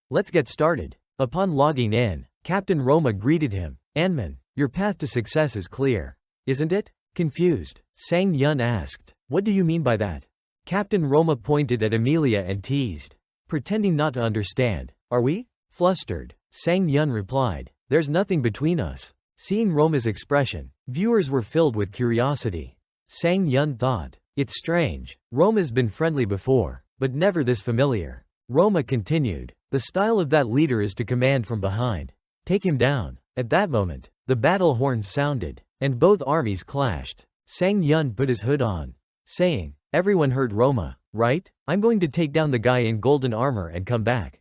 Let's get started. Upon logging in, Captain Roma greeted him. Anman, your path to success is clear, isn't it? Confused, Sang Yun asked, what do you mean by that? Captain Roma pointed at Amelia and teased, pretending not to understand. Are we? Flustered, Sang Yun replied. There's nothing between us. Seeing Roma's expression, viewers were filled with curiosity. Sang Yun thought, it's strange. Roma's been friendly before, but never this familiar. Roma continued, the style of that leader is to command from behind. Take him down. At that moment, the battle horns sounded, and both armies clashed. Sang Yun put his hood on, saying, everyone heard Roma, right? I'm going to take down the guy in golden armor and come back.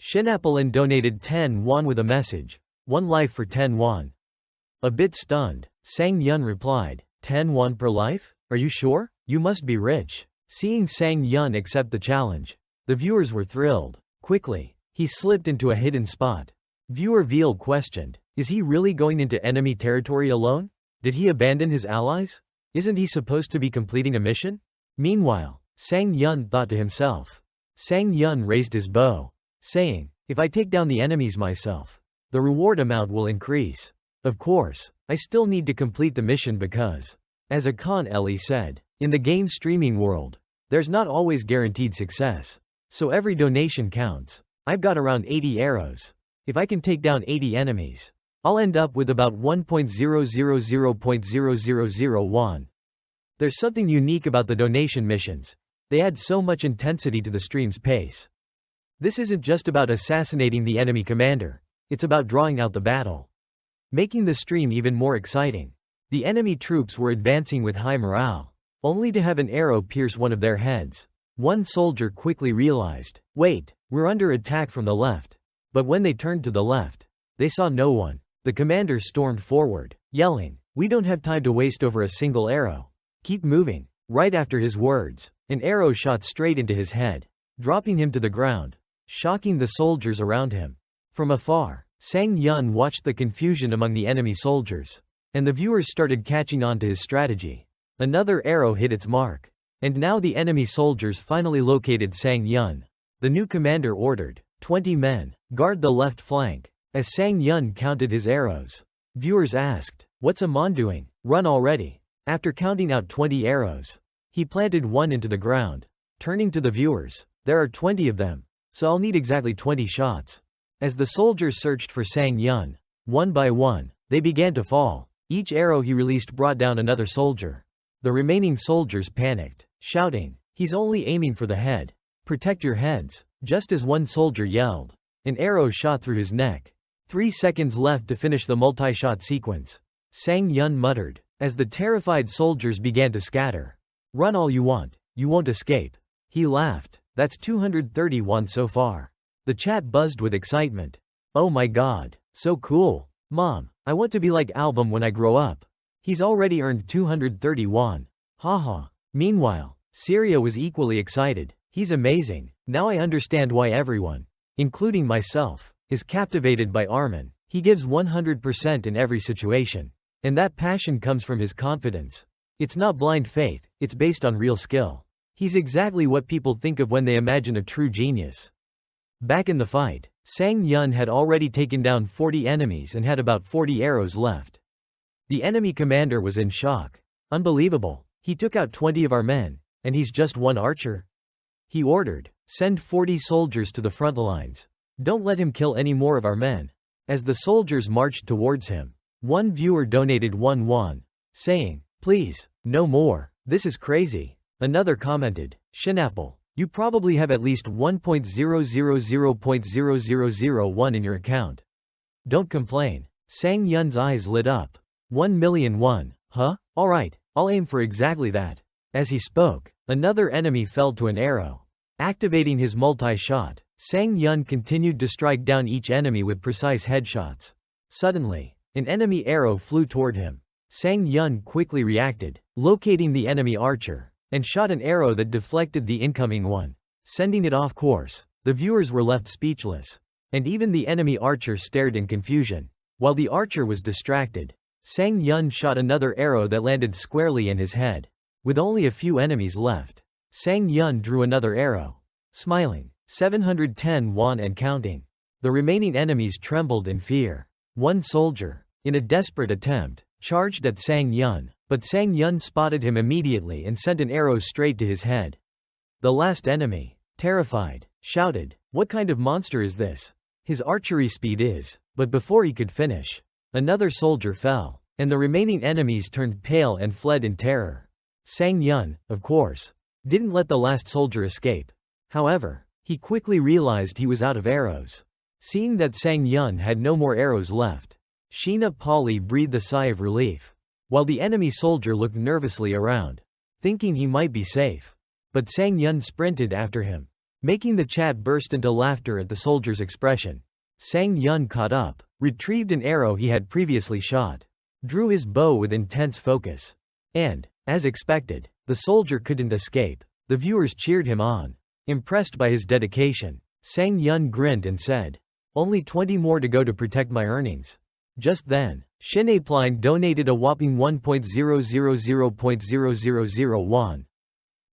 Shinapalin donated 10 won with a message. 1 life for 10 won. A bit stunned, Sang Yun replied, 10 won per life? Are you sure? You must be rich. Seeing Sang Yun accept the challenge, the viewers were thrilled. Quickly, he slipped into a hidden spot. Viewer Veal questioned, is he really going into enemy territory alone? Did he abandon his allies? Isn't he supposed to be completing a mission? Meanwhile, Sang Yun thought to himself. Sang Yun raised his bow, saying, if I take down the enemies myself, the reward amount will increase. Of course, I still need to complete the mission because, as Akan Eli said, in the game streaming world, there's not always guaranteed success. So every donation counts. I've got around 80 arrows. If I can take down 80 enemies, I'll end up with about 1.000.0001. There's something unique about the donation missions. They add so much intensity to the stream's pace. This isn't just about assassinating the enemy commander. It's about drawing out the battle, making the stream even more exciting. The enemy troops were advancing with high morale, only to have an arrow pierce one of their heads. One soldier quickly realized, wait, we're under attack from the left. But when they turned to the left, they saw no one. The commander stormed forward, yelling, we don't have time to waste over a single arrow. Keep moving. Right after his words, an arrow shot straight into his head, dropping him to the ground, shocking the soldiers around him. From afar, Sang Yun watched the confusion among the enemy soldiers, and the viewers started catching on to his strategy. Another arrow hit its mark, and now the enemy soldiers finally located Sang Yun. The new commander ordered, 20 men, guard the left flank. As Sang Yun counted his arrows, viewers asked, what's Amon doing? Run already. After counting out 20 arrows, he planted one into the ground. Turning to the viewers, there are 20 of them, so I'll need exactly 20 shots. As the soldiers searched for Sang Yun, one by one, they began to fall. Each arrow he released brought down another soldier. The remaining soldiers panicked, shouting, he's only aiming for the head. Protect your heads. Just as one soldier yelled, an arrow shot through his neck. 3 seconds left to finish the multi-shot sequence. Sang Yun muttered, as the terrified soldiers began to scatter. Run all you want, you won't escape. He laughed, that's 230 won so far. The chat buzzed with excitement. Oh my god, so cool. Mom, I want to be like Album when I grow up. He's already earned 230 won. Haha. Meanwhile, Syria was equally excited. He's amazing. Now I understand why everyone, including myself, is captivated by Armin. He gives 100% in every situation. And that passion comes from his confidence. It's not blind faith, it's based on real skill. He's exactly what people think of when they imagine a true genius. Back in the fight, Sang Yun had already taken down 40 enemies and had about 40 arrows left. The enemy commander was in shock. Unbelievable. He took out 20 of our men, and he's just one archer? He ordered, send 40 soldiers to the front lines. Don't let him kill any more of our men. As the soldiers marched towards him, one viewer donated 1 won, saying, please, no more, this is crazy. Another commented, Shinapple, you probably have at least 1.000.0001 in your account. Don't complain. Sang Yun's eyes lit up. 1 million won, huh? Alright, I'll aim for exactly that. As he spoke, another enemy fell to an arrow. Activating his multi-shot, Sang Yun continued to strike down each enemy with precise headshots. Suddenly, an enemy arrow flew toward him. Sang Yun quickly reacted, locating the enemy archer, and shot an arrow that deflected the incoming one, sending it off course. The viewers were left speechless, and even the enemy archer stared in confusion. While the archer was distracted, Sang Yun shot another arrow that landed squarely in his head. With only a few enemies left, Sang Yun drew another arrow. Smiling, 710 won and counting. The remaining enemies trembled in fear. One soldier, in a desperate attempt, charged at Sang Yun, but Sang Yun spotted him immediately and sent an arrow straight to his head. The last enemy, terrified, shouted, "What kind of monster is this? His archery speed is..." But before he could finish, another soldier fell, and the remaining enemies turned pale and fled in terror. Sang Yun, of course, didn't let the last soldier escape. However, he quickly realized he was out of arrows. Seeing that Sang Yun had no more arrows left, Sheena Polly breathed a sigh of relief, while the enemy soldier looked nervously around, thinking he might be safe. But Sang Yun sprinted after him, making the chat burst into laughter at the soldier's expression. Sang Yun caught up, retrieved an arrow he had previously shot, drew his bow with intense focus, and, as expected, the soldier couldn't escape. The viewers cheered him on. Impressed by his dedication, Sang Yun grinned and said, "Only 20 more to go to protect my earnings." Just then, Shinapline donated a whopping 1.000.000 won,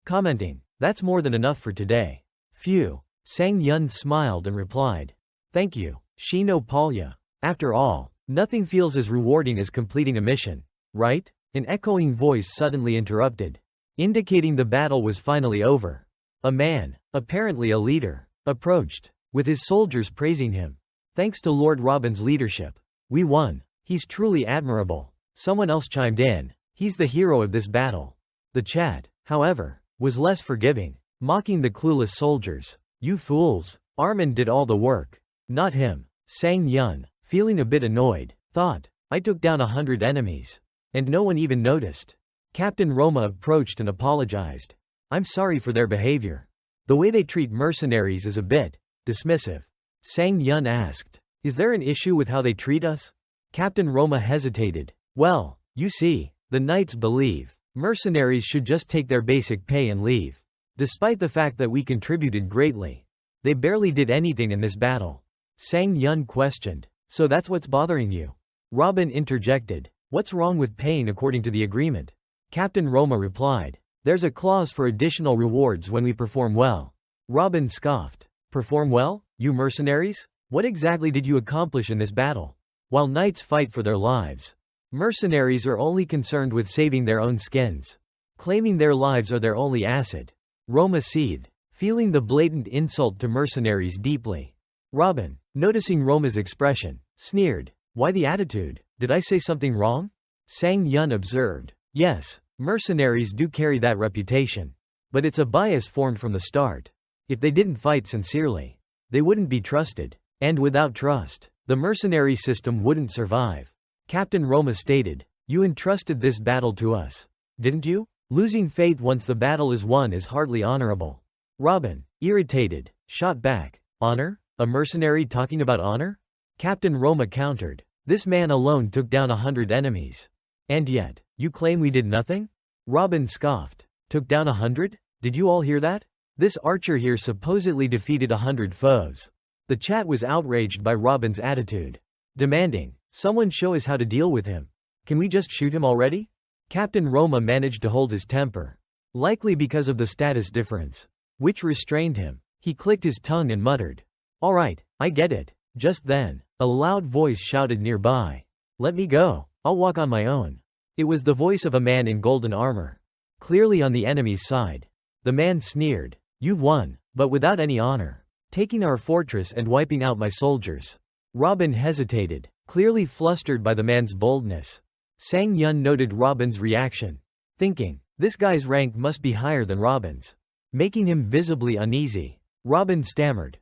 commenting, "That's more than enough for today." Phew. Sang Yun smiled and replied, "Thank you, Shino Palya. After all, nothing feels as rewarding as completing a mission, right?" An echoing voice suddenly interrupted, indicating the battle was finally over. A man, apparently a leader, approached, with his soldiers praising him. "Thanks to Lord Robin's leadership, we won. He's truly admirable." Someone else chimed in, "He's the hero of this battle." The chat, however, was less forgiving, mocking the clueless soldiers. "You fools, Armin did all the work, not him." Sang Yun, feeling a bit annoyed, thought, "I took down 100 enemies, and no one even noticed." Captain Roma approached and apologized. "I'm sorry for their behavior. The way they treat mercenaries is a bit dismissive." Sang Yun asked, "Is there an issue with how they treat us?" Captain Roma hesitated. "Well, you see, the knights believe mercenaries should just take their basic pay and leave. Despite the fact that we contributed greatly, they barely did anything in this battle." Sang Yun questioned, "So that's what's bothering you?" Robin interjected, "What's wrong with paying according to the agreement?" Captain Roma replied, "There's a clause for additional rewards when we perform well." Robin scoffed, "Perform well, you mercenaries? What exactly did you accomplish in this battle? While knights fight for their lives, mercenaries are only concerned with saving their own skins, claiming their lives are their only asset." Roma seethed, feeling the blatant insult to mercenaries deeply. Robin, noticing Roma's expression, sneered, "Why the attitude? Did I say something wrong?" Sang Yun observed, "Yes, mercenaries do carry that reputation. But it's a bias formed from the start. If they didn't fight sincerely, they wouldn't be trusted. And without trust, the mercenary system wouldn't survive." Captain Roma stated, "You entrusted this battle to us, didn't you? Losing faith once the battle is won is hardly honorable." Robin, irritated, shot back, "Honor? A mercenary talking about honor?" Captain Roma countered, "This man alone took down 100 enemies. And yet, you claim we did nothing?" Robin scoffed, "Took down 100? Did you all hear that? This archer here supposedly defeated 100 foes." The chat was outraged by Robin's attitude, demanding, "Someone show us how to deal with him. Can we just shoot him already?" Captain Roma managed to hold his temper, likely because of the status difference, which restrained him. He clicked his tongue and muttered, "All right, I get it." Just then, a loud voice shouted nearby, "Let me go, I'll walk on my own." It was the voice of a man in golden armor, clearly on the enemy's side. The man sneered, "You've won, but without any honor, taking our fortress and wiping out my soldiers." Robin hesitated, clearly flustered by the man's boldness. Sang Yun noted Robin's reaction, thinking, "This guy's rank must be higher than Robin's," making him visibly uneasy. Robin stammered,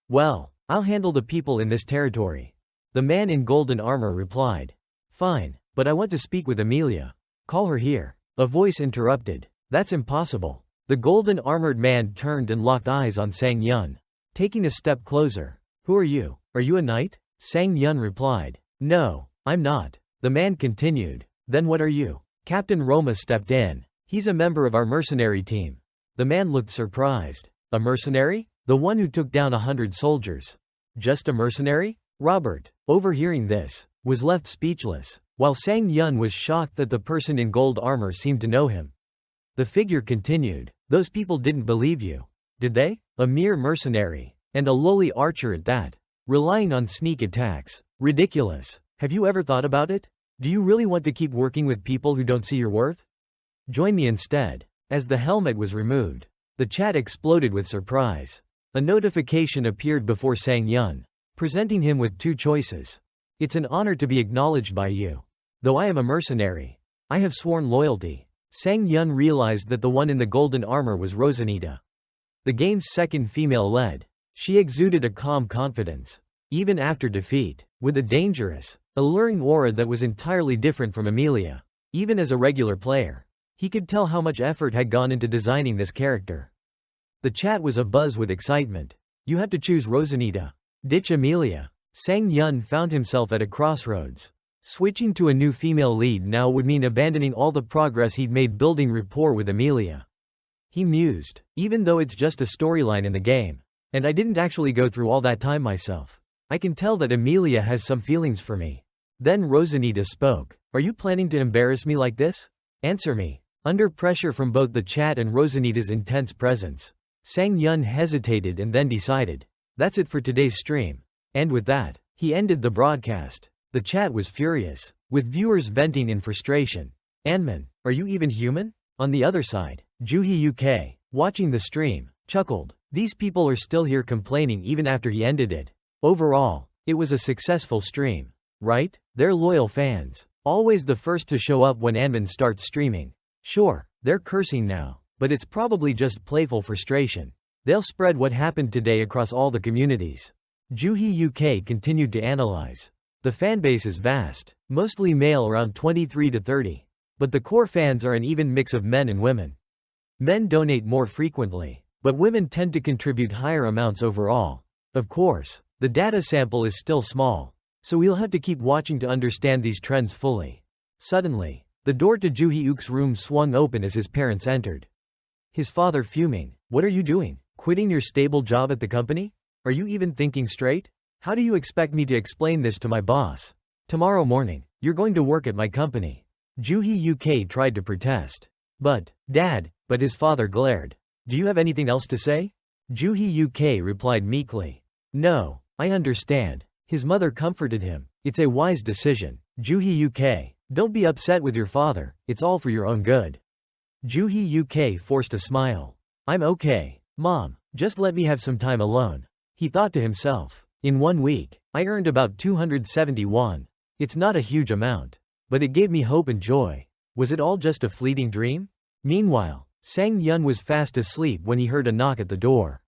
Well, I'll handle the people in this territory." The man in golden armor replied, "Fine, but I want to speak with Amelia." "Call her here." A voice interrupted, "That's impossible." The golden armored man turned and locked eyes on Sang Yun, taking a step closer. "Who are you? Are you a knight?" Sang Yun replied, "No, I'm not." The man continued, "Then what are you?" Captain Roma stepped in. "He's a member of our mercenary team." The man looked surprised. "A mercenary? The one who took down 100 soldiers? Just a mercenary?" Robert, overhearing this, was left speechless, while Sang Yun was shocked that the person in gold armor seemed to know him. The figure continued, "Those people didn't believe you, did they? A mere mercenary, and a lowly archer at that, relying on sneak attacks. Ridiculous. Have you ever thought about it? Do you really want to keep working with people who don't see your worth? Join me instead." As the helmet was removed, the chat exploded with surprise. A notification appeared before Sang Yun, presenting him with two choices. It's an honor to be acknowledged by you. Though I am a mercenary, I have sworn loyalty. Sang Yun realized that the one in the golden armor was Rosanita, the game's second female lead. She exuded a calm confidence, even after defeat, with a dangerous, alluring aura that was entirely different from Emilia. Even as a regular player, he could tell how much effort had gone into designing this character. The chat was abuzz with excitement. You had to choose Rosanita. Ditch Emilia. Sang Yun found himself at a crossroads. Switching to a new female lead now would mean abandoning all the progress he'd made building rapport with Emilia. He mused, even though it's just a storyline in the game, and I didn't actually go through all that time myself, I can tell that Emilia has some feelings for me. Then Rosanita spoke. Are you planning to embarrass me like this? Answer me. Under pressure from both the chat and Rosanita's intense presence, Sang Yun hesitated and then decided. That's it for today's stream. And with that, he ended the broadcast. The chat was furious, with viewers venting in frustration. Anman, are you even human? On the other side, Juhi UK, watching the stream, chuckled. These people are still here complaining even after he ended it. Overall, it was a successful stream. Right? They're loyal fans. Always the first to show up when Anman starts streaming. Sure, they're cursing now, but it's probably just playful frustration. They'll spread what happened today across all the communities. Juhi UK continued to analyze. The fanbase is vast, mostly male around 23 to 30. But the core fans are an even mix of men and women. Men donate more frequently, but women tend to contribute higher amounts overall. Of course, the data sample is still small, so we'll have to keep watching to understand these trends fully. Suddenly, the door to Juhi Uk's room swung open as his parents entered. His father fuming. What are you doing? Quitting your stable job at the company? Are you even thinking straight? How do you expect me to explain this to my boss? Tomorrow morning, you're going to work at my company. Juhi UK tried to protest. But his father glared. Do you have anything else to say? Juhi UK replied meekly. No, I understand. His mother comforted him. It's a wise decision. Juhi UK, don't be upset with your father, it's all for your own good. Juhi UK forced a smile. I'm okay, Mom, just let me have some time alone. He thought to himself. In 1 week, I earned about 271. It's not a huge amount, but it gave me hope and joy. Was it all just a fleeting dream? Meanwhile, Sang Yun was fast asleep when he heard a knock at the door.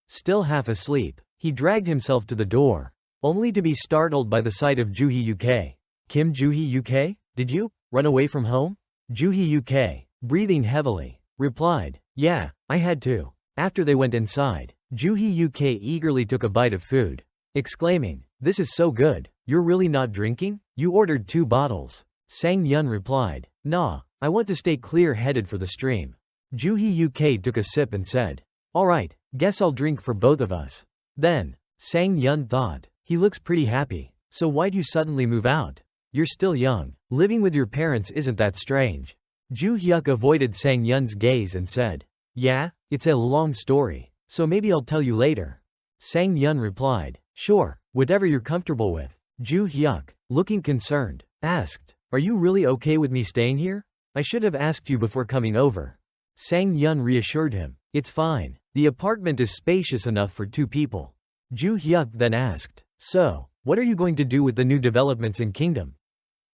Still half asleep, he dragged himself to the door, only to be startled by the sight of Juhi UK. Kim Juhi UK, did you run away from home? Juhi UK, breathing heavily, replied, yeah, I had to. After they went inside, Juhi UK eagerly took a bite of food, exclaiming, this is so good, you're really not drinking? You ordered 2 bottles. Sang Yun replied, nah, I want to stay clear-headed for the stream. Juhi UK took a sip and said, alright, guess I'll drink for both of us. Then, Sang Yun thought, he looks pretty happy, so why'd you suddenly move out? You're still young, living with your parents isn't that strange. Ju Hyuk avoided Sang Yun's gaze and said, yeah, it's a long story, so maybe I'll tell you later. Sang Yun replied, sure, whatever you're comfortable with. Ju Hyuk, looking concerned, asked, are you really okay with me staying here? I should have asked you before coming over. Sang Yun reassured him, it's fine, the apartment is spacious enough for 2 people. Ju Hyuk then asked, so, what are you going to do with the new developments in Kingdom?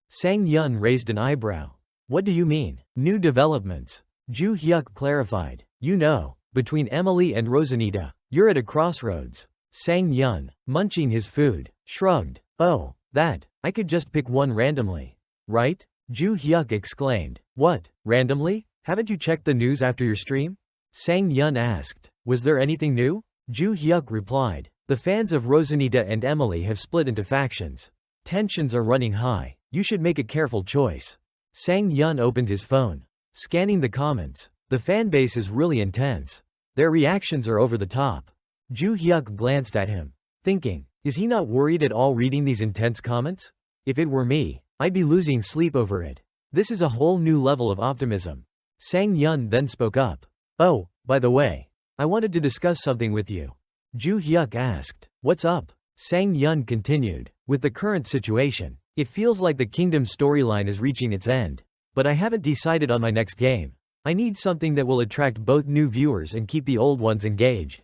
Sang Yun raised an eyebrow. What do you mean, new developments? Ju Hyuk clarified, you know, between Emily and Rosanita, you're at a crossroads. Sang Yun, munching his food, shrugged, oh, that, I could just pick one randomly. Right? Ju Hyuk exclaimed, what, randomly? Haven't you checked the news after your stream? Sang Yun asked, was there anything new? Ju Hyuk replied, the fans of Rosanita and Emily have split into factions. Tensions are running high, you should make a careful choice. Sang Yun opened his phone, scanning the comments. The fanbase is really intense. Their reactions are over the top. Ju Hyuk glanced at him, thinking, is he not worried at all reading these intense comments? If it were me, I'd be losing sleep over it. This is a whole new level of optimism. Sang Yun then spoke up. Oh, by the way, I wanted to discuss something with you. Ju Hyuk asked, what's up? Sang Yun continued, with the current situation, it feels like the Kingdom storyline is reaching its end. But I haven't decided on my next game. I need something that will attract both new viewers and keep the old ones engaged.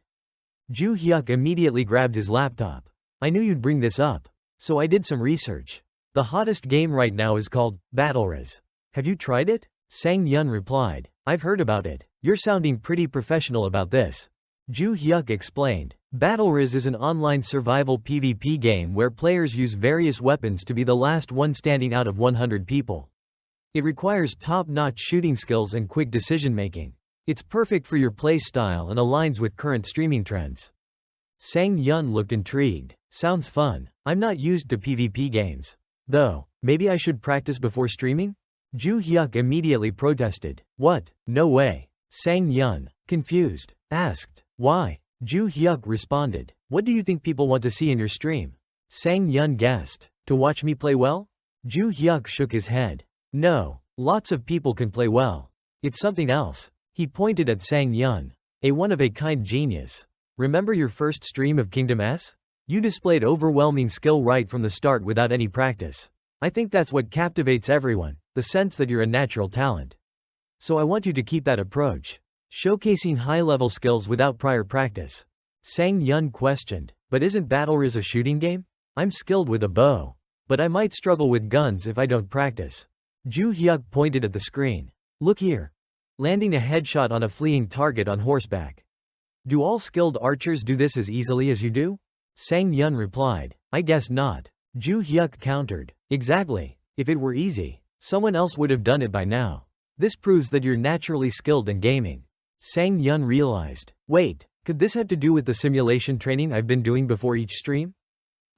Ju Hyuk immediately grabbed his laptop. I knew you'd bring this up. So I did some research. The hottest game right now is called Battlerez. Have you tried it? Sang Yun replied. I've heard about it. You're sounding pretty professional about this. Ju Hyuk explained. Battlerez is an online survival PvP game where players use various weapons to be the last one standing out of 100 people. It requires top-notch shooting skills and quick decision-making. It's perfect for your play style and aligns with current streaming trends. Sang Yun looked intrigued. Sounds fun. I'm not used to PvP games. Though, maybe I should practice before streaming? Ju Hyuk immediately protested. What? No way. Sang Yun, confused, asked. Why? Ju Hyuk responded. What do you think people want to see in your stream? Sang Yun guessed. To watch me play well? Ju Hyuk shook his head. No, lots of people can play well. It's something else. He pointed at Sang Yun. A one-of-a-kind genius. Remember your first stream of Kingdom S? You displayed overwhelming skill right from the start without any practice. I think that's what captivates everyone, the sense that you're a natural talent. So I want you to keep that approach. Showcasing high-level skills without prior practice. Sang Yun questioned. But isn't Battlerez a shooting game? I'm skilled with a bow. But I might struggle with guns if I don't practice. Ju Hyuk pointed at the screen. Look here. Landing a headshot on a fleeing target on horseback. Do all skilled archers do this as easily as you do? Sang Yun replied. I guess not. Ju Hyuk countered. Exactly. If it were easy, someone else would have done it by now. This proves that you're naturally skilled in gaming. Sang Yun realized. Wait, could this have to do with the simulation training I've been doing before each stream?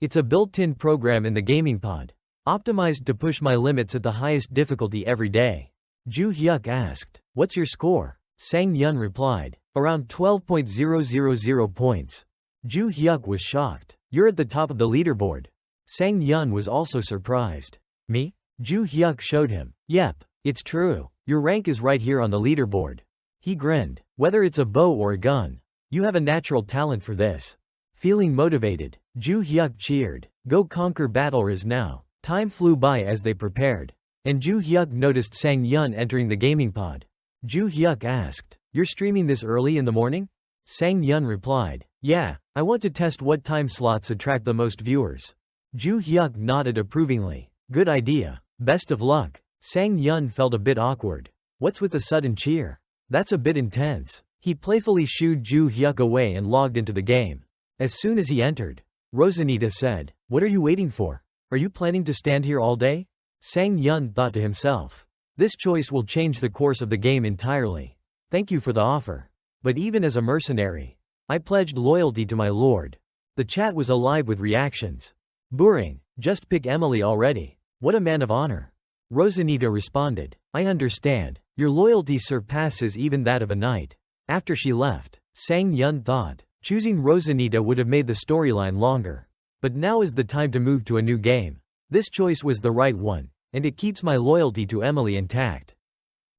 It's a built-in program in the gaming pod, optimized to push my limits at the highest difficulty every day. Ju Hyuk asked. What's your score? Sang Yun replied. Around 12.000 points. Ju Hyuk was shocked. You're at the top of the leaderboard. Sang Yun was also surprised. Me? Ju Hyuk showed him. Yep, it's true. Your rank is right here on the leaderboard. He grinned. Whether it's a bow or a gun, you have a natural talent for this. Feeling motivated, Ju Hyuk cheered. Go conquer Battlerez now. Time flew by as they prepared. And Ju Hyuk noticed Sang Yun entering the gaming pod. Ju Hyuk asked. You're streaming this early in the morning? Sang Yun replied. Yeah, I want to test what time slots attract the most viewers. Ju Hyuk nodded approvingly. Good idea. Best of luck. Sang Yun felt a bit awkward. What's with the sudden cheer? That's a bit intense. He playfully shooed Ju Hyuk away and logged into the game. As soon as he entered, Rosanita said, What are you waiting for? Are you planning to stand here all day? Sang Yun thought to himself. This choice will change the course of the game entirely. Thank you for the offer. But even as a mercenary, I pledged loyalty to my lord. The chat was alive with reactions. Boring, just pick Emily already. What a man of honor. Rosanita responded. I understand. Your loyalty surpasses even that of a knight. After she left, Sang Yun thought. Choosing Rosanita would have made the storyline longer. But now is the time to move to a new game. This choice was the right one, and it keeps my loyalty to Emily intact.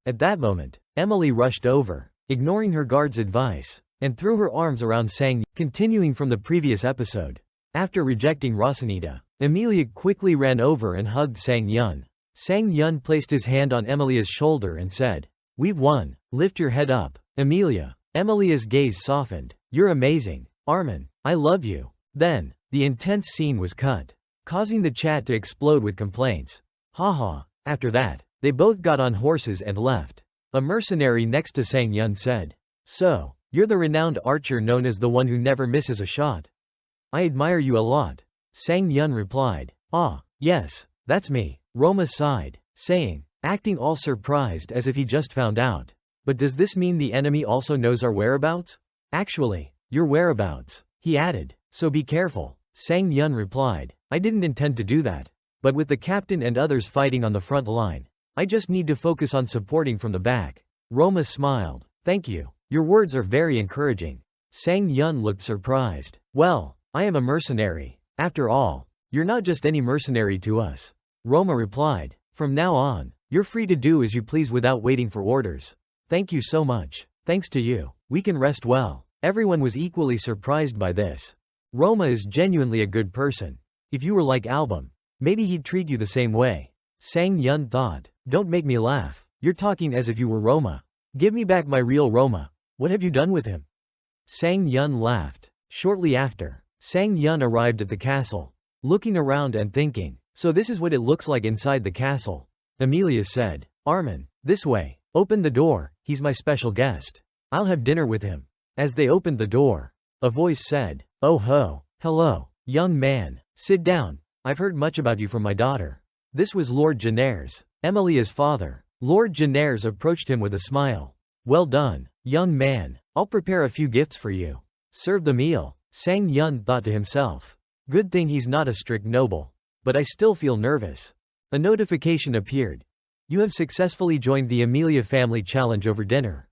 At that moment, Emily rushed over, ignoring her guard's advice, and threw her arms around Sang. Continuing from the previous episode. After rejecting Rosanita, Emilia quickly ran over and hugged Sang Yun. Sang Yun placed his hand on Emilia's shoulder and said, We've won. Lift your head up, Emilia. Emilia's gaze softened. You're amazing, Armin. I love you. Then, the intense scene was cut, causing the chat to explode with complaints. Haha. After that, they both got on horses and left. A mercenary next to Sang Yun said, So, you're the renowned archer known as the one who never misses a shot. I admire you a lot. Sang Yun replied. Ah, yes, that's me. Roma sighed, saying, acting all surprised as if he just found out. But does this mean the enemy also knows our whereabouts? Actually, your whereabouts, he added, so be careful. Sang Yun replied. I didn't intend to do that. But with the captain and others fighting on the front line, I just need to focus on supporting from the back. Roma smiled. Thank you. Your words are very encouraging. Sang Yun looked surprised. Well, I am a mercenary. After all, you're not just any mercenary to us. Roma replied. From now on, you're free to do as you please without waiting for orders. Thank you so much. Thanks to you, we can rest well. Everyone was equally surprised by this. Roma is genuinely a good person. If you were like Album, maybe he'd treat you the same way. Sang Yun thought. Don't make me laugh. You're talking as if you were Roma. Give me back my real Roma. What have you done with him? Sang Yun laughed. Shortly after, Sang Yun arrived at the castle. Looking around and thinking, so this is what it looks like inside the castle. Amelia said, Armin, this way. Open the door, he's my special guest. I'll have dinner with him. As they opened the door, a voice said, Oh ho, hello, young man, sit down. I've heard much about you from my daughter. This was Lord Jennares, Emilia's father. Lord Jennares approached him with a smile. Well done, young man, I'll prepare a few gifts for you. Serve the meal, Sang Yun thought to himself. Good thing he's not a strict noble. But I still feel nervous. A notification appeared. You have successfully joined the Amelia family challenge over dinner.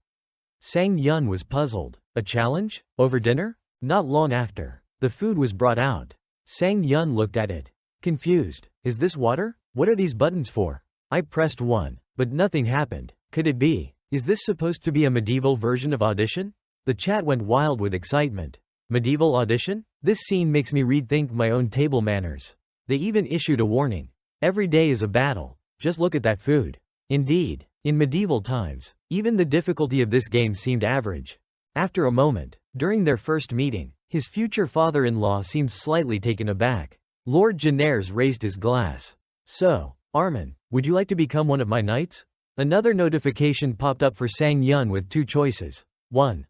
Sang Yun was puzzled. A challenge? Over dinner? Not long after, the food was brought out. Sang Yun looked at it. Confused. Is this water? What are these buttons for? I pressed one, but nothing happened. Could it be? Is this supposed to be a medieval version of Audition? The chat went wild with excitement. Medieval Audition? This scene makes me rethink my own table manners. They even issued a warning. Every day is a battle. Just look at that food. Indeed, in medieval times, even the difficulty of this game seemed average. After a moment, during their first meeting, his future father-in-law seemed slightly taken aback. Lord Jennares raised his glass. So, Armin, would you like to become one of my knights? Another notification popped up for Sang Yun with two choices. 1.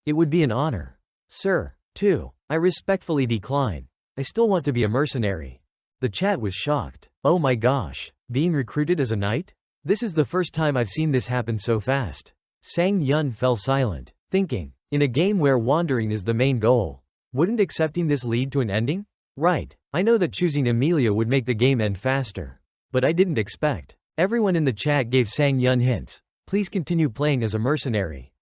It would be an honor. Sir. 2. I respectfully decline. I still want to be a mercenary. The chat was shocked. Oh my gosh, being recruited as a knight? This is the first time I've seen this happen so fast. Sang Yun fell silent, thinking, in a game where wandering is the main goal, wouldn't accepting this lead to an ending? Right, I know that choosing Amelia would make the game end faster. But I didn't expect. Everyone in the chat gave Sang Yun hints. Please continue playing as a mercenary.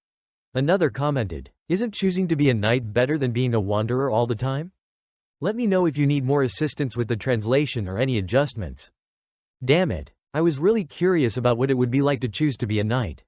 Another commented, isn't choosing to be a knight better than being a wanderer all the time? Let me know if you need more assistance with the translation or any adjustments. Damn it, I was really curious about what it would be like to choose to be a knight.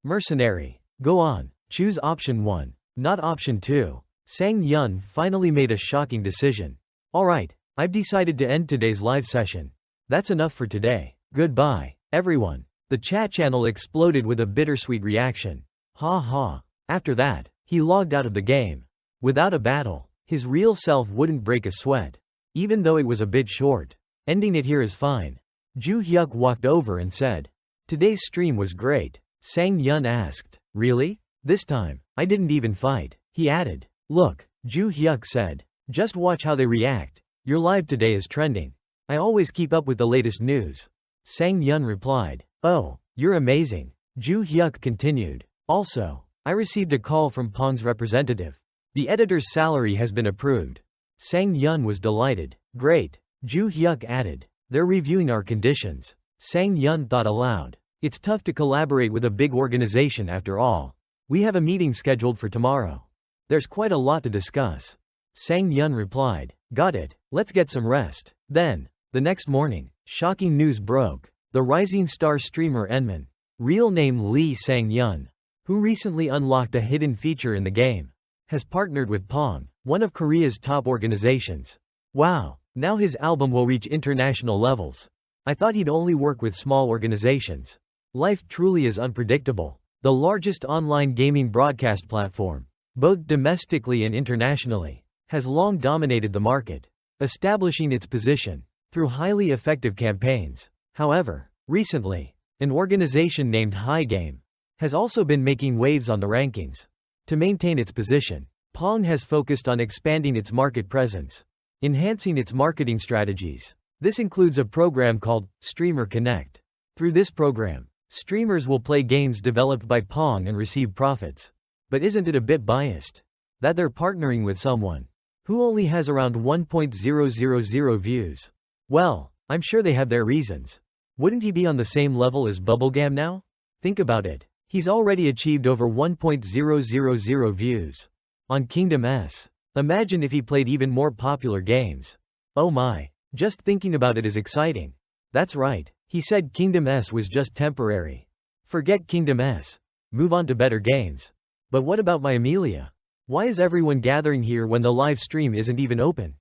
Mercenary. Go on, choose option 1, not option 2. Sang Yun finally made a shocking decision. Alright, I've decided to end today's live session. That's enough for today. Goodbye, everyone. The chat channel exploded with a bittersweet reaction. Ha ha. After that, he logged out of the game. Without a battle, his real self wouldn't break a sweat. Even though it was a bit short. Ending it here is fine. Ju Hyuk walked over and said, Today's stream was great. Sang Yun asked, Really? This time, I didn't even fight. He added, Look, Ju Hyuk said, just watch how they react. Your live today is trending. I always keep up with the latest news. Sang Yun replied, Oh, you're amazing. Ju Hyuk continued, Also, I received a call from Pong's representative. The editor's salary has been approved. Sang Yun was delighted. Great. Ju Hyuk added, They're reviewing our conditions. Sang Yun thought aloud. It's tough to collaborate with a big organization after all. We have a meeting scheduled for tomorrow. There's quite a lot to discuss. Sang Yun replied, Got it, let's get some rest. Then, the next morning, shocking news broke. The rising star streamer Enman, real name Lee Sang Yun, who recently unlocked a hidden feature in the game, has partnered with Pong, one of Korea's top organizations. Wow, now his album will reach international levels. I thought he'd only work with small organizations. Life truly is unpredictable. The largest online gaming broadcast platform, both domestically and internationally, has long dominated the market, establishing its position through highly effective campaigns. However, recently, an organization named HiGame has also been making waves on the rankings. To maintain its position, Pong has focused on expanding its market presence, enhancing its marketing strategies. This includes a program called Streamer Connect. Through this program, streamers will play games developed by Pong and receive profits. But isn't it a bit biased that they're partnering with someone who only has around 1.000 views? Well, I'm sure they have their reasons. Wouldn't he be on the same level as Bubblegam now? Think about it. He's already achieved over 1.000 views on Kingdom S. Imagine if he played even more popular games. Oh my, just thinking about it is exciting. That's right, he said Kingdom S was just temporary. Forget Kingdom S. Move on to better games. But what about my Amelia? Why is everyone gathering here when the live stream isn't even open?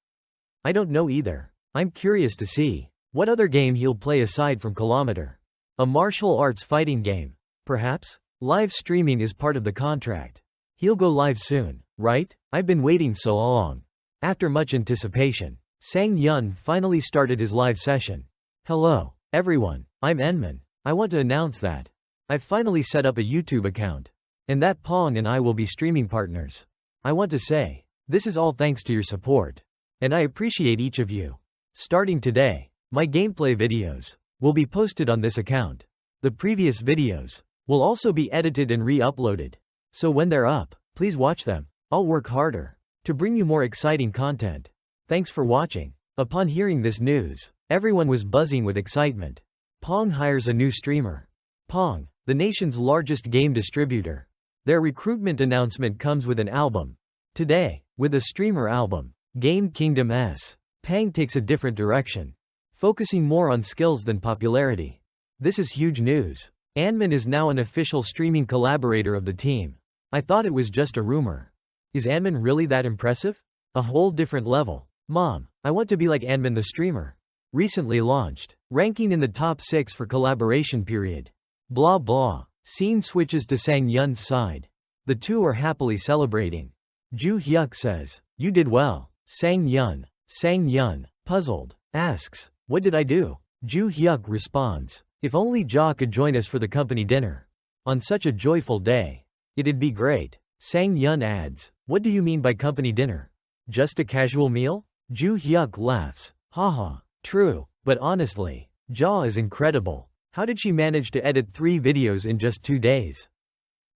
I don't know either. I'm curious to see what other game he'll play aside from Kilometer. A martial arts fighting game. Perhaps? Live streaming is part of the contract. He'll go live soon. right? I've been waiting so long. After much anticipation, Sang Yun finally started his live session. Hello, everyone, I'm Enman. I want to announce that I've finally set up a YouTube account, and that Pong and I will be streaming partners. I want to say, this is all thanks to your support, and I appreciate each of you. Starting today, my gameplay videos will be posted on this account. The previous videos will also be edited and re-uploaded, so when they're up, please watch them. I'll work harder to bring you more exciting content. Thanks for watching. Upon hearing this news, everyone was buzzing with excitement. Pong hires a new streamer. Pong, the nation's largest game distributor. Their recruitment announcement comes with an album. Today, with a streamer album, Game Kingdom S. Pang takes a different direction, focusing more on skills than popularity. This is huge news. Anman is now an official streaming collaborator of the team. I thought it was just a rumor. Is Anman really that impressive? A whole different level. Mom, I want to be like Anman the streamer. Recently launched, ranking in the top 6 for collaboration period. Blah blah. Scene switches to Sang Yun's side. The two are happily celebrating. Ju Hyuk says, "You did well." Sang Yun, puzzled, asks, "What did I do?" Ju Hyuk responds, "If only Ja could join us for the company dinner. On such a joyful day. It'd be great." Sang Yun adds, "What do you mean by company dinner? Just a casual meal?" Ju Hyuk laughs, "Haha, true, but honestly, Ja is incredible. How did she manage to edit 3 videos in just 2 days?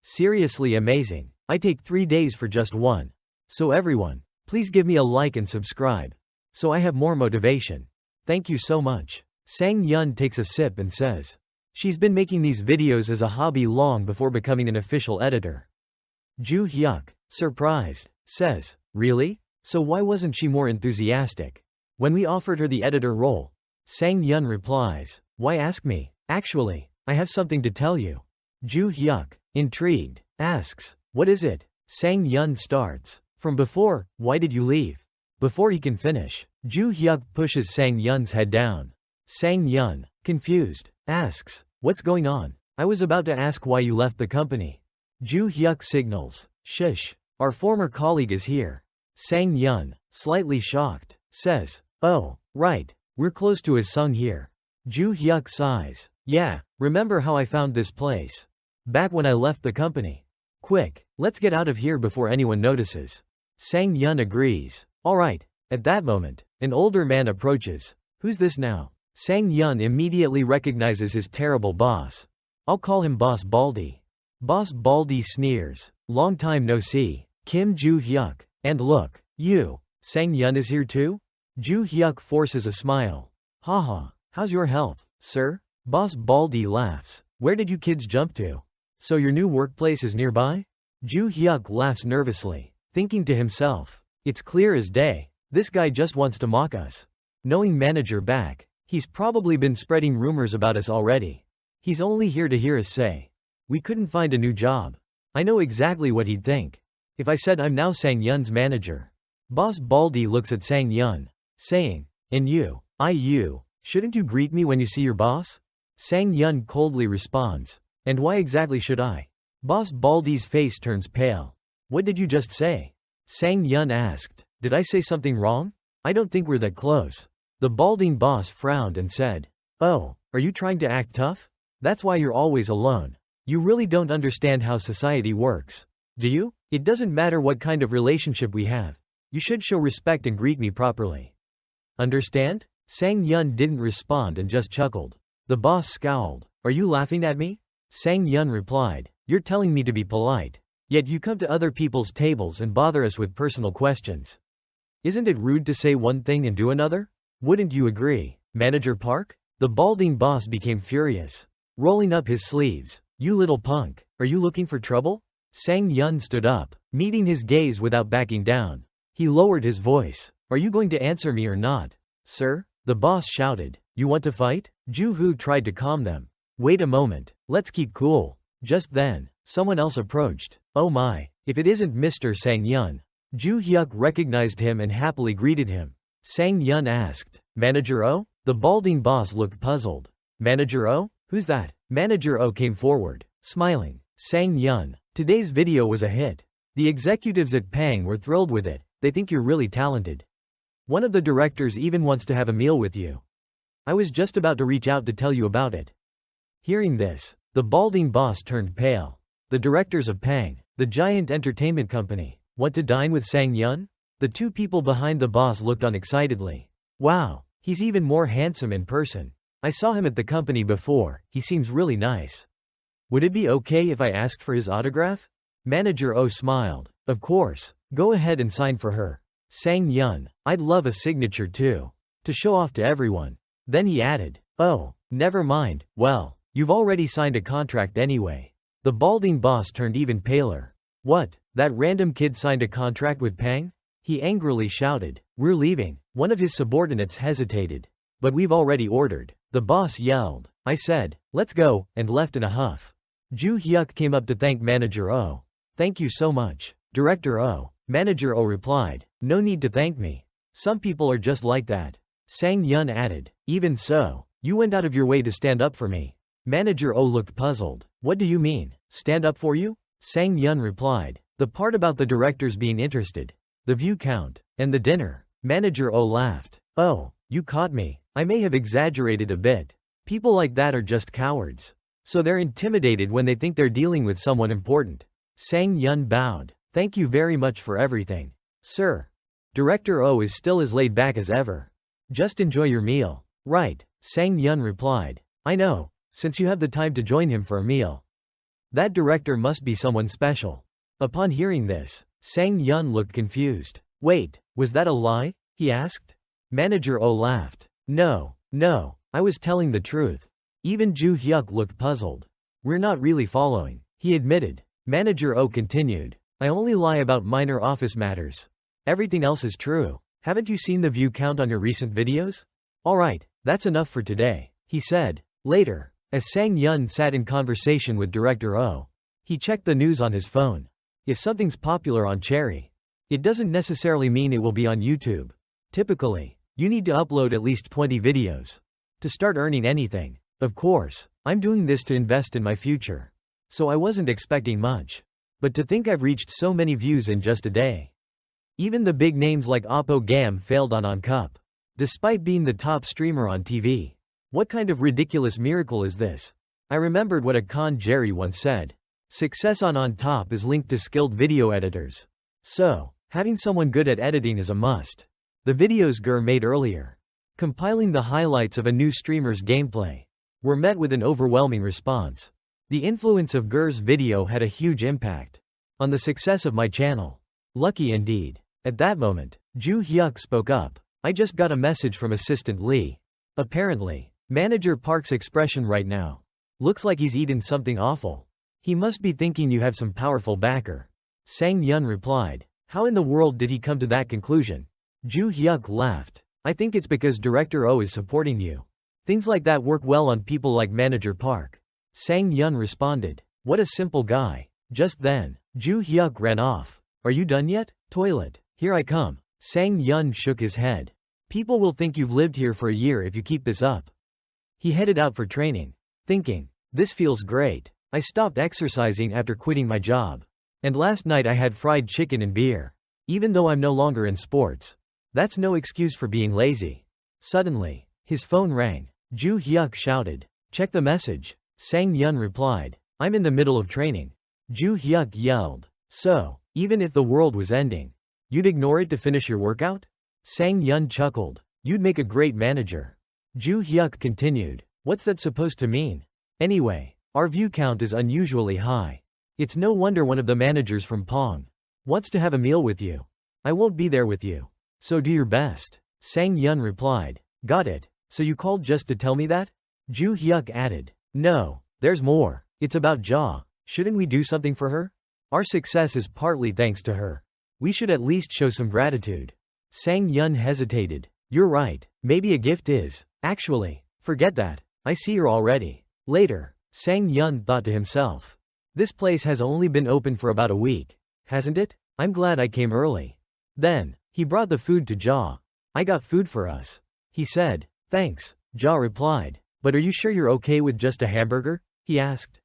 Seriously amazing. I take 3 days for just one. So everyone, please give me a like and subscribe, so I have more motivation. Thank you so much." Sang Yun takes a sip and says, she's been making these videos as a hobby long before becoming an official editor. Ju Hyuk, surprised, says, "Really? So why wasn't she more enthusiastic when we offered her the editor role?" Sang Yun replies, "Why ask me? Actually, I have something to tell you." Ju Hyuk, intrigued, asks, "What is it?" Sang Yun starts, "From before, why did you leave?" Before he can finish, Ju Hyuk pushes Sang Yun's head down. Sang Yun, confused, asks, "What's going on?" "I was about to ask why you left the company." Ju Hyuk signals, "Shush, our former colleague is here." Sang Yun, slightly shocked, says, "Oh, right, we're close to his son here." Ju Hyuk sighs, "Yeah, remember how I found this place? Back when I left the company. Quick, let's get out of here before anyone notices." Sang Yun agrees. "Alright." At that moment, an older man approaches. "Who's this now?" Sang Yun immediately recognizes his terrible boss. "I'll call him Boss Baldy." Boss Baldy sneers, "Long time no see, Kim Ju Hyuk. And look, you, Sang Yun is here too?" Ju Hyuk forces a smile. "Haha, how's your health, sir?" Boss Baldy laughs. "Where did you kids jump to? So your new workplace is nearby?" Ju Hyuk laughs nervously, thinking to himself, "It's clear as day, this guy just wants to mock us. Knowing manager back, he's probably been spreading rumors about us already. He's only here to hear us say we couldn't find a new job. I know exactly what he'd think if I said I'm now Sang Yun's manager." Boss Baldy looks at Sang Yun, saying, "And you, shouldn't you greet me when you see your boss?" Sang Yun coldly responds, "And why exactly should I?" Boss Baldy's face turns pale. "What did you just say?" Sang Yun asked, "Did I say something wrong? I don't think we're that close." The balding boss frowned and said, "Oh, are you trying to act tough? That's why you're always alone. You really don't understand how society works, do you? It doesn't matter what kind of relationship we have. You should show respect and greet me properly. Understand?" Sang Yun didn't respond and just chuckled. The boss scowled. "Are you laughing at me?" Sang Yun replied, "You're telling me to be polite, yet you come to other people's tables and bother us with personal questions. Isn't it rude to say one thing and do another? Wouldn't you agree, Manager Park?" The balding boss became furious, rolling up his sleeves. "You little punk, are you looking for trouble?" Sang Yun stood up, meeting his gaze without backing down. He lowered his voice. "Are you going to answer me or not, sir?" The boss shouted. "You want to fight?" Ju Hu tried to calm them. "Wait a moment, let's keep cool." Just then, someone else approached. "Oh my, if it isn't Mr. Sang Yun." Ju Hyuk recognized him and happily greeted him. Sang Yun asked, "Manager O?" The balding boss looked puzzled. "Manager O? Who's that?" Manager O came forward, smiling. "Sang Yun, today's video was a hit. The executives at Pang were thrilled with it, they think you're really talented. One of the directors even wants to have a meal with you. I was just about to reach out to tell you about it. Hearing this, the balding boss turned pale. The directors of Pang, the giant entertainment company, want to dine with Sang Yun? The two people behind the boss looked on excitedly. Wow, he's even more handsome in person. I saw him at the company before, he seems really nice. Would it be okay if I asked for his autograph? Manager O smiled. Of course, go ahead and sign for her. Sang Yun, I'd love a signature too. To show off to everyone. Then he added, oh, never mind, well, you've already signed a contract anyway. The balding boss turned even paler. What, that random kid signed a contract with Pang? He angrily shouted, we're leaving. One of his subordinates hesitated. But we've already ordered. The boss yelled. I said, let's go, and left in a huff. Ju Hyuk came up to thank Manager O. Thank you so much, Director O. Manager O replied, no need to thank me. Some people are just like that. Sang Yun added, even so, you went out of your way to stand up for me. Manager O looked puzzled. What do you mean, stand up for you? Sang Yun replied, the part about the directors being interested, the view count, and the dinner. Manager O laughed. Oh, you caught me. I may have exaggerated a bit. People like that are just cowards. So they're intimidated when they think they're dealing with someone important. Sang Yun bowed. Thank you very much for everything, sir. Director O is still as laid back as ever. Just enjoy your meal. Right, Sang Yun replied. I know, since you have the time to join him for a meal. That director must be someone special. Upon hearing this, Sang Yun looked confused. Wait, was that a lie? He asked. Manager O laughed. No, I was telling the truth. Even Ju Hyuk looked puzzled. We're not really following, he admitted. Manager O continued. I only lie about minor office matters. Everything else is true. Haven't you seen the view count on your recent videos? Alright, that's enough for today, he said. Later, as Sang Yun sat in conversation with Director O, he checked the news on his phone. If something's popular on Cherry, it doesn't necessarily mean it will be on YouTube. Typically, you need to upload at least 20 videos to start earning anything. Of course, I'm doing this to invest in my future. So I wasn't expecting much. But to think I've reached so many views in just a day. Even the big names like Oppo Gam failed on anicaps, despite being the top streamer on TV. What kind of ridiculous miracle is this? I remembered what a con Jerry once said. Success on top is linked to skilled video editors. So, having someone good at editing is a must. The videos Gur made earlier, compiling the highlights of a new streamer's gameplay, were met with an overwhelming response. The influence of Gur's video had a huge impact on the success of my channel. Lucky indeed. At that moment, Ju Hyuk spoke up. I just got a message from Assistant Lee. Apparently, Manager Park's expression right now looks like he's eaten something awful. He must be thinking you have some powerful backer. Sang Yun replied. How in the world did he come to that conclusion? Ju Hyuk laughed. I think it's because Director O is supporting you. Things like that work well on people like Manager Park. Sang Yun responded. What a simple guy. Just then, Ju Hyuk ran off. Are you done yet? Toilet. Here I come. Sang Yun shook his head. People will think you've lived here for a year if you keep this up. He headed out for training, thinking, this feels great. I stopped exercising after quitting my job. And last night I had fried chicken and beer. Even though I'm no longer in sports. That's no excuse for being lazy. Suddenly, his phone rang. Ju Hyuk shouted. Check the message. Sang Yun replied. I'm in the middle of training. Ju Hyuk yelled. So, even if the world was ending, you'd ignore it to finish your workout? Sang Yun chuckled. You'd make a great manager. Ju Hyuk continued. What's that supposed to mean? Anyway, our view count is unusually high. It's no wonder one of the managers from Pong wants to have a meal with you. I won't be there with you. So do your best. Sang Yun replied. Got it. So you called just to tell me that? Ju Hyuk added. No, there's more. It's about Ja. Shouldn't we do something for her? Our success is partly thanks to her. We should at least show some gratitude. Sang Yun hesitated. You're right, maybe a gift is. Actually, forget that. I see her already. Later, Sang Yun thought to himself. This place has only been open for about a week, hasn't it? I'm glad I came early. Then, he brought the food to Ja. I got food for us. He said. Thanks, Ja replied. But are you sure you're okay with just a hamburger? He asked.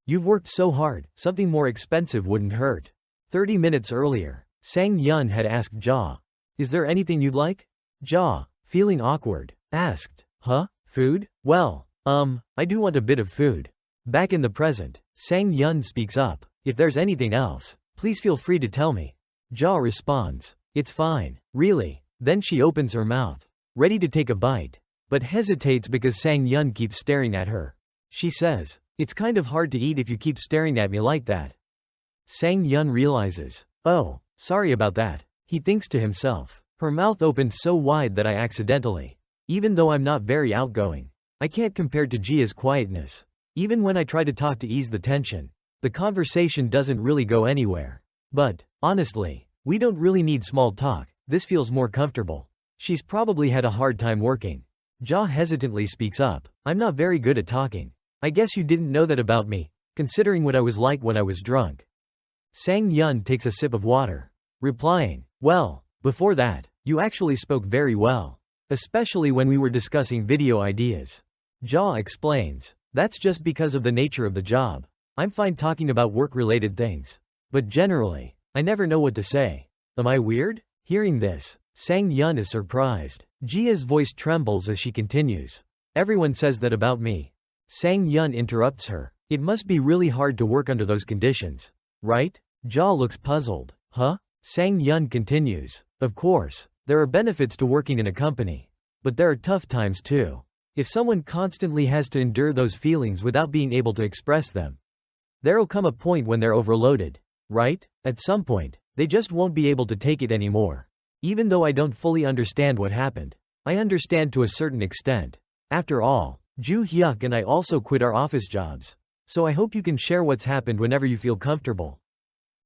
You've worked so hard, something more expensive wouldn't hurt. 30 minutes earlier, Sang Yun had asked Ja, "Is there anything you'd like?" Ja, feeling awkward, asked, "Huh? Food? Well, I do want a bit of food." Back in the present, Sang Yun speaks up, "If there's anything else, please feel free to tell me." Ja responds, "It's fine, really." Then she opens her mouth, ready to take a bite, but hesitates because Sang Yun keeps staring at her. She says, "It's kind of hard to eat if you keep staring at me like that." Sang Yun realizes, "Oh, sorry about that." He thinks to himself, "Her mouth opened so wide that I accidentally. Even though I'm not very outgoing, I can't compare to Jia's quietness. Even when I try to talk to ease the tension, the conversation doesn't really go anywhere. But, honestly, we don't really need small talk, this feels more comfortable." She's probably had a hard time working. Ja hesitantly speaks up, "I'm not very good at talking. I guess you didn't know that about me, considering what I was like when I was drunk." Sang Yun takes a sip of water, replying, "Well, before that, you actually spoke very well. Especially when we were discussing video ideas." Ja explains, "That's just because of the nature of the job. I'm fine talking about work-related things. But generally, I never know what to say. Am I weird?" Hearing this, Sang Yun is surprised. Jia's voice trembles as she continues, "Everyone says that about me." Sang Yun interrupts her, "It must be really hard to work under those conditions, right?" Ja looks puzzled. "Huh?" Sang Yun continues, "Of course, there are benefits to working in a company. But there are tough times too. If someone constantly has to endure those feelings without being able to express them, there'll come a point when they're overloaded, right? At some point, they just won't be able to take it anymore. Even though I don't fully understand what happened, I understand to a certain extent. After all, Ju Hyuk and I also quit our office jobs. So I hope you can share what's happened whenever you feel comfortable."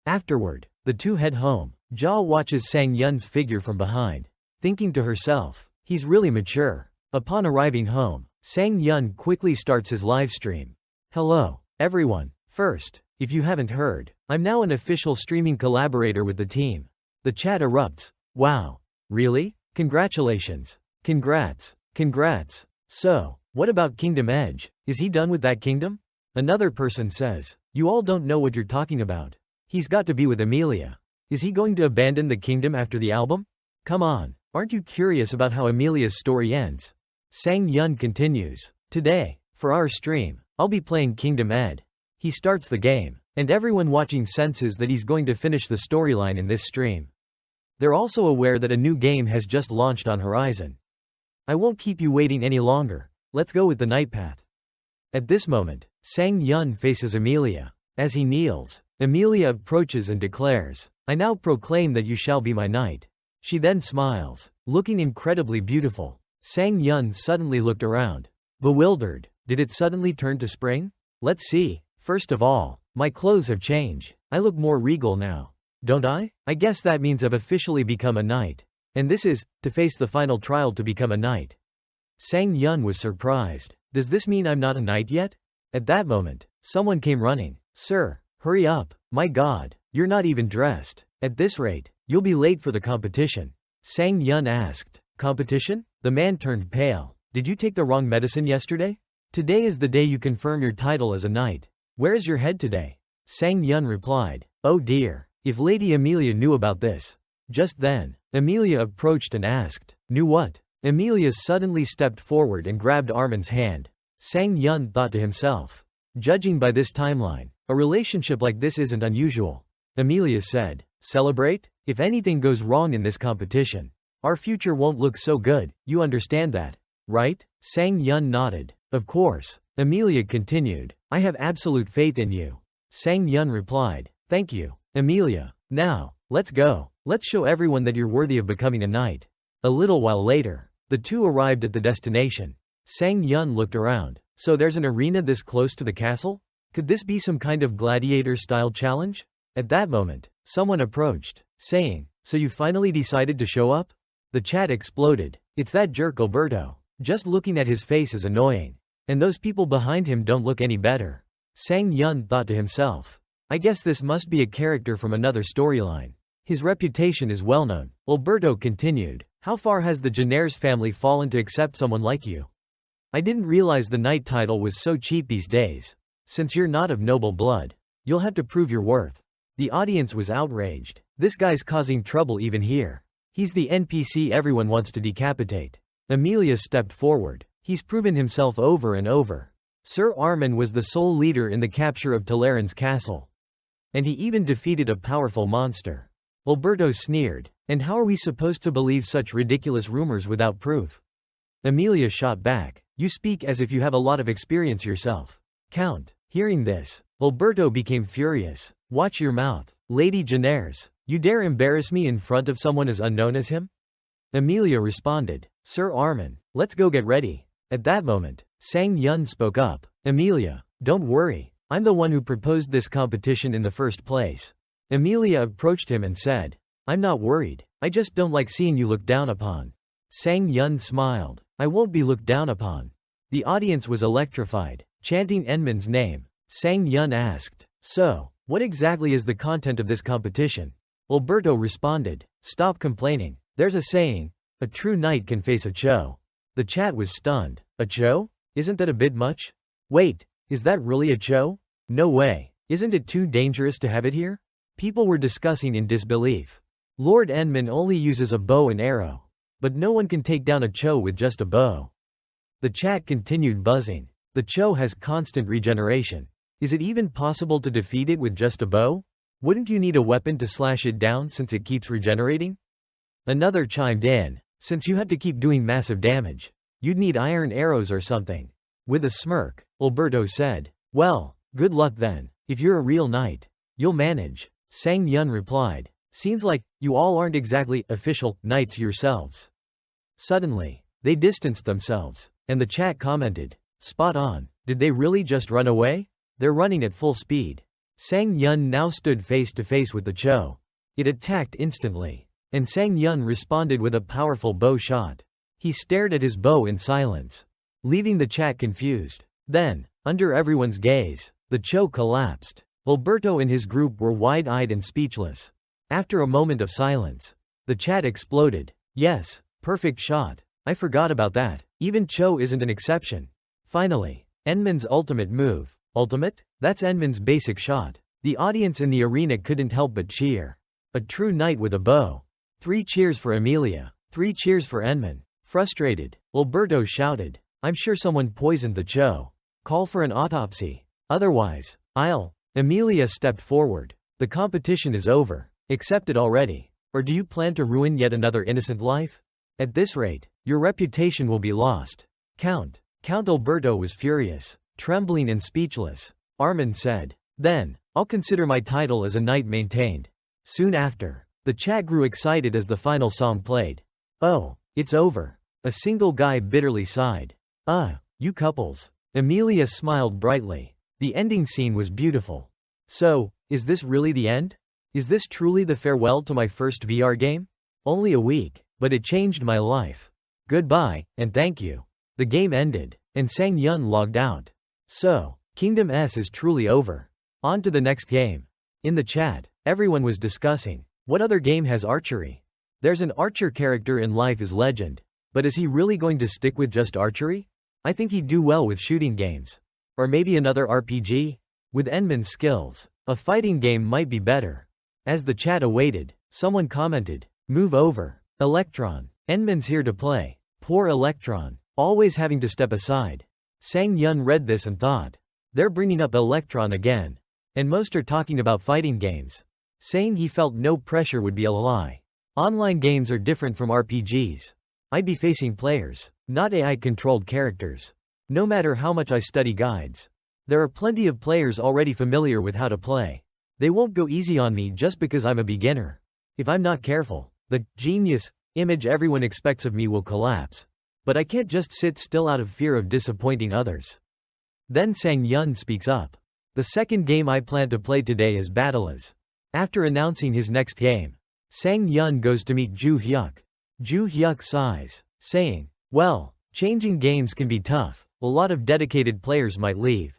Afterward, the two head home. Ja watches Sang Yun's figure from behind, thinking to herself, "He's really mature." Upon arriving home, Sang Yun quickly starts his live stream. "Hello, everyone. First, if you haven't heard, I'm now an official streaming collaborator with the team." The chat erupts. "Wow. Really? Congratulations. Congrats. Congrats. So, what about Kingdom Edge? Is he done with that kingdom?" Another person says, "You all don't know what you're talking about. He's got to be with Emilia. Is he going to abandon the kingdom after the album? Come on, aren't you curious about how Emilia's story ends?" Sang Yun continues, "Today, for our stream, I'll be playing Kingdom Ed." He starts the game, and everyone watching senses that he's going to finish the storyline in this stream. They're also aware that a new game has just launched on Horizon. "I won't keep you waiting any longer. Let's go with the night path." At this moment, Sang Yun faces Emilia. As he kneels, Emilia approaches and declares, "I now proclaim that you shall be my knight." She then smiles, looking incredibly beautiful. Sang Yun suddenly looked around, bewildered. Did it suddenly turn to spring? Let's see. First of all, my clothes have changed. I look more regal now. Don't I? I guess that means I've officially become a knight. And this is, to face the final trial to become a knight. Sang Yun was surprised. Does this mean I'm not a knight yet? At that moment, someone came running. "Sir, hurry up. My God, you're not even dressed. At this rate, you'll be late for the competition." Sang Yun asked, "Competition?" The man turned pale. "Did you take the wrong medicine yesterday? Today is the day you confirm your title as a knight. Where is your head today?" Sang Yun replied, "Oh dear, if Lady Emilia knew about this." Just then, Emilia approached and asked, "Knew what?" Emilia suddenly stepped forward and grabbed Armin's hand. Sang Yun thought to himself, "Judging by this timeline, a relationship like this isn't unusual." Emilia said, "Celebrate? If anything goes wrong in this competition, our future won't look so good, you understand that, right?" Sang Yun nodded. "Of course." Emilia continued, "I have absolute faith in you." Sang Yun replied, "Thank you, Emilia. Now, let's go. Let's show everyone that you're worthy of becoming a knight." A little while later, the two arrived at the destination. Sang Yun looked around. So there's an arena this close to the castle? Could this be some kind of gladiator-style challenge? At that moment, someone approached, saying, "So you finally decided to show up?" The chat exploded. "It's that jerk Alberto. Just looking at his face is annoying. And those people behind him don't look any better." Sang Yun thought to himself, "I guess this must be a character from another storyline. His reputation is well known." Alberto continued, "How far has the Jenner's family fallen to accept someone like you? I didn't realize the knight title was so cheap these days. Since you're not of noble blood, you'll have to prove your worth." The audience was outraged. This guy's causing trouble even here. He's the NPC everyone wants to decapitate. Amelia stepped forward. He's proven himself over and over. Sir Armin was the sole leader in the capture of Talaran's castle. And he even defeated a powerful monster. Alberto sneered. And how are we supposed to believe such ridiculous rumors without proof? Amelia shot back. You speak as if you have a lot of experience yourself. Count. Hearing this, Alberto became furious. Watch your mouth, Lady Janares. You dare embarrass me in front of someone as unknown as him? Amelia responded. Sir Armin, let's go get ready. At that moment, Sang Yun spoke up. Amelia, don't worry. I'm the one who proposed this competition in the first place. Amelia approached him and said, I'm not worried. I just don't like seeing you looked down upon. Sang Yun smiled. I won't be looked down upon. The audience was electrified, chanting Enman's name. Sang Yun asked, so, what exactly is the content of this competition? Alberto responded, stop complaining. There's a saying, a true knight can face a Cho. The chat was stunned. A Cho? Isn't that a bit much? Wait, is that really a Cho? No way. Isn't it too dangerous to have it here? People were discussing in disbelief. Lord Enman only uses a bow and arrow. But no one can take down a Cho with just a bow. The chat continued buzzing. The Cho has constant regeneration. Is it even possible to defeat it with just a bow? Wouldn't you need a weapon to slash it down since it keeps regenerating? Another chimed in. Since you have to keep doing massive damage, you'd need iron arrows or something. With a smirk, Alberto said, well, good luck then. If you're a real knight, you'll manage. Sang Yun replied. Seems like you all aren't exactly official knights yourselves. Suddenly, they distanced themselves, and the chat commented, spot on. Did they really just run away? They're running at full speed. Sang Yun now stood face to face with the Cho. It attacked instantly, and Sang Yun responded with a powerful bow shot. He stared at his bow in silence, leaving the chat confused. Then, under everyone's gaze, the Cho collapsed. Alberto and his group were wide-eyed and speechless. After a moment of silence, the chat exploded. Yes, perfect shot. I forgot about that. Even Cho isn't an exception. Finally, Enman's ultimate move. Ultimate? That's Enman's basic shot. The audience in the arena couldn't help but cheer. A true knight with a bow. 3 cheers for Amelia. 3 cheers for Enman. Frustrated, Alberto shouted, I'm sure someone poisoned the Cho. Call for an autopsy. Otherwise, Amelia stepped forward. The competition is over. Accept it already. Or do you plan to ruin yet another innocent life? At this rate, your reputation will be lost. Count Alberto was furious, trembling and speechless. Armin said, then, I'll consider my title as a knight maintained. Soon after, the chat grew excited as the final song played. Oh, it's over. A single guy bitterly sighed. You couples. Amelia smiled brightly. The ending scene was beautiful. So, is this really the end? Is this truly the farewell to my first VR game? Only a week, but it changed my life. Goodbye, and thank you. The game ended, and Sang Yun logged out. So, Kingdom S is truly over. On to the next game. In the chat, everyone was discussing, what other game has archery? There's an archer character in Life is Legend, but is he really going to stick with just archery? I think he'd do well with shooting games. Or maybe another RPG? With Enman's skills, a fighting game might be better. As the chat awaited, someone commented, move over. Electron. Enman's here to play. Poor Electron. Always having to step aside. Sang Yun read this and thought, they're bringing up Electron again. And most are talking about fighting games. Saying he felt no pressure would be a lie. Online games are different from RPGs. I'd be facing players, not AI-controlled characters. No matter how much I study guides, there are plenty of players already familiar with how to play. They won't go easy on me just because I'm a beginner. If I'm not careful, the genius image everyone expects of me will collapse. But I can't just sit still out of fear of disappointing others. Then Sang Yun speaks up. The second game I plan to play today is Battleas. After announcing his next game, Sang Yun goes to meet Ju Hyuk. Ju Hyuk sighs, saying, well, changing games can be tough. A lot of dedicated players might leave.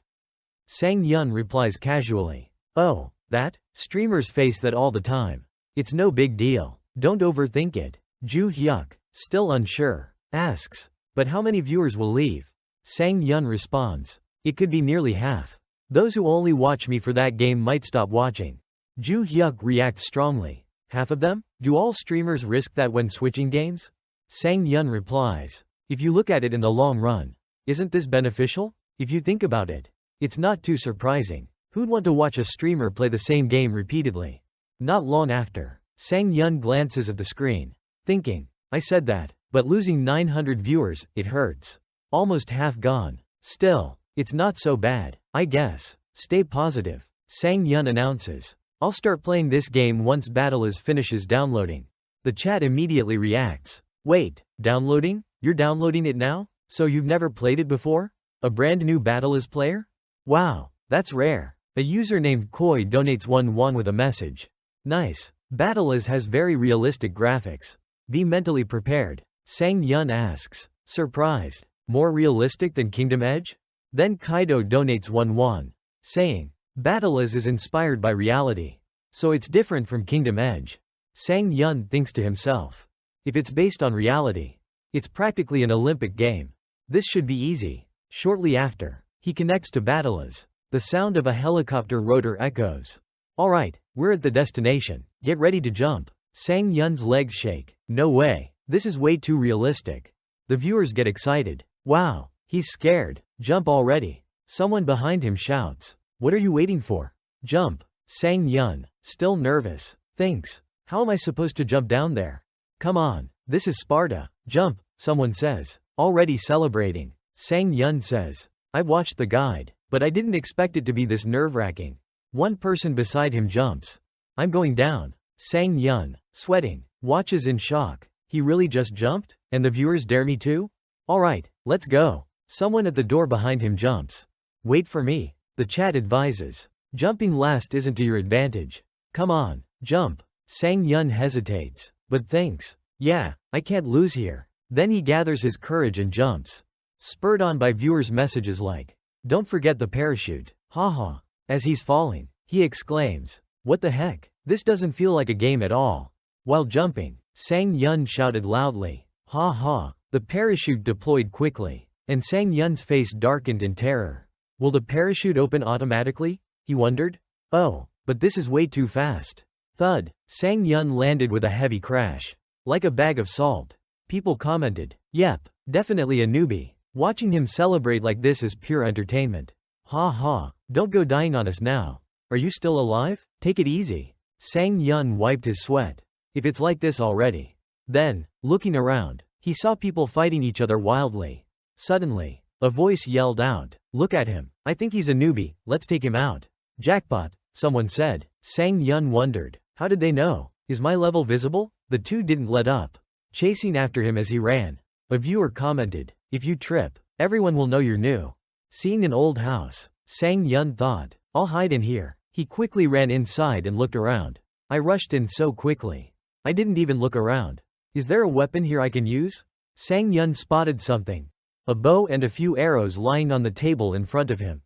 Sang Yun replies casually, oh, that? Streamers face that all the time. It's no big deal. Don't overthink it. Ju Hyuk, still unsure, asks, but how many viewers will leave? Sang Yun responds, it could be nearly half. Those who only watch me for that game might stop watching. Ju Hyuk reacts strongly. Half of them? Do all streamers risk that when switching games? Sang Yun replies. If you look at it in the long run, isn't this beneficial? If you think about it, it's not too surprising. Who'd want to watch a streamer play the same game repeatedly? Not long after, Sang Yun glances at the screen, thinking, I said that, but losing 900 viewers, it hurts. Almost half gone. Still, it's not so bad, I guess. Stay positive. Sang Yun announces. I'll start playing this game once Battle.is finishes downloading. The chat immediately reacts. Wait, downloading? You're downloading it now? So you've never played it before? A brand new Battle.is player? Wow, that's rare. A user named Koi donates 1 won with a message. Nice. Battle.is has very realistic graphics. Be mentally prepared. Sang Yun asks. Surprised. More realistic than Kingdom Edge? Then Kaido donates 1 won, saying, Battle.is is inspired by reality. So it's different from Kingdom Edge. Sang Yun thinks to himself. If it's based on reality, it's practically an Olympic game. This should be easy. Shortly after, he connects to Battle.is. The sound of a helicopter rotor echoes. Alright, we're at the destination. Get ready to jump. Sang Yun's legs shake. No way. This is way too realistic. The viewers get excited. Wow, he's scared. Jump already. Someone behind him shouts. What are you waiting for? Jump. Sang Yun, still nervous, thinks. How am I supposed to jump down there? Come on, this is Sparta. Jump, someone says. Already celebrating. Sang Yun says. I've watched the guide, but I didn't expect it to be this nerve-wracking. One person beside him jumps. I'm going down. Sang Yun, sweating, watches in shock. He really just jumped? And the viewers dare me too? Alright, let's go. Someone at the door behind him jumps. Wait for me. The chat advises. Jumping last isn't to your advantage. Come on, jump. Sang Yun hesitates, but thinks, yeah, I can't lose here. Then he gathers his courage and jumps. Spurred on by viewers' messages like, don't forget the parachute, haha. As he's falling, he exclaims, what the heck? This doesn't feel like a game at all. While jumping, Sang Yun shouted loudly, ha ha. The parachute deployed quickly, and Sang Yun's face darkened in terror. Will the parachute open automatically? He wondered. Oh, but this is way too fast. Thud. Sang Yun landed with a heavy crash. Like a bag of salt. People commented, yep, definitely a newbie. Watching him celebrate like this is pure entertainment. Ha ha, don't go dying on us now. Are you still alive? Take it easy. Sang Yun wiped his sweat. If it's like this already. Then, looking around, he saw people fighting each other wildly. Suddenly, a voice yelled out, look at him, I think he's a newbie, let's take him out. Jackpot, someone said. Sang Yun wondered, how did they know? Is my level visible? The two didn't let up, chasing after him as he ran. A viewer commented, if you trip, everyone will know you're new. Seeing an old house, Sang Yun thought, I'll hide in here. He quickly ran inside and looked around. I rushed in so quickly. I didn't even look around. Is there a weapon here I can use? Sang Yun spotted something. A bow and a few arrows lying on the table in front of him.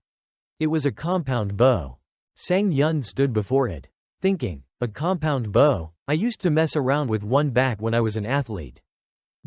It was a compound bow. Sang Yun stood before it, thinking, a compound bow? I used to mess around with one back when I was an athlete.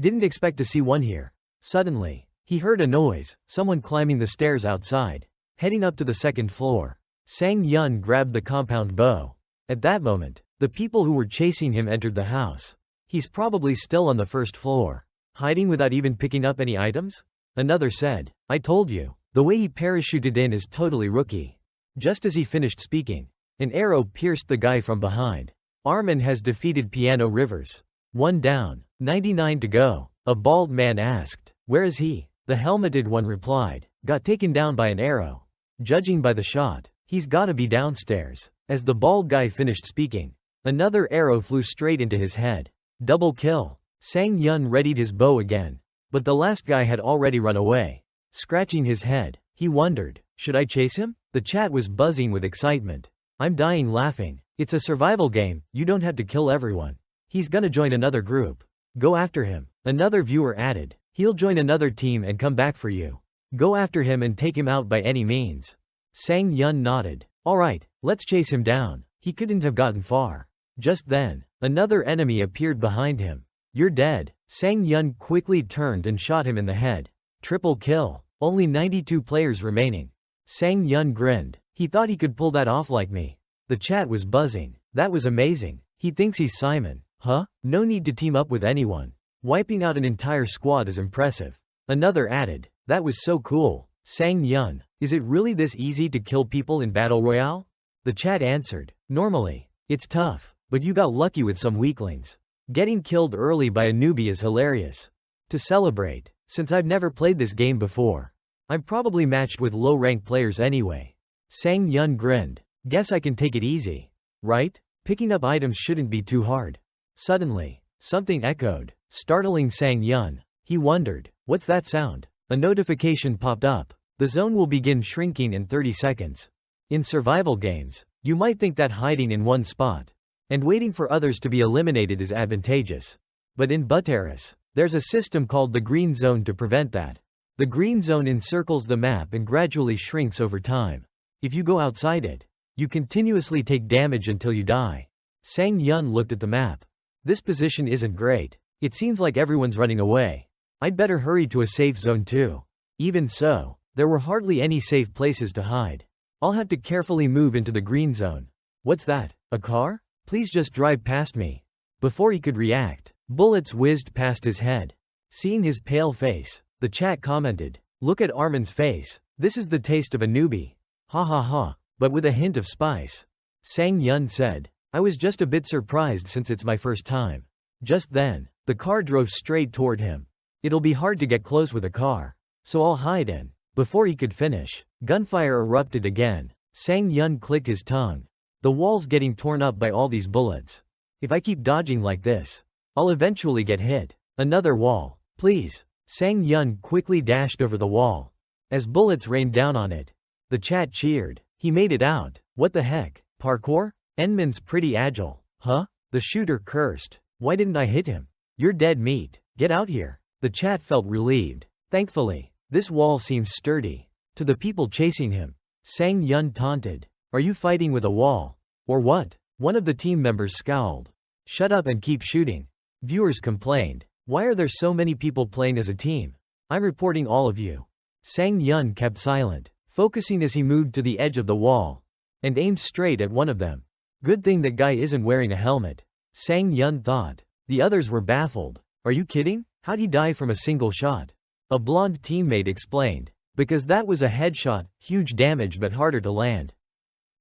Didn't expect to see one here. Suddenly, he heard a noise, someone climbing the stairs outside, heading up to the 2nd floor. Sang Yun grabbed the compound bow. At that moment, the people who were chasing him entered the house. He's probably still on the 1st floor, hiding without even picking up any items? Another said, I told you, the way he parachuted in is totally rookie. Just as he finished speaking, an arrow pierced the guy from behind. Armin has defeated Piano Rivers. 1 down, 99 to go. A bald man asked, where is he? The helmeted one replied, got taken down by an arrow. Judging by the shot, he's gotta be downstairs. As the bald guy finished speaking, another arrow flew straight into his head. Double kill. Sang Yun readied his bow again. But the last guy had already run away. Scratching his head, he wondered, should I chase him? The chat was buzzing with excitement. I'm dying laughing. It's a survival game, you don't have to kill everyone. He's gonna join another group. Go after him. Another viewer added, he'll join another team and come back for you. Go after him and take him out by any means. Sang Yun nodded. Alright, let's chase him down. He couldn't have gotten far. Just then, another enemy appeared behind him. You're dead. Sang Yun quickly turned and shot him in the head. Triple kill. Only 92 players remaining. Sang Yun grinned. He thought he could pull that off like me. The chat was buzzing. That was amazing. He thinks he's Simon. Huh? No need to team up with anyone. Wiping out an entire squad is impressive. Another added. That was so cool. Sang Yun. Is it really this easy to kill people in Battle Royale? The chat answered. Normally. It's tough. But you got lucky with some weaklings. Getting killed early by a newbie is hilarious. To celebrate, since I've never played this game before, I'm probably matched with low-rank players anyway. Sang Yun grinned. Guess I can take it easy. Right? Picking up items shouldn't be too hard. Suddenly, something echoed, startling Sang Yun. He wondered, what's that sound? A notification popped up. The zone will begin shrinking in 30 seconds. In survival games, you might think that hiding in one spot and waiting for others to be eliminated is advantageous. But in Buteris, there's a system called the green zone to prevent that. The green zone encircles the map and gradually shrinks over time. If you go outside it, you continuously take damage until you die. Sang Yun looked at the map. This position isn't great. It seems like everyone's running away. I'd better hurry to a safe zone too. Even so, there were hardly any safe places to hide. I'll have to carefully move into the green zone. What's that? A car? Please just drive past me. Before he could react, bullets whizzed past his head. Seeing his pale face, the chat commented, look at Armin's face. This is the taste of a newbie. Ha ha ha, but with a hint of spice. Sang Yun said, I was just a bit surprised since it's my first time. Just then, the car drove straight toward him. It'll be hard to get close with a car, so I'll hide in. Before he could finish, gunfire erupted again. Sang Yun clicked his tongue. The wall's getting torn up by all these bullets. If I keep dodging like this, I'll eventually get hit. Another wall, please. Sang Yun quickly dashed over the wall. As bullets rained down on it, the chat cheered. He made it out. What the heck? Parkour? Enman's pretty agile. Huh? The shooter cursed. Why didn't I hit him? You're dead meat. Get out here. The chat felt relieved. Thankfully, this wall seems sturdy. To the people chasing him, Sang Yun taunted. Are you fighting with a wall? Or what? One of the team members scowled. Shut up and keep shooting. Viewers complained. Why are there so many people playing as a team? I'm reporting all of you. Sang Yun kept silent, focusing as he moved to the edge of the wall and aimed straight at one of them. Good thing that guy isn't wearing a helmet, Sang Yun thought. The others were baffled. Are you kidding? How'd he die from a single shot? A blonde teammate explained. Because that was a headshot, huge damage but harder to land.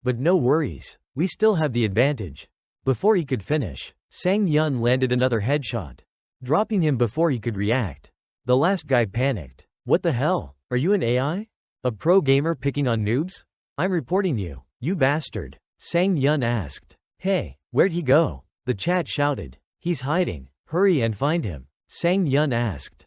But no worries, we still have the advantage. Before he could finish, Sang Yun landed another headshot, dropping him before he could react. The last guy panicked. What the hell? Are you an AI? A pro gamer picking on noobs? I'm reporting you, you bastard. Sang Yun asked. Hey, where'd he go? The chat shouted. He's hiding. Hurry and find him. Sang Yun asked.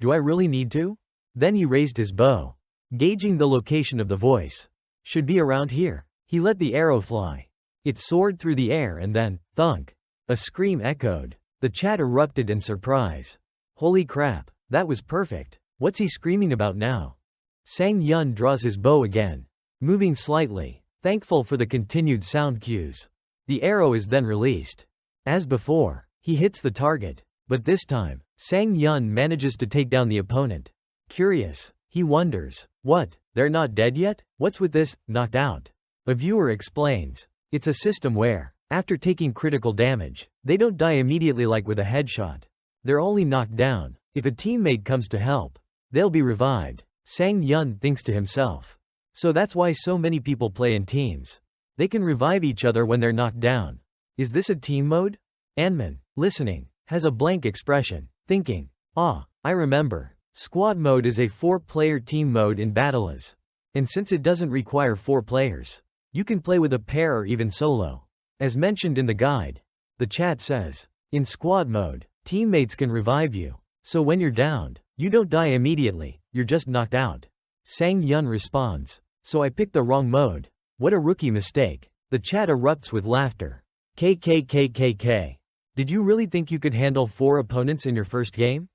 Do I really need to? Then he raised his bow, gauging the location of the voice. Should be around here. He let the arrow fly. It soared through the air and then, thunk. A scream echoed. The chat erupted in surprise. Holy crap, that was perfect. What's he screaming about now? Sang Yun draws his bow again, moving slightly, thankful for the continued sound cues. The arrow is then released. As before, he hits the target, but this time, Sang Yun manages to take down the opponent. Curious, he wonders, what, they're not dead yet? What's with this, knocked out? A viewer explains. It's a system where, after taking critical damage, they don't die immediately like with a headshot. They're only knocked down. If a teammate comes to help, they'll be revived. Sang Yun thinks to himself. So that's why so many people play in teams. They can revive each other when they're knocked down. Is this a team mode? Anman, listening, has a blank expression, thinking, I remember. Squad mode is a 4-player team mode in Battles. And since it doesn't require 4 players, you can play with a pair or even solo. As mentioned in the guide, the chat says, in squad mode, teammates can revive you. So when you're downed, you don't die immediately, you're just knocked out. Sang Yun responds. So I picked the wrong mode. What a rookie mistake. The chat erupts with laughter. KKKKK. Did you really think you could handle 4 opponents in your first game?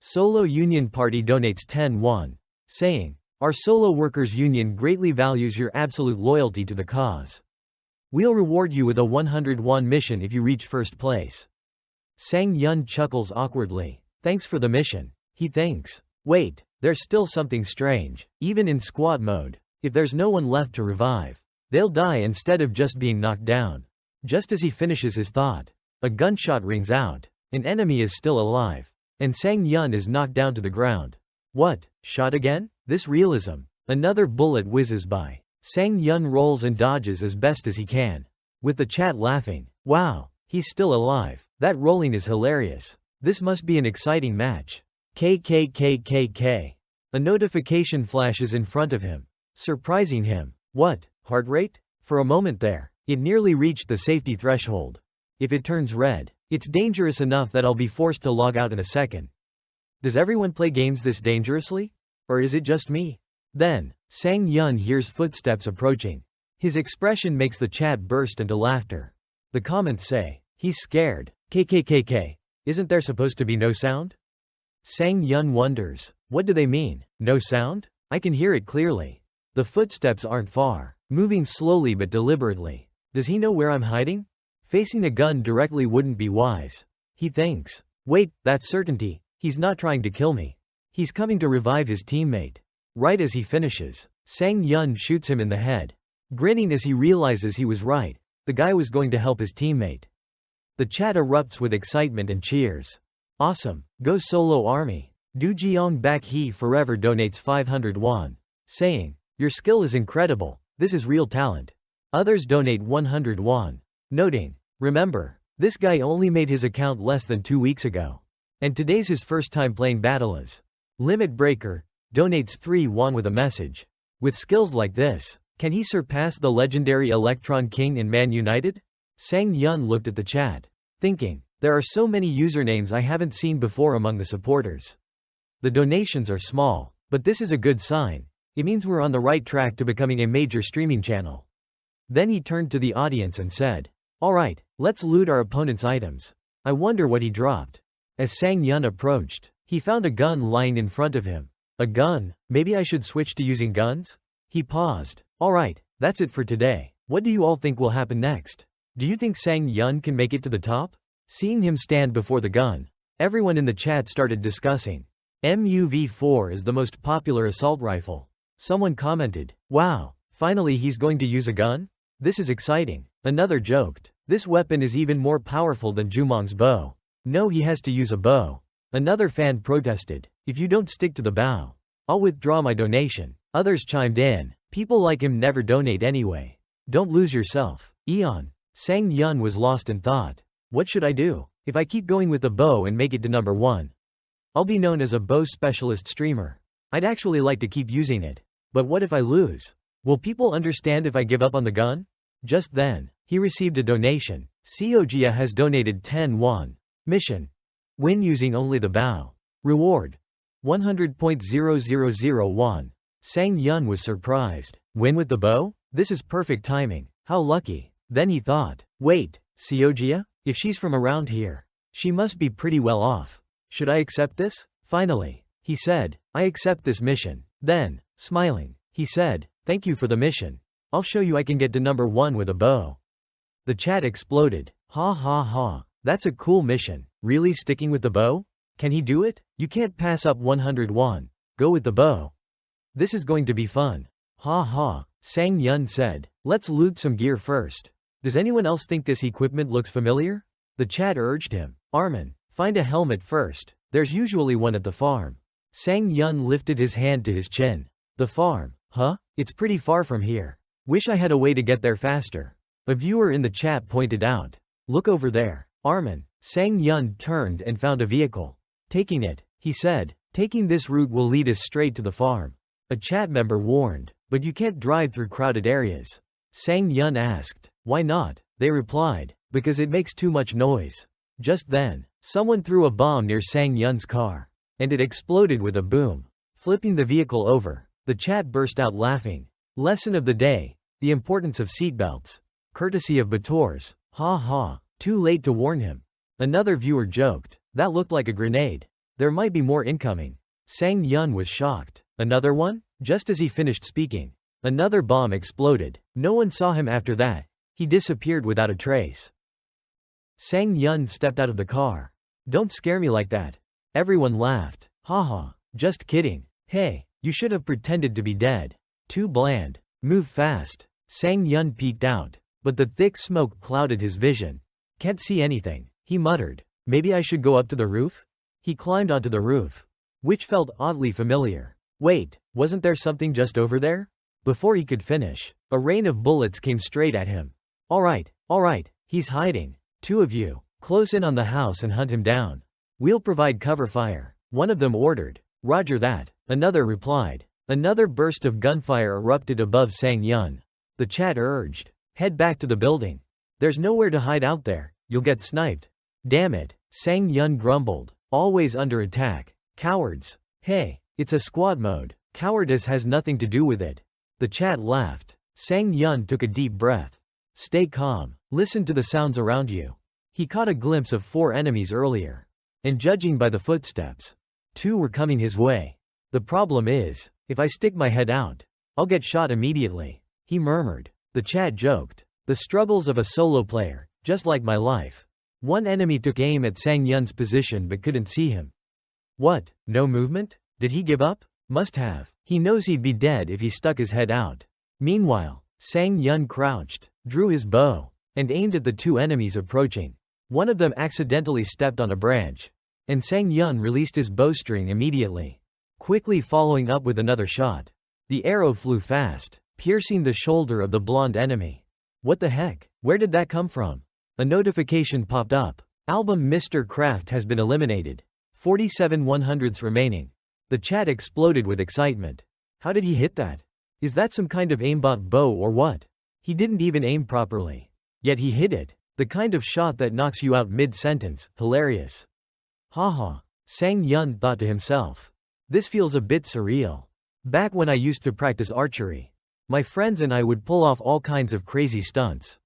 Solo Union Party donates 10 won, saying, our Solo Workers Union greatly values your absolute loyalty to the cause. We'll reward you with a 100 won mission if you reach first place. Sang Yun chuckles awkwardly. Thanks for the mission. He thinks. Wait, there's still something strange. Even in squad mode, if there's no one left to revive, They'll die instead of just being knocked down. Just as he finishes his thought, a gunshot rings out. An enemy is still alive. And Sang Yun is knocked down to the ground. What? Shot again? This realism. Another bullet whizzes by. Sang Yun rolls and dodges as best as he can. With the chat laughing. Wow, he's still alive. That rolling is hilarious. This must be an exciting match. KKKKK. A notification flashes in front of him, surprising him. What? Heart rate? For a moment there, it nearly reached the safety threshold. If it turns red, it's dangerous enough that I'll be forced to log out in a second. Does everyone play games this dangerously? Or is it just me? Then, Sang Yun hears footsteps approaching. His expression makes the chat burst into laughter. The comments say, he's scared. KKKK. Isn't there supposed to be no sound? Sang Yun wonders, what do they mean? No sound? I can hear it clearly. The footsteps aren't far, moving slowly but deliberately. Does he know where I'm hiding? Facing a gun directly wouldn't be wise. He thinks. Wait, that's certainty. He's not trying to kill me. He's coming to revive his teammate. Right as he finishes, Sang Yun shoots him in the head. Grinning as he realizes he was right. The guy was going to help his teammate. The chat erupts with excitement and cheers. Awesome, go solo army. Du Jiong Bak He forever donates 500 won, saying, your skill is incredible, this is real talent. Others donate 100 won, noting, remember, this guy only made his account less than 2 weeks ago. And today's his first time playing Battleas. Limit Breaker donates 3 won with a message. With skills like this, can he surpass the legendary Electron King in Man United? Sang Yun looked at the chat, thinking, there are so many usernames I haven't seen before among the supporters. The donations are small, but this is a good sign. It means we're on the right track to becoming a major streaming channel. Then he turned to the audience and said, alright, let's loot our opponent's items. I wonder what he dropped. As Sang Yun approached, he found a gun lying in front of him. A gun? Maybe I should switch to using guns? He paused. Alright, that's it for today. What do you all think will happen next? Do you think Sang Yun can make it to the top? Seeing him stand before the gun, everyone in the chat started discussing. MUV-4 is the most popular assault rifle. Someone commented, wow, finally he's going to use a gun? This is exciting. Another joked, this weapon is even more powerful than Jumong's bow. No, he has to use a bow. Another fan protested, if you don't stick to the bow, I'll withdraw my donation. Others chimed in, people like him never donate anyway. Don't lose yourself. Eon. Sang Yun was lost in thought. What should I do? If I keep going with the bow and make it to number 1, I'll be known as a bow specialist streamer. I'd actually like to keep using it. But what if I lose? Will people understand if I give up on the gun? Just then, he received a donation. Seojia has donated 10 won. Mission. Win using only the bow. Reward. 100.000 won. Sang Yun was surprised. Win with the bow? This is perfect timing. How lucky. Then he thought, wait, Seojia? If she's from around here, she must be pretty well off. Should I accept this? Finally, he said, I accept this mission. Then, smiling, he said, thank you for the mission. I'll show you I can get to number 1 with a bow. The chat exploded. Ha ha ha. That's a cool mission. Really sticking with the bow? Can he do it? You can't pass up 100 won. Go with the bow. This is going to be fun. Ha ha. Sang Yun said, let's loot some gear first. Does anyone else think this equipment looks familiar? The chat urged him. Armin, find a helmet first. There's usually one at the farm. Sang Yun lifted his hand to his chin. The farm? Huh? It's pretty far from here. Wish I had a way to get there faster. A viewer in the chat pointed out. Look over there. Armin. Sang Yun turned and found a vehicle. Taking it, he said. Taking this route will lead us straight to the farm. A chat member warned. But you can't drive through crowded areas. Sang Yun asked. Why not? They replied. Because it makes too much noise. Just then, someone threw a bomb near Sang Yun's car. And it exploded with a boom, flipping the vehicle over. The chat burst out laughing. Lesson of the day. The importance of seatbelts. Courtesy of Bators. Ha ha. Too late to warn him. Another viewer joked. That looked like a grenade. There might be more incoming. Sang Yun was shocked. Another one? Just as he finished speaking, another bomb exploded. No one saw him after that. He disappeared without a trace. Sang Yun stepped out of the car. Don't scare me like that. Everyone laughed. Haha, just kidding. Hey, you should have pretended to be dead. Too bland. Move fast. Sang Yun peeked out, but the thick smoke clouded his vision. Can't see anything, he muttered. Maybe I should go up to the roof? He climbed onto the roof, which felt oddly familiar. Wait, wasn't there something just over there? Before he could finish, a rain of bullets came straight at him. All right, he's hiding. Two of you, close in on the house and hunt him down. We'll provide cover fire, one of them ordered. Roger that, another replied. Another burst of gunfire erupted above Sang Yun. The chat urged, head back to the building. There's nowhere to hide out there, you'll get sniped. Damn it, Sang Yun grumbled, always under attack. Cowards. Hey, it's a squad mode, cowardice has nothing to do with it. The chat laughed. Sang Yun took a deep breath. Stay calm, listen to the sounds around you. He caught a glimpse of 4 enemies earlier. And judging by the footsteps, 2 were coming his way. The problem is, if I stick my head out, I'll get shot immediately, he murmured. The chat joked. The struggles of a solo player, just like my life. One enemy took aim at Sang Yun's position but couldn't see him. What, no movement? Did he give up? Must have. He knows he'd be dead if he stuck his head out. Meanwhile, Sang Yun crouched, drew his bow, and aimed at the 2 enemies approaching. One of them accidentally stepped on a branch, and Sang Yun released his bowstring immediately, quickly following up with another shot. The arrow flew fast, piercing the shoulder of the blonde enemy. What the heck? Where did that come from? A notification popped up. Album Mr. Craft has been eliminated. 47 100ths remaining. The chat exploded with excitement. How did he hit that? Is that some kind of aimbot bow or what? He didn't even aim properly. Yet he hit it. The kind of shot that knocks you out mid-sentence. Hilarious. Haha. Sang Yun thought to himself. This feels a bit surreal. Back when I used to practice archery, my friends and I would pull off all kinds of crazy stunts.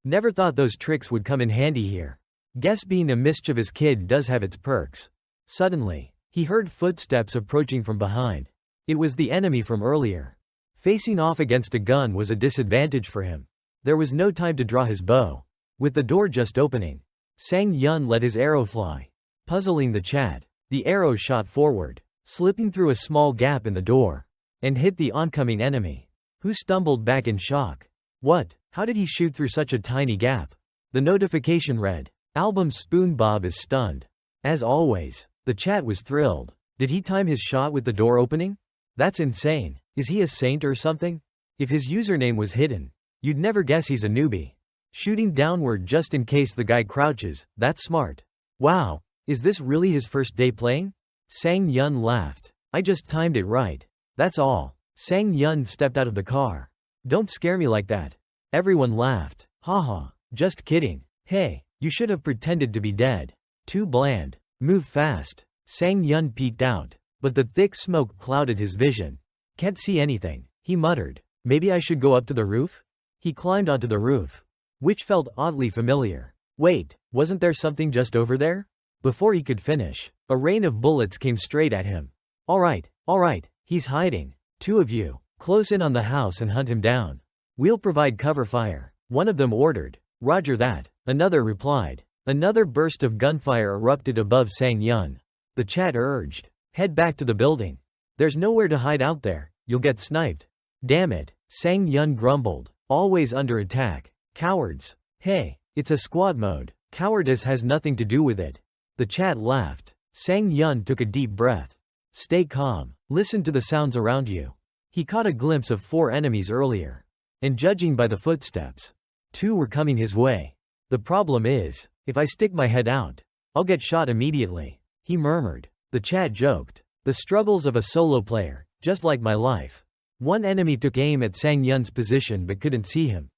Never thought those tricks would come in handy here. Guess being a mischievous kid does have its perks. Suddenly, he heard footsteps approaching from behind. It was the enemy from earlier. Facing off against a gun was a disadvantage for him. There was no time to draw his bow. With the door just opening, Sang Yun let his arrow fly. Puzzling the chat, the arrow shot forward, slipping through a small gap in the door, and hit the oncoming enemy, who stumbled back in shock. What? How did he shoot through such a tiny gap? The notification read, Album Spoon Bob is stunned. As always, the chat was thrilled. Did he time his shot with the door opening? That's insane. Is he a saint or something? If his username was hidden, you'd never guess he's a newbie. Shooting downward just in case the guy crouches, that's smart. Wow, is this really his first day playing? Sang Yun laughed. I just timed it right. That's all. Sang Yun stepped out of the car. Don't scare me like that. Everyone laughed. Haha, just kidding. Hey, you should have pretended to be dead. Too bland. Move fast. Sang Yun peeked out, but the thick smoke clouded his vision. Can't see anything, he muttered. Maybe I should go up to the roof? He climbed onto the roof, which felt oddly familiar. Wait, wasn't there something just over there? Before he could finish, a rain of bullets came straight at him. All right, he's hiding. 2 of you, close in on the house and hunt him down. We'll provide cover fire, one of them ordered. Roger that, another replied. Another burst of gunfire erupted above Sang Yun. The chat urged, head back to the building. There's nowhere to hide out there, you'll get sniped. Damn it, Sang Yun grumbled, always under attack. Cowards. Hey, it's a squad mode, cowardice has nothing to do with it. The chat laughed. Sang Yun took a deep breath. Stay calm, listen to the sounds around you. He caught a glimpse of 4 enemies earlier. And judging by the footsteps, 2 were coming his way. The problem is, if I stick my head out, I'll get shot immediately, he murmured. The chat joked. The struggles of a solo player, just like my life. One enemy took aim at Sang Yun's position but couldn't see him.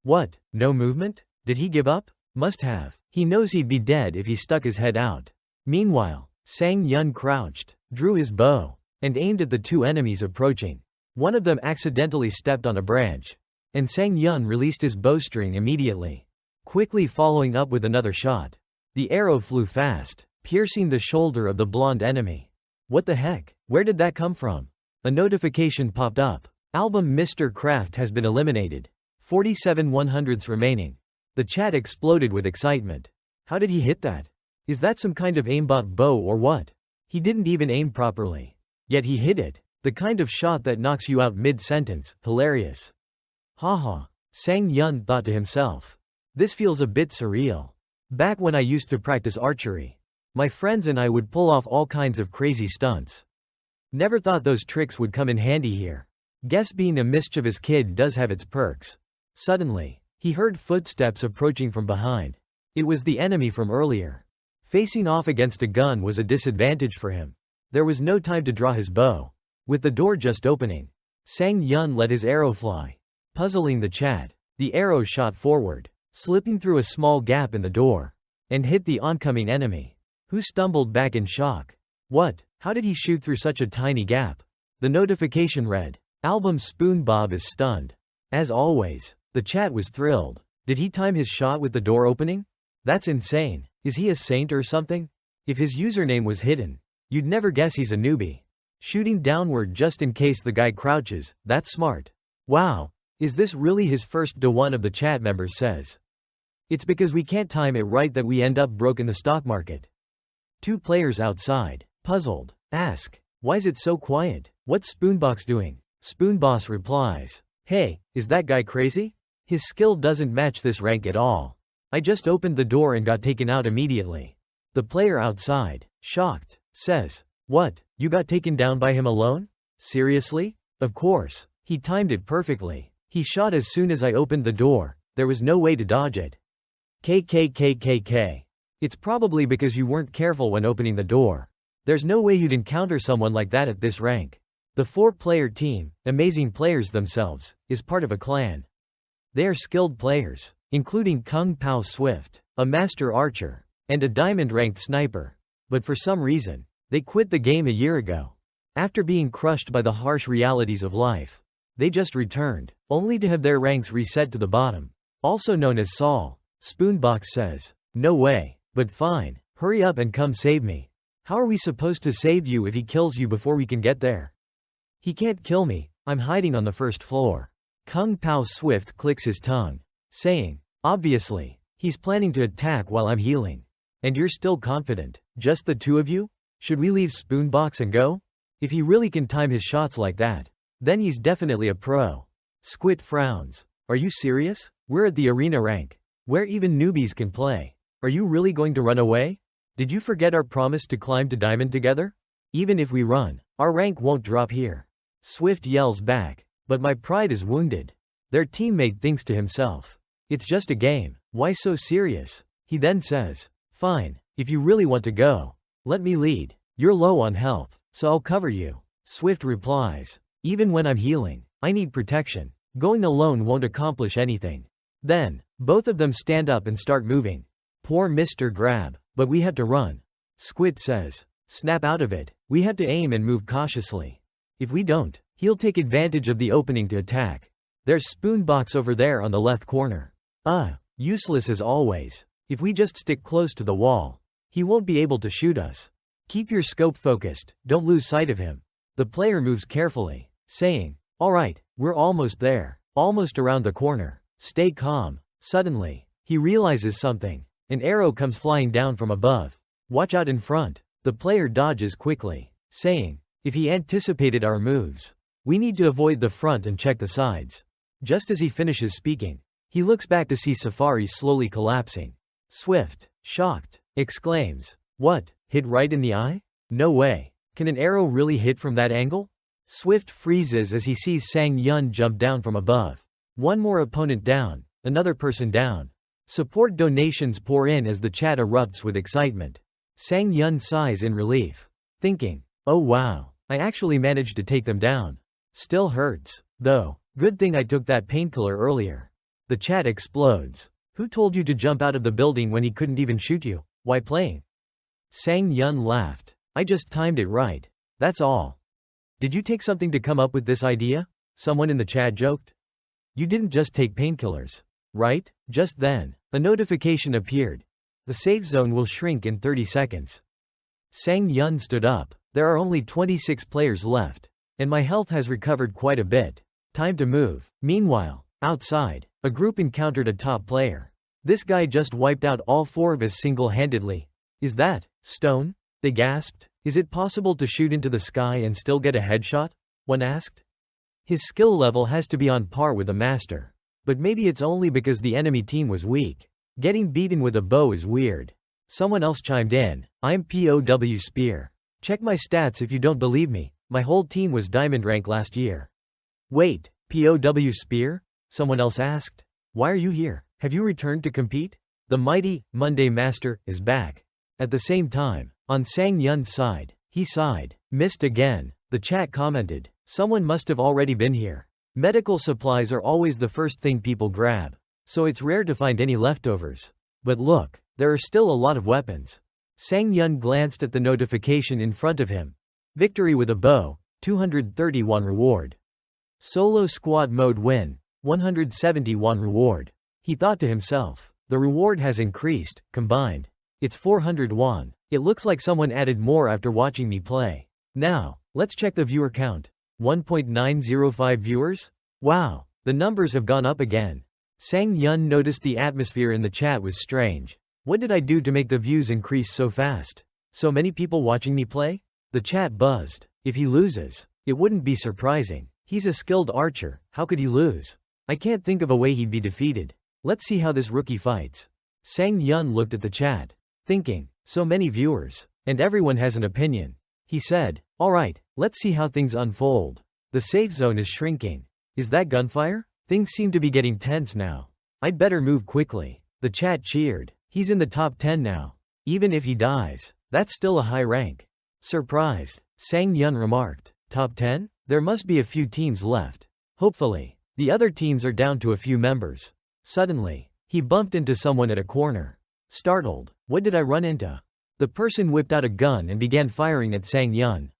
What, no movement? Did he give up? Must have. He knows he'd be dead if he stuck his head out. Meanwhile, Sang Yun crouched, drew his bow, and aimed at the 2 enemies approaching. One of them accidentally stepped on a branch, and Sang Yun released his bowstring immediately, quickly following up with another shot. The arrow flew fast, piercing the shoulder of the blonde enemy. What the heck? Where did that come from? A notification popped up. Album Mr. Craft has been eliminated. 47 100ths remaining. The chat exploded with excitement. How did he hit that? Is that some kind of aimbot bow or what? He didn't even aim properly. Yet he hit it. The kind of shot that knocks you out mid-sentence. Hilarious. Haha. Sang Yun thought to himself. This feels a bit surreal. Back when I used to practice archery, my friends and I would pull off all kinds of crazy stunts. Never thought those tricks would come in handy here. Guess being a mischievous kid does have its perks. Suddenly, he heard footsteps approaching from behind. It was the enemy from earlier. Facing off against a gun was a disadvantage for him. There was no time to draw his bow. With the door just opening, Sang Yun let his arrow fly. Puzzling the chat, the arrow shot forward, slipping through a small gap in the door, and hit the oncoming enemy, who stumbled back in shock. What? How did he shoot through such a tiny gap? The notification read, Album Spoon Bob is stunned. As always, the chat was thrilled. Did he time his shot with the door opening? That's insane. Is he a saint or something? If his username was hidden, you'd never guess he's a newbie. Shooting downward just in case the guy crouches, that's smart. Wow. Is this really his first do? One of the chat members says. It's because we can't time it right that we end up broke in the stock market. Two players outside, puzzled, ask, why is it so quiet? What's Spoonbox doing? Spoonboss replies, hey, is that guy crazy? His skill doesn't match this rank at all. I just opened the door and got taken out immediately. The player outside, shocked, says, what, you got taken down by him alone? Seriously? Of course, he timed it perfectly. He shot as soon as I opened the door, there was no way to dodge it. KKKKK. It's probably because you weren't careful when opening the door. There's no way you'd encounter someone like that at this rank. The 4-player team, amazing players themselves, is part of a clan. They are skilled players, including Kung Pao Swift, a master archer, and a diamond-ranked sniper. But for some reason, they quit the game a year ago. After being crushed by the harsh realities of life, they just returned, only to have their ranks reset to the bottom. Also known as Saul, Spoonbox says, no way, but fine, hurry up and come save me. How are we supposed to save you if he kills you before we can get there? He can't kill me, I'm hiding on the first floor. Kung Pao Swift clicks his tongue, saying, obviously, he's planning to attack while I'm healing. And you're still confident, just the two of you? Should we leave Spoonbox and go? If he really can time his shots like that, then he's definitely a pro. Squid frowns. Are you serious? We're at the arena rank, where even newbies can play. Are you really going to run away? Did you forget our promise to climb to diamond together? Even if we run, our rank won't drop here. Swift yells back, but my pride is wounded. Their teammate thinks to himself, it's just a game, why so serious? He then says, fine, if you really want to go, let me lead. You're low on health, so I'll cover you. Swift replies, even when I'm healing, I need protection. Going alone won't accomplish anything. Then, both of them stand up and start moving. Poor Mr. Grab, but we have to run. Squid says, snap out of it, we have to aim and move cautiously. If we don't, he'll take advantage of the opening to attack. There's Spoonbox over there on the left corner. Useless as always. If we just stick close to the wall, he won't be able to shoot us. Keep your scope focused, don't lose sight of him. The player moves carefully, saying, alright, we're almost there, almost around the corner. Stay calm. Suddenly, he realizes something. An arrow comes flying down from above. Watch out in front. The player dodges quickly, saying, if he anticipated our moves, we need to avoid the front and check the sides. Just as he finishes speaking, he looks back to see Safari slowly collapsing. Swift, shocked, exclaims, what, hit right in the eye? No way. Can an arrow really hit from that angle? Swift freezes as he sees Sang Yun jump down from above. One more opponent down, another person down. Support donations pour in as the chat erupts with excitement. Sang Yun sighs in relief, thinking, oh wow, I actually managed to take them down. Still hurts, though, good thing I took that painkiller earlier. The chat explodes. Who told you to jump out of the building when he couldn't even shoot you? Why playing? Sang Yun laughed. I just timed it right. That's all. Did you take something to come up with this idea? Someone in the chat joked. You didn't just take painkillers, right? Just then, a notification appeared. The safe zone will shrink in 30 seconds. Sang Yun stood up. There are only 26 players left, and my health has recovered quite a bit. Time to move. Meanwhile, outside, a group encountered a top player. This guy just wiped out all 4 of us single-handedly. Is that stone? They gasped. Is it possible to shoot into the sky and still get a headshot? One asked. His skill level has to be on par with a master. But maybe it's only because the enemy team was weak. Getting beaten with a bow is weird. Someone else chimed in. I'm POW Spear. Check my stats if you don't believe me. My whole team was diamond rank last year. Wait, POW Spear? Someone else asked. Why are you here? Have you returned to compete? The mighty, Monday Master, is back. At the same time, on Sang Yun's side, he sighed. Missed again. The chat commented. Someone must have already been here. Medical supplies are always the first thing people grab, so it's rare to find any leftovers. But look, there are still a lot of weapons. Sang Yun glanced at the notification in front of him. Victory with a bow, 231 reward. Solo squad mode win, 171 reward. He thought to himself, the reward has increased, combined. It's 400 won. It looks like someone added more after watching me play. Now, let's check the viewer count. 1.905 viewers? Wow, the numbers have gone up again. Sang Yun noticed the atmosphere in the chat was strange. What did I do to make the views increase so fast? So many people watching me play? The chat buzzed. If he loses, it wouldn't be surprising. He's a skilled archer, how could he lose? I can't think of a way he'd be defeated. Let's see how this rookie fights. Sang Yun looked at the chat, thinking, so many viewers, and everyone has an opinion. He said, alright, let's see how things unfold. The safe zone is shrinking. Is that gunfire? Things seem to be getting tense now. I'd better move quickly. The chat cheered. He's in the top 10 now. Even if he dies, that's still a high rank. Surprised, Sang Yun remarked. Top 10? There must be a few teams left. Hopefully. The other teams are down to a few members. Suddenly, he bumped into someone at a corner. Startled, what did I run into? The person whipped out a gun and began firing at Sang Yun,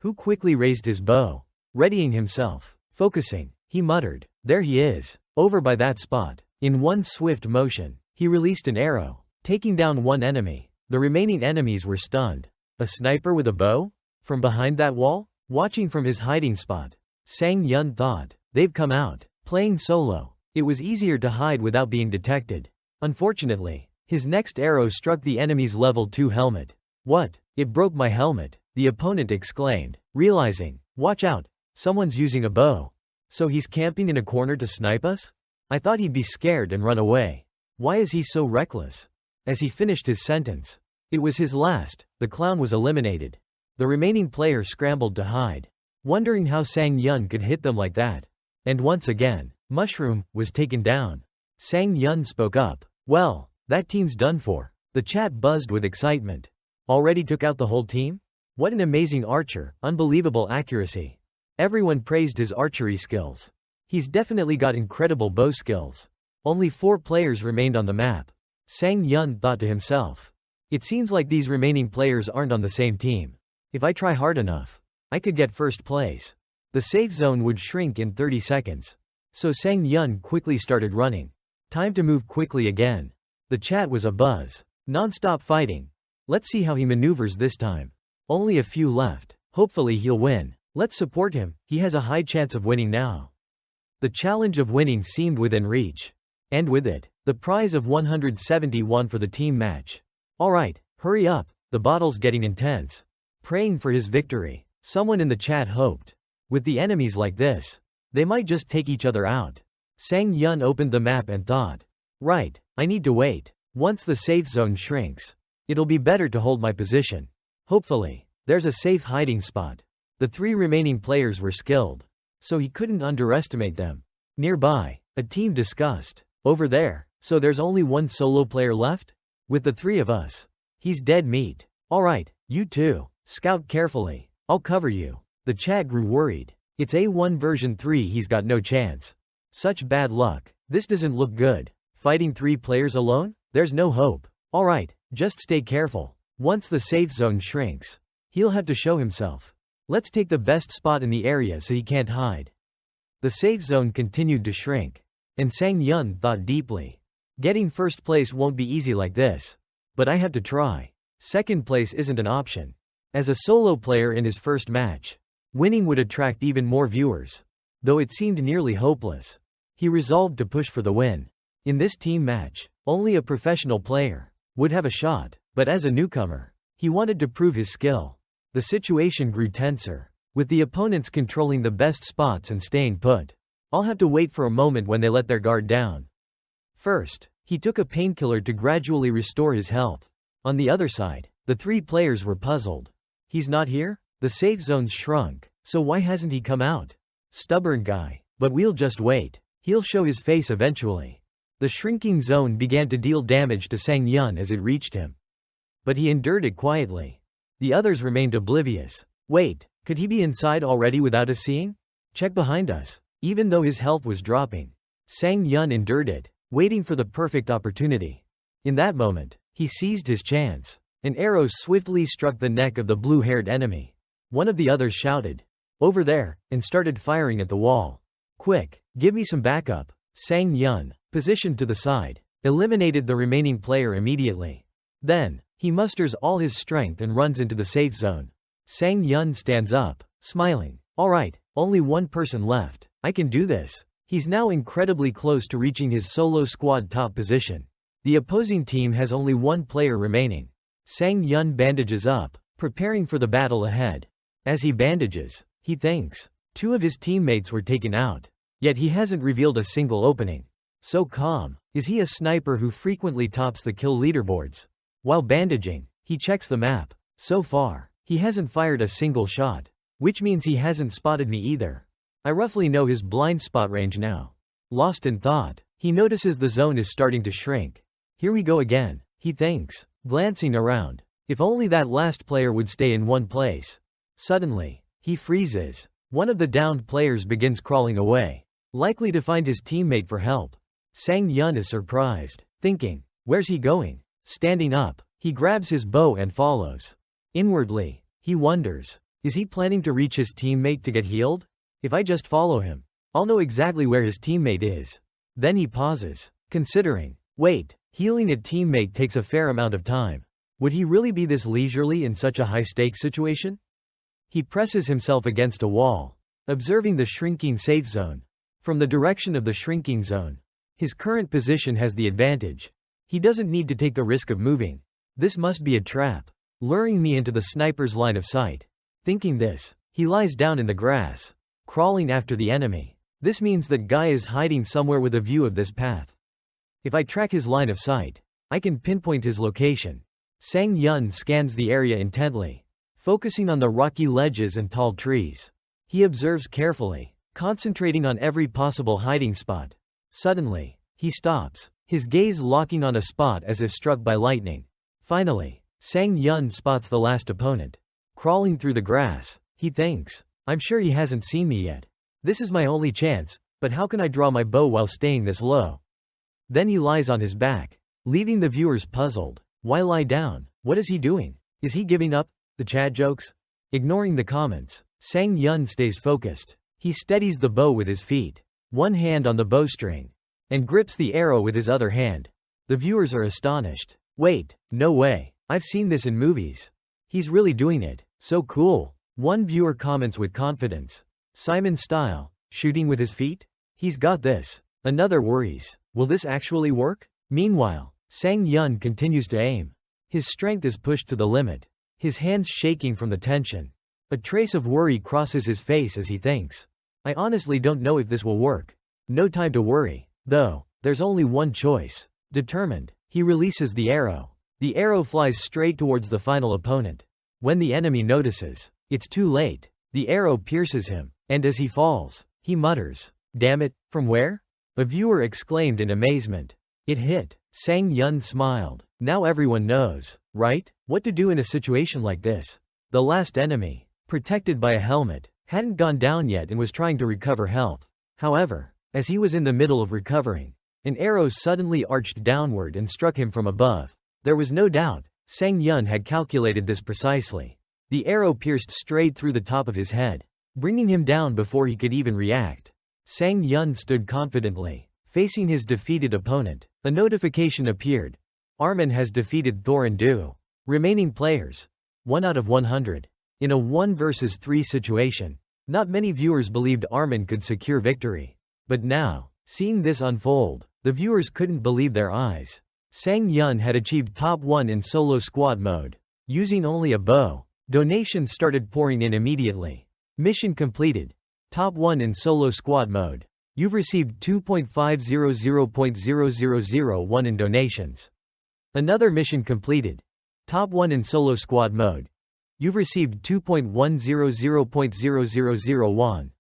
who quickly raised his bow, readying himself. Focusing, he muttered, there he is, over by that spot. In one swift motion, he released an arrow, taking down one enemy. The remaining enemies were stunned. A sniper with a bow? From behind that wall? Watching from his hiding spot, Sang Yun thought, they've come out. Playing solo, it was easier to hide without being detected. Unfortunately, his next arrow struck the enemy's level 2 helmet. What? It broke my helmet, the opponent exclaimed, realizing, watch out, someone's using a bow. So he's camping in a corner to snipe us? I thought he'd be scared and run away. Why is he so reckless? As he finished his sentence, it was his last, the clown was eliminated. The remaining player scrambled to hide, wondering how Sang Yun could hit them like that. And once again, Mushroom was taken down. Sang Yun spoke up. Well, that team's done for. The chat buzzed with excitement. Already took out the whole team? What an amazing archer, unbelievable accuracy. Everyone praised his archery skills. He's definitely got incredible bow skills. Only 4 players remained on the map. Sang Yun thought to himself. It seems like these remaining players aren't on the same team. If I try hard enough, I could get first place. The safe zone would shrink in 30 seconds. So Sang Yun quickly started running. Time to move quickly again. The chat was abuzz. Non-stop fighting. Let's see how he maneuvers this time. Only a few left. Hopefully he'll win. Let's support him, he has a high chance of winning now. The challenge of winning seemed within reach. And with it, the prize of 171 for the team match. Alright, hurry up, the battle's getting intense. Praying for his victory, someone in the chat hoped. With the enemies like this, they might just take each other out. Sang Yun opened the map and thought. Right, I need to wait. Once the safe zone shrinks, it'll be better to hold my position. Hopefully, there's a safe hiding spot. The 3 remaining players were skilled, so he couldn't underestimate them. Nearby, a team discussed. Over there, so there's only one solo player left? With the 3 of us. He's dead meat. Alright, you too. Scout carefully. I'll cover you. The chat grew worried. It's A1 version 3, he's got no chance. Such bad luck. This doesn't look good. Fighting 3 players alone? There's no hope. Alright, just stay careful. Once the safe zone shrinks, he'll have to show himself. Let's take the best spot in the area so he can't hide. The safe zone continued to shrink. And Sang Yun thought deeply. Getting first place won't be easy like this. But I have to try. Second place isn't an option. As a solo player in his first match, winning would attract even more viewers. Though it seemed nearly hopeless, he resolved to push for the win. In this team match, only a professional player would have a shot. But as a newcomer, he wanted to prove his skill. The situation grew tenser. with the opponents controlling the best spots and staying put. I'll have to wait for a moment when they let their guard down. First, he took a painkiller to gradually restore his health. On the other side, the three players were puzzled. He's not here? The safe zone's shrunk, so why hasn't he come out? Stubborn guy. But we'll just wait. He'll show his face eventually. The shrinking zone began to deal damage to Sang Yun as it reached him. But he endured it quietly. The others remained oblivious. Wait, could he be inside already without us seeing? Check behind us. Even though his health was dropping, Sang Yun endured it, waiting for the perfect opportunity. In that moment, he seized his chance. An arrow swiftly struck the neck of the blue-haired enemy. One of the others shouted, "Over there," and started firing at the wall. "Quick, give me some backup." Sang Yun, positioned to the side, eliminated the remaining player immediately. Then, he musters all his strength and runs into the safe zone. Sang Yun stands up, smiling. "Alright, only one person left. I can do this." He's now incredibly close to reaching his solo squad top position. The opposing team has only one player remaining. Sang Yun bandages up, preparing for the battle ahead. As he bandages, he thinks. Two of his teammates were taken out. Yet he hasn't revealed a single opening. So calm. Is he a sniper who frequently tops the kill leaderboards? While bandaging, he checks the map. So far, he hasn't fired a single shot. Which means he hasn't spotted me either. I roughly know his blind spot range now. Lost in thought, he notices the zone is starting to shrink. Here we go again, he thinks, glancing around. If only that last player would stay in one place. Suddenly, he freezes. One of the downed players begins crawling away, likely to find his teammate for help. Sang Yun is surprised, thinking, where's he going? Standing up, he grabs his bow and follows. Inwardly, he wonders, is he planning to reach his teammate to get healed? If I just follow him, I'll know exactly where his teammate is. Then he pauses, considering, wait, healing a teammate takes a fair amount of time. Would he really be this leisurely in such a high-stakes situation? He presses himself against a wall, observing the shrinking safe zone. From the direction of the shrinking zone, his current position has the advantage. He doesn't need to take the risk of moving. This must be a trap, luring me into the sniper's line of sight. Thinking this, he lies down in the grass, crawling after the enemy. This means that Guy is hiding somewhere with a view of this path. If I track his line of sight, I can pinpoint his location. Sang Yun scans the area intently, focusing on the rocky ledges and tall trees. He observes carefully, concentrating on every possible hiding spot. Suddenly, he stops, his gaze locking on a spot as if struck by lightning. Finally, Sang Yun spots the last opponent. Crawling through the grass, he thinks, I'm sure he hasn't seen me yet. This is my only chance, but how can I draw my bow while staying this low? Then he lies on his back, leaving the viewers puzzled. Why lie down? What is he doing? Is he giving up? The chat jokes? Ignoring the comments, Sang Yun stays focused. He steadies the bow with his feet, one hand on the bowstring, and grips the arrow with his other hand. The viewers are astonished. Wait, no way. I've seen this in movies. He's really doing it. So cool. One viewer comments with confidence. Simon style, shooting with his feet? He's got this. Another worries. Will this actually work? Meanwhile, Sang Yun continues to aim. His strength is pushed to the limit, his hands shaking from the tension. A trace of worry crosses his face as he thinks, I honestly don't know if this will work. No time to worry, though, there's only one choice. Determined, he releases the arrow. The arrow flies straight towards the final opponent. When the enemy notices, it's too late. The arrow pierces him, and as he falls, he mutters, damn it, from where? A viewer exclaimed in amazement. It hit. Sang Yun smiled. Now everyone knows, right? What to do in a situation like this. The last enemy, protected by a helmet, hadn't gone down yet and was trying to recover health. However, as he was in the middle of recovering, an arrow suddenly arched downward and struck him from above. There was no doubt, Sang Yun had calculated this precisely. The arrow pierced straight through the top of his head, bringing him down before he could even react. Sang Yun stood confidently, facing his defeated opponent. A notification appeared. Armin has defeated Thorin Du. Remaining players, 1 out of 100. In a 1 versus 3 situation, not many viewers believed Armin could secure victory. But now, seeing this unfold, the viewers couldn't believe their eyes. Sang Yun had achieved top 1 in solo squad mode, using only a bow. Donations started pouring in immediately. Mission completed. Top 1 in solo squad mode. You've received 2.500.0001 in donations. Another mission completed. Top 1 in solo squad mode. You've received 2.100.0001.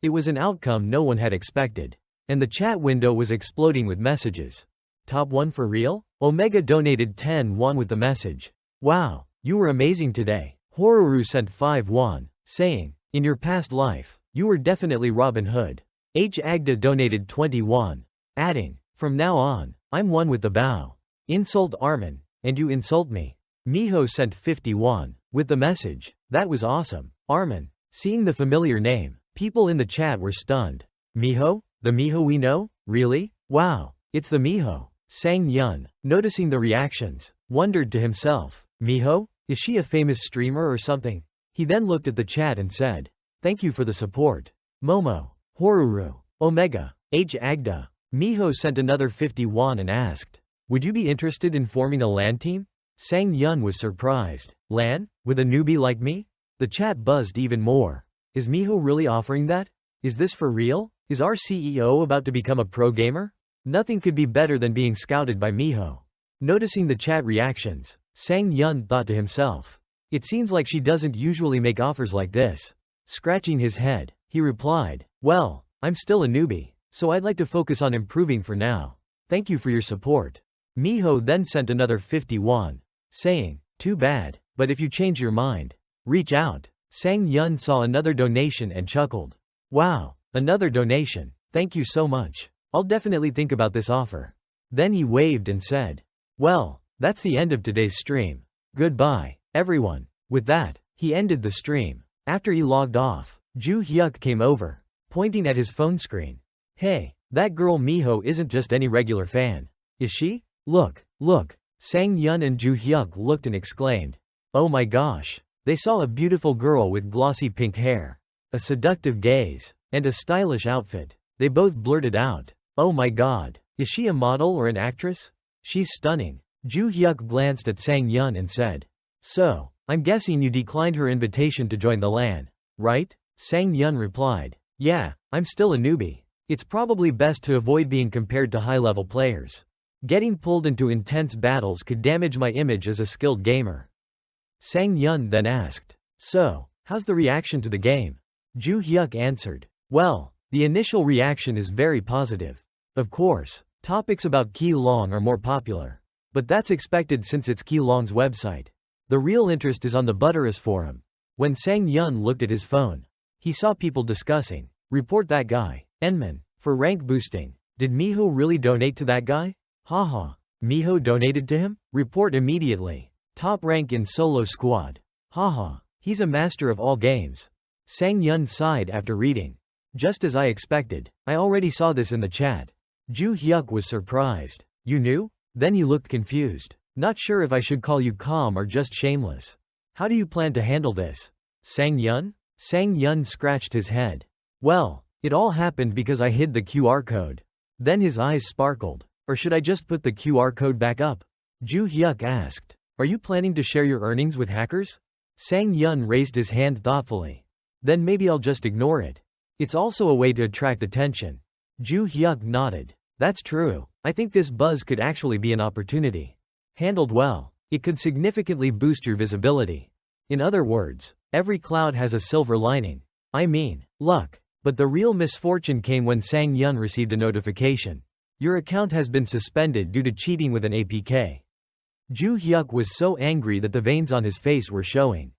It was an outcome no one had expected. And the chat window was exploding with messages. Top 1 for real? Omega donated 10 won with the message. Wow, you were amazing today. Horuru sent 5 won, saying, in your past life, you were definitely Robin Hood. H. Agda donated 20 won, adding, from now on, I'm one with the bow. Insult Armin, and you insult me. Miho sent 50 won, with the message, that was awesome. Armin, seeing the familiar name, people in the chat were stunned. Miho? The Miho we know? Really? Wow, it's the Miho. Sang Yun, noticing the reactions, wondered to himself, Miho? Is she a famous streamer or something? He then looked at the chat and said, thank you for the support. Momo, Horuru, Omega, H. Agda. Miho sent another 50 won and asked, would you be interested in forming a LAN team? Sang Yun was surprised. LAN? With a newbie like me? The chat buzzed even more. Is Miho really offering that? Is this for real? Is our CEO about to become a pro gamer? Nothing could be better than being scouted by Miho. Noticing the chat reactions, Sang Yun thought to himself, it seems like she doesn't usually make offers like this. Scratching his head, he replied, well, I'm still a newbie, so I'd like to focus on improving for now. Thank you for your support. Miho then sent another 50 won, saying, too bad, but if you change your mind, reach out. Sang Yun saw another donation and chuckled. Wow, another donation, thank you so much. I'll definitely think about this offer. Then he waved and said, well, that's the end of today's stream. Goodbye, everyone. With that, he ended the stream. After he logged off, Ju Hyuk came over, pointing at his phone screen. Hey, that girl Miho isn't just any regular fan. Is she? Look, look. Sang Yun and Ju Hyuk looked and exclaimed, oh my gosh. They saw a beautiful girl with glossy pink hair, a seductive gaze, and a stylish outfit. They both blurted out, oh my god, is she a model or an actress? She's stunning. Ju Hyuk glanced at Sang Yun and said, so, I'm guessing you declined her invitation to join the LAN, right? Sang Yun replied, yeah, I'm still a newbie. It's probably best to avoid being compared to high-level players. Getting pulled into intense battles could damage my image as a skilled gamer. Sang Yun then asked, so, how's the reaction to the game? Ju Hyuk answered, well, the initial reaction is very positive. Of course, topics about Keelong are more popular. But that's expected since it's Keelong's website. The real interest is on the Butterus forum. When Sang Yun looked at his phone, he saw people discussing, report that guy, Enman, for rank boosting. Did Miho really donate to that guy? Haha, Miho donated to him? Report immediately. Top rank in solo squad. Haha, he's a master of all games. Sang Yun sighed after reading. Just as I expected, I already saw this in the chat. Ju Hyuk was surprised. You knew? Then he looked confused. Not sure if I should call you calm or just shameless. How do you plan to handle this? Sang Yun? Sang Yun scratched his head. Well, it all happened because I hid the QR code. Then his eyes sparkled. Or should I just put the QR code back up? Ju Hyuk asked. Are you planning to share your earnings with hackers? Sang Yun raised his hand thoughtfully. Then maybe I'll just ignore it. It's also a way to attract attention. Ju Hyuk nodded. That's true. I think this buzz could actually be an opportunity. Handled well, it could significantly boost your visibility. In other words, every cloud has a silver lining. I mean, luck. But the real misfortune came when Sang Yun received a notification. Your account has been suspended due to cheating with an APK. Ju Hyuk was so angry that the veins on his face were showing.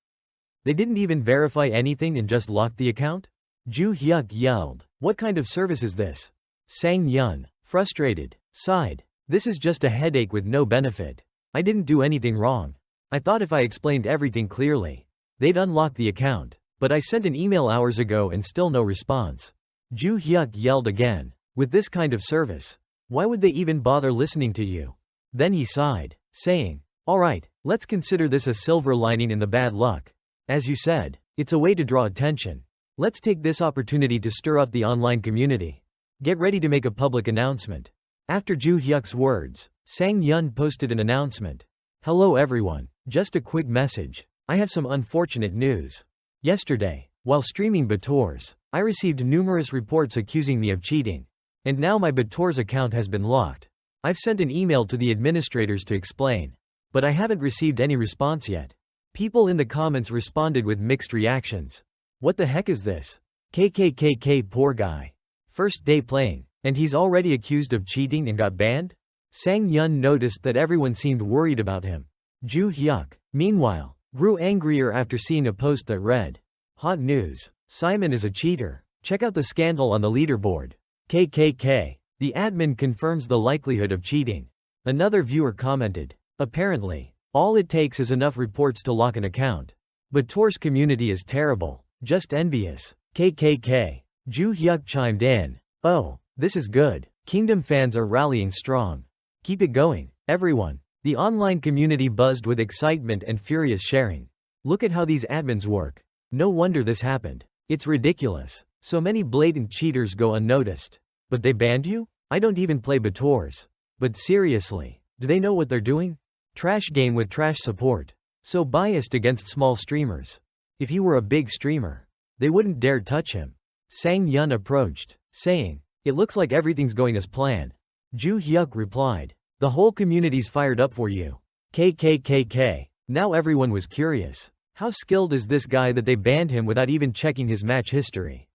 They didn't even verify anything and just locked the account? Ju Hyuk yelled, what kind of service is this? Sang Yun, frustrated, sighed. This is just a headache with no benefit. I didn't do anything wrong. I thought if I explained everything clearly, they'd unlock the account. But I sent an email hours ago and still no response. Ju Hyuk yelled again. With this kind of service, why would they even bother listening to you? Then he sighed, saying, alright, let's consider this a silver lining in the bad luck. As you said, it's a way to draw attention. Let's take this opportunity to stir up the online community. Get ready to make a public announcement. After Ju Hyuk's words, Sang Yun posted an announcement. Hello everyone, just a quick message. I have some unfortunate news. Yesterday, While streaming BitTorrents, I received numerous reports accusing me of cheating. And now my BitTorrents account has been locked. I've sent an email to the administrators to explain. But I haven't received any response yet. People in the comments responded with mixed reactions. What the heck is this? KKKK, poor guy. First day playing, and he's already accused of cheating and got banned? Sang Yun noticed that everyone seemed worried about him. Ju Hyuk, meanwhile, grew angrier after seeing a post that read, "Hot news. Simon is a cheater. Check out the scandal on the leaderboard." KKK. The admin confirms the likelihood of cheating. Another viewer commented, "Apparently, all it takes is enough reports to lock an account. But BitTorrents community is terrible. Just envious." KKK. Ju Hyuk chimed in, "Oh, this is good. Kingdom fans are rallying strong. Keep it going, everyone." The online community buzzed with excitement and furious sharing. "Look at how these admins work. No wonder this happened. It's ridiculous. So many blatant cheaters go unnoticed. But they banned you? I don't even play BitTorrents. But seriously, do they know what they're doing? Trash game with trash support. So biased against small streamers. If he were a big streamer, they wouldn't dare touch him." Sang Yun approached, saying, "It looks like everything's going as planned." Ju Hyuk replied, "The whole community's fired up for you." KKKK. Now everyone was curious. How skilled is this guy that they banned him without even checking his match history?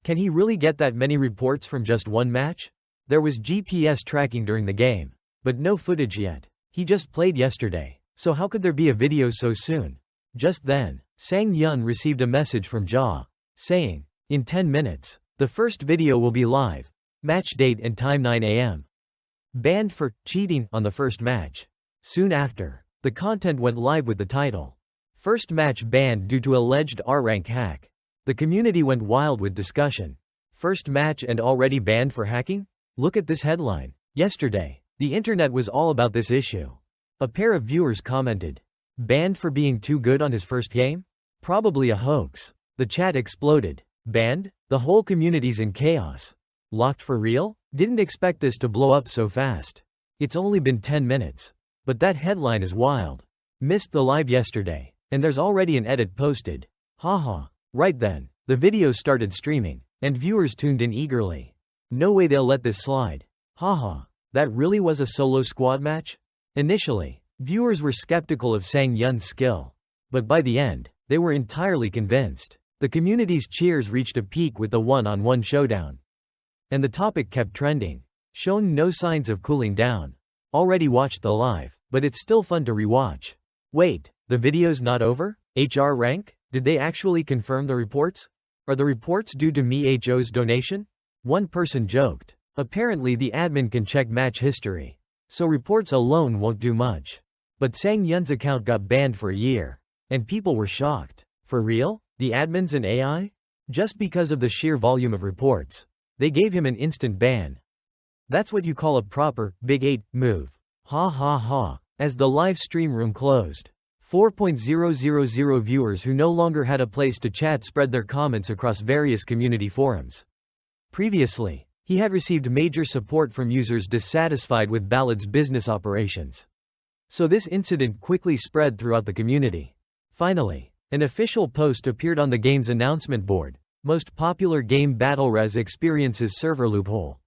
Can he really get that many reports from just one match? There was GPS tracking during the game, but no footage yet. He just played yesterday, so how could there be a video so soon? Just then, Sang Yun received a message from Ja, saying, "In 10 minutes, the first video will be live. Match date and time 9 a.m. Banned for cheating on the first match." Soon after, the content went live with the title, "First match banned due to alleged R-rank hack." The community went wild with discussion. First match and already banned for hacking? Look at this headline. Yesterday, the internet was all about this issue. A pair of viewers commented, "Banned for being too good on his first game? Probably a hoax." The chat exploded. Banned? The whole community's in chaos. Locked for real? Didn't expect this to blow up so fast. It's only been 10 minutes. But that headline is wild. Missed the live yesterday, and there's already an edit posted. Haha. Right then, the video started streaming, and viewers tuned in eagerly. No way they'll let this slide. Haha. That really was a solo squad match? Initially, viewers were skeptical of Sang Yun's skill. But by the end, they were entirely convinced. The community's cheers reached a peak with the one-on-one showdown. And the topic kept trending, showing no signs of cooling down. Already watched the live, but it's still fun to rewatch. Wait, the video's not over? HR rank? Did they actually confirm the reports? Are the reports due to MeHO's donation? One person joked. Apparently the admin can check match history. So reports alone won't do much. But Sang Yun's account got banned for a year. And people were shocked. For real? The admin's an AI? Just because of the sheer volume of reports. They gave him an instant ban. That's what you call a proper, Big 8, move. Ha ha ha. As the live stream room closed, 4,000 viewers who no longer had a place to chat spread their comments across various community forums. Previously, he had received major support from users dissatisfied with Ballad's business operations. So this incident quickly spread throughout the community. Finally, an official post appeared on the game's announcement board. Most popular game BattleRes experiences server loophole.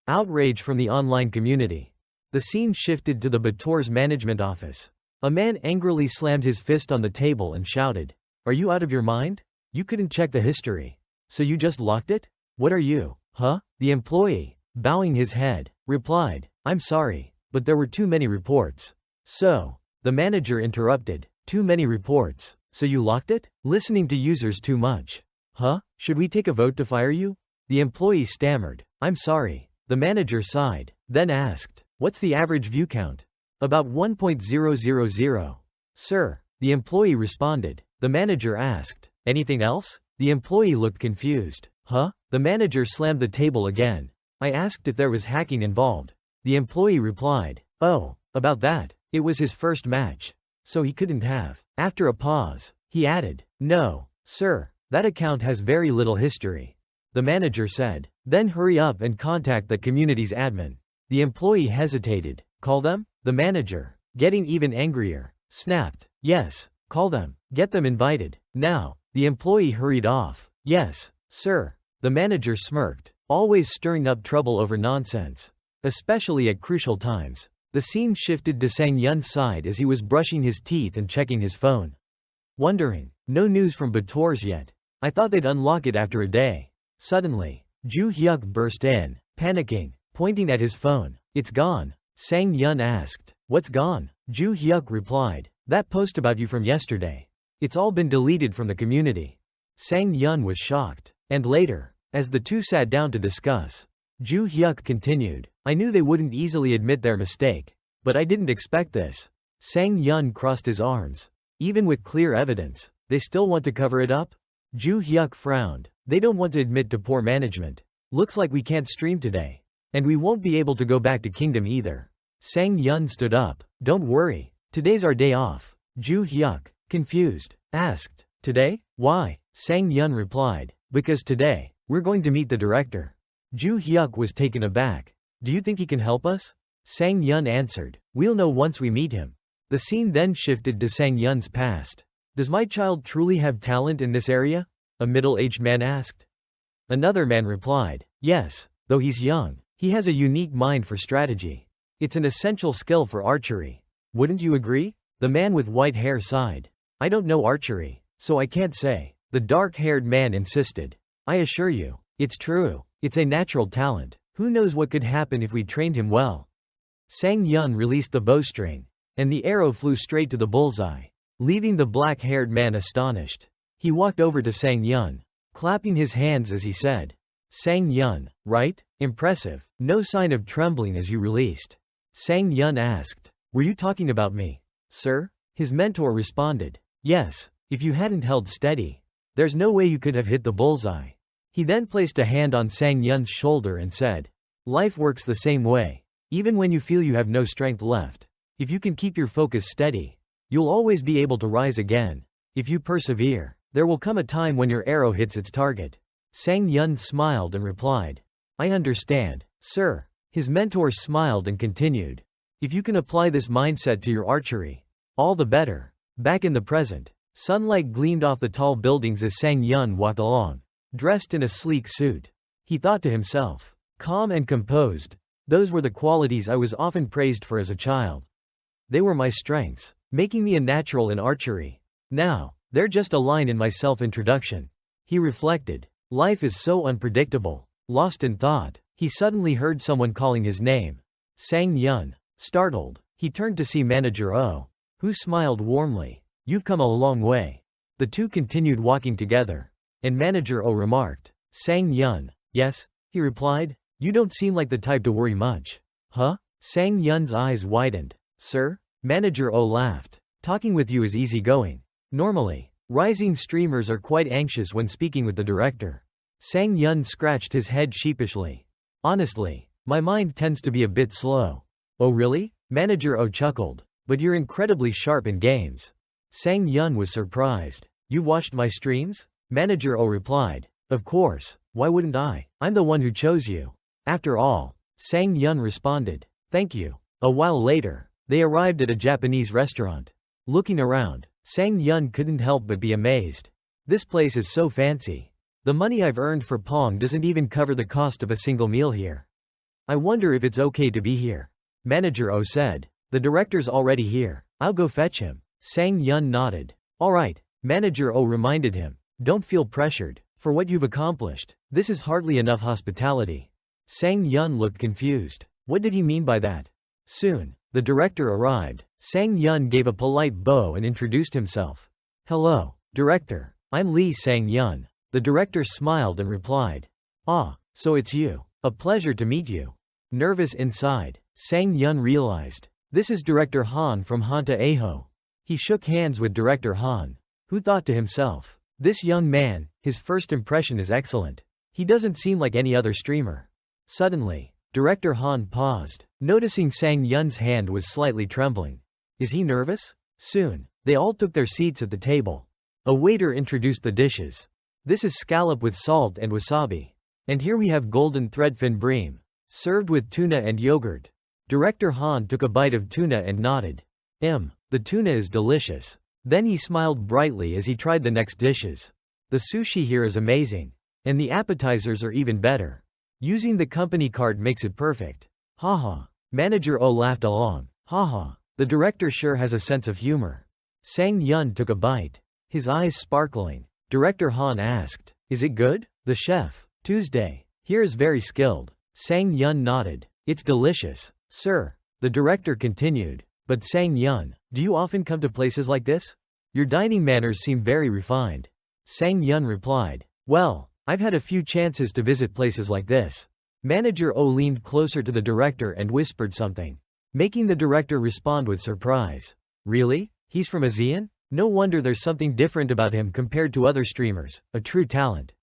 Outrage from the online community. The scene shifted to the BitTorrents management office. A man angrily slammed his fist on the table and shouted, "Are you out of your mind? You couldn't check the history. So you just locked it? What are you, huh?" The employee, bowing his head, replied, "I'm sorry, but there were too many reports." So, the manager interrupted, "Too many reports, so you locked it? Listening to users too much. Huh? Should we take a vote to fire you?" The employee stammered, "I'm sorry." The manager sighed, then asked, "What's the average view count?" "About 1.000. Sir," the employee responded. The manager asked, "Anything else?" The employee looked confused. "Huh?" The manager slammed the table again. "I asked if there was hacking involved." The employee replied, "Oh, about that. It was his first match. So he couldn't have." After a pause, he added, "No, sir, that account has very little history." The manager said, "Then hurry up and contact the community's admin." The employee hesitated. "Call them?" The manager, getting even angrier, snapped, "Yes, call them. Get them invited. Now." The The employee hurried off. Yes, sir. The manager smirked, always stirring up trouble over nonsense. Especially at crucial times. The scene shifted to Sang Yun's side as he was brushing his teeth and checking his phone. Wondering, no news from Bators yet. I thought they'd unlock it after a day. Suddenly, Ju Hyuk burst in, panicking, pointing at his phone. It's gone. Sang Yun asked. What's gone? Ju Hyuk replied. That post about you from yesterday. It's all been deleted from the community. Sang Yun was shocked. And later, as the two sat down to discuss, Ju Hyuk continued. I knew they wouldn't easily admit their mistake. But I didn't expect this. Sang Yun crossed his arms. Even with clear evidence, they still want to cover it up? Ju Hyuk frowned. They don't want to admit to poor management. Looks like we can't stream today. And we won't be able to go back to Kingdom either. Sang Yun stood up. Don't worry. Today's our day off. Ju Hyuk, confused, asked. Today? Why? Sang Yun replied. Because today, we're going to meet the director. Ju Hyuk was taken aback. Do you think he can help us? Sang Yun answered. We'll know once we meet him. The scene then shifted to Sang Yun's past. Does my child truly have talent in this area? A middle-aged man asked. Another man replied. Yes, though he's young, he has a unique mind for strategy. It's an essential skill for archery. Wouldn't you agree? The man with white hair sighed. I don't know archery, so I can't say. The dark-haired man insisted. I assure you, it's true. It's a natural talent. Who knows what could happen if we trained him well? Sang Yun released the bowstring, and the arrow flew straight to the bullseye, leaving the black-haired man astonished. He walked over to Sang Yun, clapping his hands as he said, Sang Yun, right? Impressive. No sign of trembling as you released. Sang Yun asked, were you talking about me, sir? His mentor responded, yes, if you hadn't held steady, there's no way you could have hit the bullseye. He then placed a hand on Sang Yun's shoulder and said, life works the same way. Even when you feel you have no strength left, if you can keep your focus steady, you'll always be able to rise again. If you persevere, there will come a time when your arrow hits its target. Sang Yun smiled and replied, I understand, sir. His mentor smiled and continued, if you can apply this mindset to your archery, all the better. Back in the present, sunlight gleamed off the tall buildings as Sang Yun walked along, dressed in a sleek suit. He thought to himself, calm and composed, those were the qualities I was often praised for as a child. They were my strengths, making me a natural in archery. Now, they're just a line in my self-introduction. He reflected. Life is so unpredictable. Lost in thought, he suddenly heard someone calling his name. Sang Yun. Startled, he turned to see Manager Oh, who smiled warmly. You've come a long way. The two continued walking together, and Manager Oh remarked. Sang Yun. Yes, he replied. You don't seem like the type to worry much. Huh? Sang Yun's eyes widened. Sir? Manager Oh laughed. Talking with you is easygoing. Normally, rising streamers are quite anxious when speaking with the director. Sang Yun scratched his head sheepishly. Honestly, my mind tends to be a bit slow. Oh really? Manager Oh chuckled. But you're incredibly sharp in games. Sang Yun was surprised. You've watched my streams? Manager Oh replied. Of course, why wouldn't I? I'm the one who chose you. After all, Sang Yun responded. Thank you. A while later, they arrived at a Japanese restaurant. Looking around, Sang Yun couldn't help but be amazed. This place is so fancy. The money I've earned for Pong doesn't even cover the cost of a single meal here. I wonder if it's okay to be here. Manager Oh said. The director's already here. I'll go fetch him. Sang Yun nodded. Alright, Manager Oh reminded him. Don't feel pressured. For what you've accomplished, this is hardly enough hospitality. Sang Yun looked confused. What did he mean by that? Soon, the director arrived. Sang Yun gave a polite bow and introduced himself. Hello, director. I'm Lee Sang Yun. The director smiled and replied. Ah, so it's you. A pleasure to meet you. Nervous inside, Sang Yun realized. This is Director Han from Hanta Aho. He shook hands with Director Han, who thought to himself. This young man, his first impression is excellent. He doesn't seem like any other streamer. Suddenly, Director Han paused, noticing Sang Yun's hand was slightly trembling. Is he nervous? Soon, they all took their seats at the table. A waiter introduced the dishes. This is scallop with salt and wasabi. And here we have golden threadfin bream, served with tuna and yogurt. Director Han took a bite of tuna and nodded. The tuna is delicious. Then he smiled brightly as he tried the next dishes. The sushi here is amazing. And the appetizers are even better. Using the company card makes it perfect. Haha. Manager O laughed along. Haha. The director sure has a sense of humor. Sang Yun took a bite. His eyes sparkling. Director Han asked, "Is it good?" The chef, Tuesday, here is very skilled. Sang Yun nodded. "It's delicious, sir." The director continued. "But Sang Yun, do you often come to places like this? Your dining manners seem very refined." Sang Yun replied, "Well, I've had a few chances to visit places like this." Manager O leaned closer to the director and whispered something, making the director respond with surprise. "Really? He's from ASEAN? No wonder there's something different about him compared to other streamers, a true talent."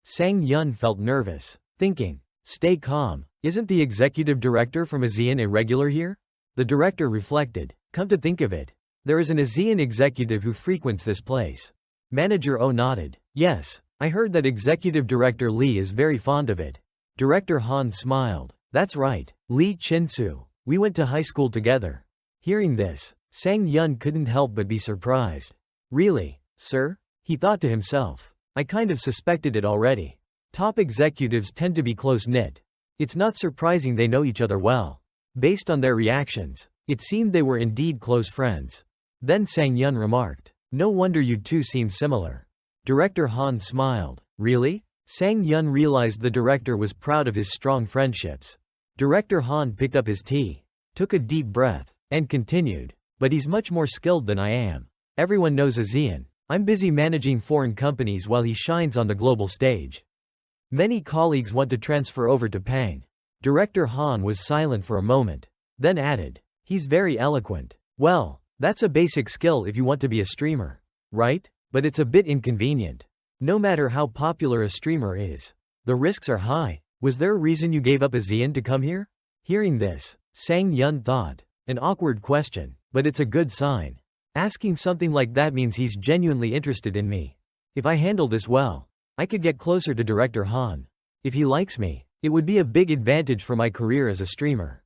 Sang Yun felt nervous, thinking, "Stay calm, isn't the executive director from ASEAN a regular here?" The director reflected, "Come to think of it, there is an ASEAN executive who frequents this place." Manager O nodded, "Yes, I heard that executive director Lee is very fond of it." Director Han smiled, "That's right, Lee Chin-soo. We went to high school together." Hearing this, Sang Yun couldn't help but be surprised. "Really, sir?" He thought to himself. "I kind of suspected it already. Top executives tend to be close-knit. It's not surprising they know each other well." Based on their reactions, it seemed they were indeed close friends. Then Sang Yun remarked, "No wonder you two seem similar." Director Han smiled. "Really?" Sang Yun realized the director was proud of his strong friendships. Director Han picked up his tea, took a deep breath, and continued, "But he's much more skilled than I am. Everyone knows ASEAN. I'm busy managing foreign companies while he shines on the global stage. Many colleagues want to transfer over to Pang." Director Han was silent for a moment, then added, "He's very eloquent. Well, that's a basic skill if you want to be a streamer, right? But it's a bit inconvenient. No matter how popular a streamer is, the risks are high. Was there a reason you gave up ASEAN to come here?" Hearing this, Sang Yun thought, an awkward question, but it's a good sign. Asking something like that means he's genuinely interested in me. If I handle this well, I could get closer to Director Han. If he likes me, it would be a big advantage for my career as a streamer.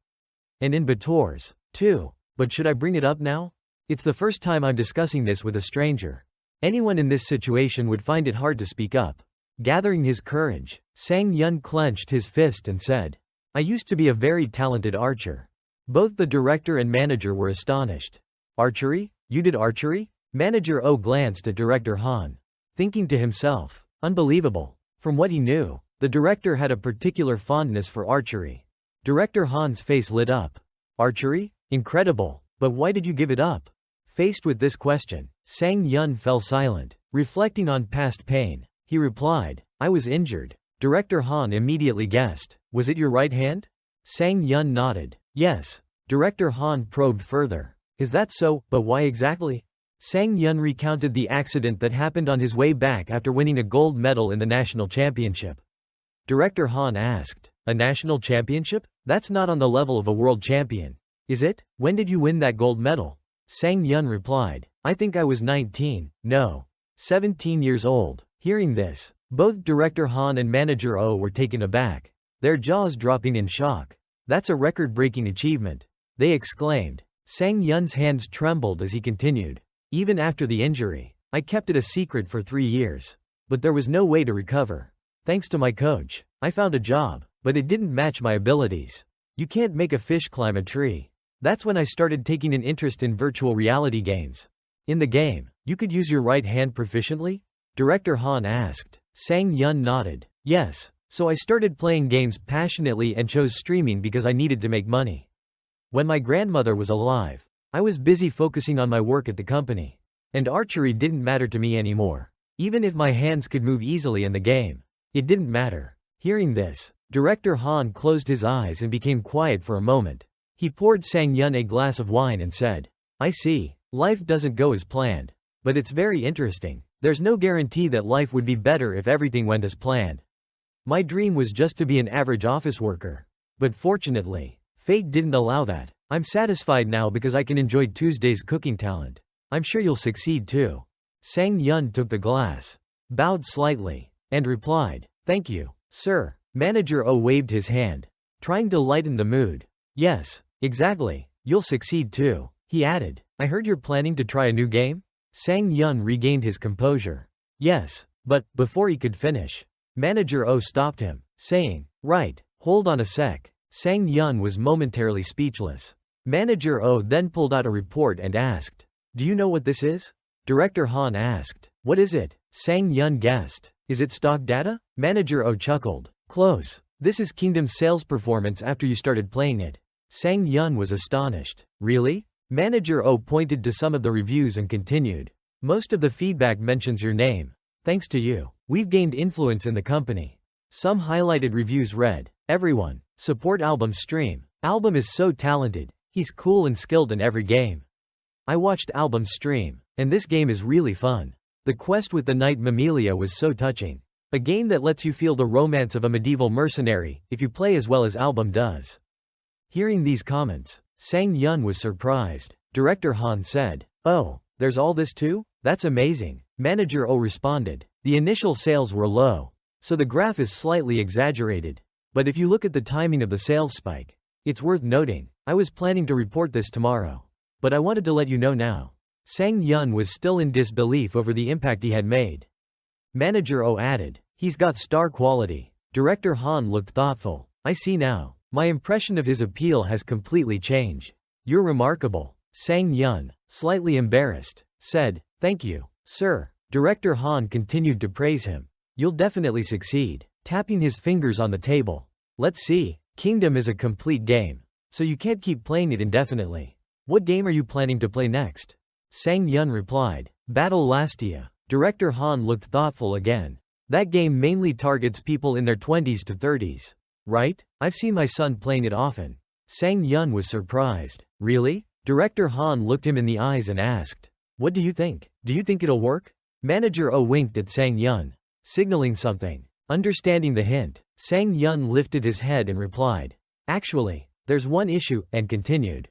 And in Bators, too. But should I bring it up now? It's the first time I'm discussing this with a stranger. Anyone in this situation would find it hard to speak up. Gathering his courage, Sang Yun clenched his fist and said, "I used to be a very talented archer." Both the director and manager were astonished. "Archery? You did archery?" Manager O glanced at Director Han, thinking to himself, "Unbelievable." From what he knew, the director had a particular fondness for archery. Director Han's face lit up. "Archery? Incredible. But why did you give it up?" Faced with this question, Sang Yun fell silent, reflecting on past pain. He replied, "I was injured." Director Han immediately guessed, "Was it your right hand?" Sang Yun nodded, "Yes." Director Han probed further, "Is that so, but why exactly?" Sang Yun recounted the accident that happened on his way back after winning a gold medal in the national championship. Director Han asked, "A national championship? That's not on the level of a world champion, is it? When did you win that gold medal?" Sang Yun replied, "I think I was 19, no, 17 years old." Hearing this, both Director Han and Manager O were taken aback, their jaws dropping in shock. "That's a record-breaking achievement," they exclaimed. Sang Yun's hands trembled as he continued, "Even after the injury, I kept it a secret for 3 years. But there was no way to recover. Thanks to my coach, I found a job, but it didn't match my abilities. You can't make a fish climb a tree. That's when I started taking an interest in virtual reality games." "In the game, you could use your right hand proficiently?" Director Han asked. Sang Yun nodded, "Yes, so I started playing games passionately and chose streaming because I needed to make money. When my grandmother was alive, I was busy focusing on my work at the company, and archery didn't matter to me anymore. Even if my hands could move easily in the game, it didn't matter." Hearing this, Director Han closed his eyes and became quiet for a moment. He poured Sang Yun a glass of wine and said, "I see, life doesn't go as planned. But it's very interesting. There's no guarantee that life would be better if everything went as planned. My dream was just to be an average office worker. But fortunately, fate didn't allow that. I'm satisfied now because I can enjoy Tuesday's cooking talent. I'm sure you'll succeed too." Sang Yun took the glass, bowed slightly, and replied, "Thank you, sir." Manager O waved his hand, trying to lighten the mood. "Yes, exactly, you'll succeed too." He added, "I heard you're planning to try a new game?" Sang Yun regained his composure. "Yes, But, before he could finish, Manager O stopped him, saying, "Right, hold on a sec." Sang Yun was momentarily speechless. Manager O then pulled out a report and asked, "Do you know what this is?" Director Han asked, "What is it?" Sang Yun guessed, "Is it stock data?" Manager O chuckled, "Close. This is Kingdom's sales performance after you started playing it." Sang Yun was astonished. "Really?" Manager O pointed to some of the reviews and continued, "Most of the feedback mentions your name. Thanks to you, we've gained influence in the company." Some highlighted reviews read, "Everyone, support Album's stream. Album is so talented, he's cool and skilled in every game. I watched Album's stream, and this game is really fun. The quest with the Knight Mammalia was so touching. A game that lets you feel the romance of a medieval mercenary, if you play as well as Album does." Hearing these comments, Sang Yun was surprised. Director Han said, "Oh, there's all this too? That's amazing." Manager O responded, "The initial sales were low, so the graph is slightly exaggerated. But if you look at the timing of the sales spike, it's worth noting. I was planning to report this tomorrow, but I wanted to let you know now." Sang Yun was still in disbelief over the impact he had made. Manager O added, "He's got star quality." Director Han looked thoughtful. "I see now. My impression of his appeal has completely changed." "You're remarkable." Sang Yun, slightly embarrassed, said, "Thank you, sir." Director Han continued to praise him. "You'll definitely succeed." Tapping his fingers on the table. "Let's see. Kingdom is a complete game, so you can't keep playing it indefinitely. What game are you planning to play next?" Sang Yun replied, "Battle Lastia." Director Han looked thoughtful again. "That game mainly targets people in their 20s to 30s. Right? I've seen my son playing it often." Sang Yun was surprised. "Really?" Director Han looked him in the eyes and asked, "What do you think? Do you think it'll work?" Manager O winked at Sang Yun, signaling something. Understanding the hint, Sang Yun lifted his head and replied, "Actually, there's one issue," and continued,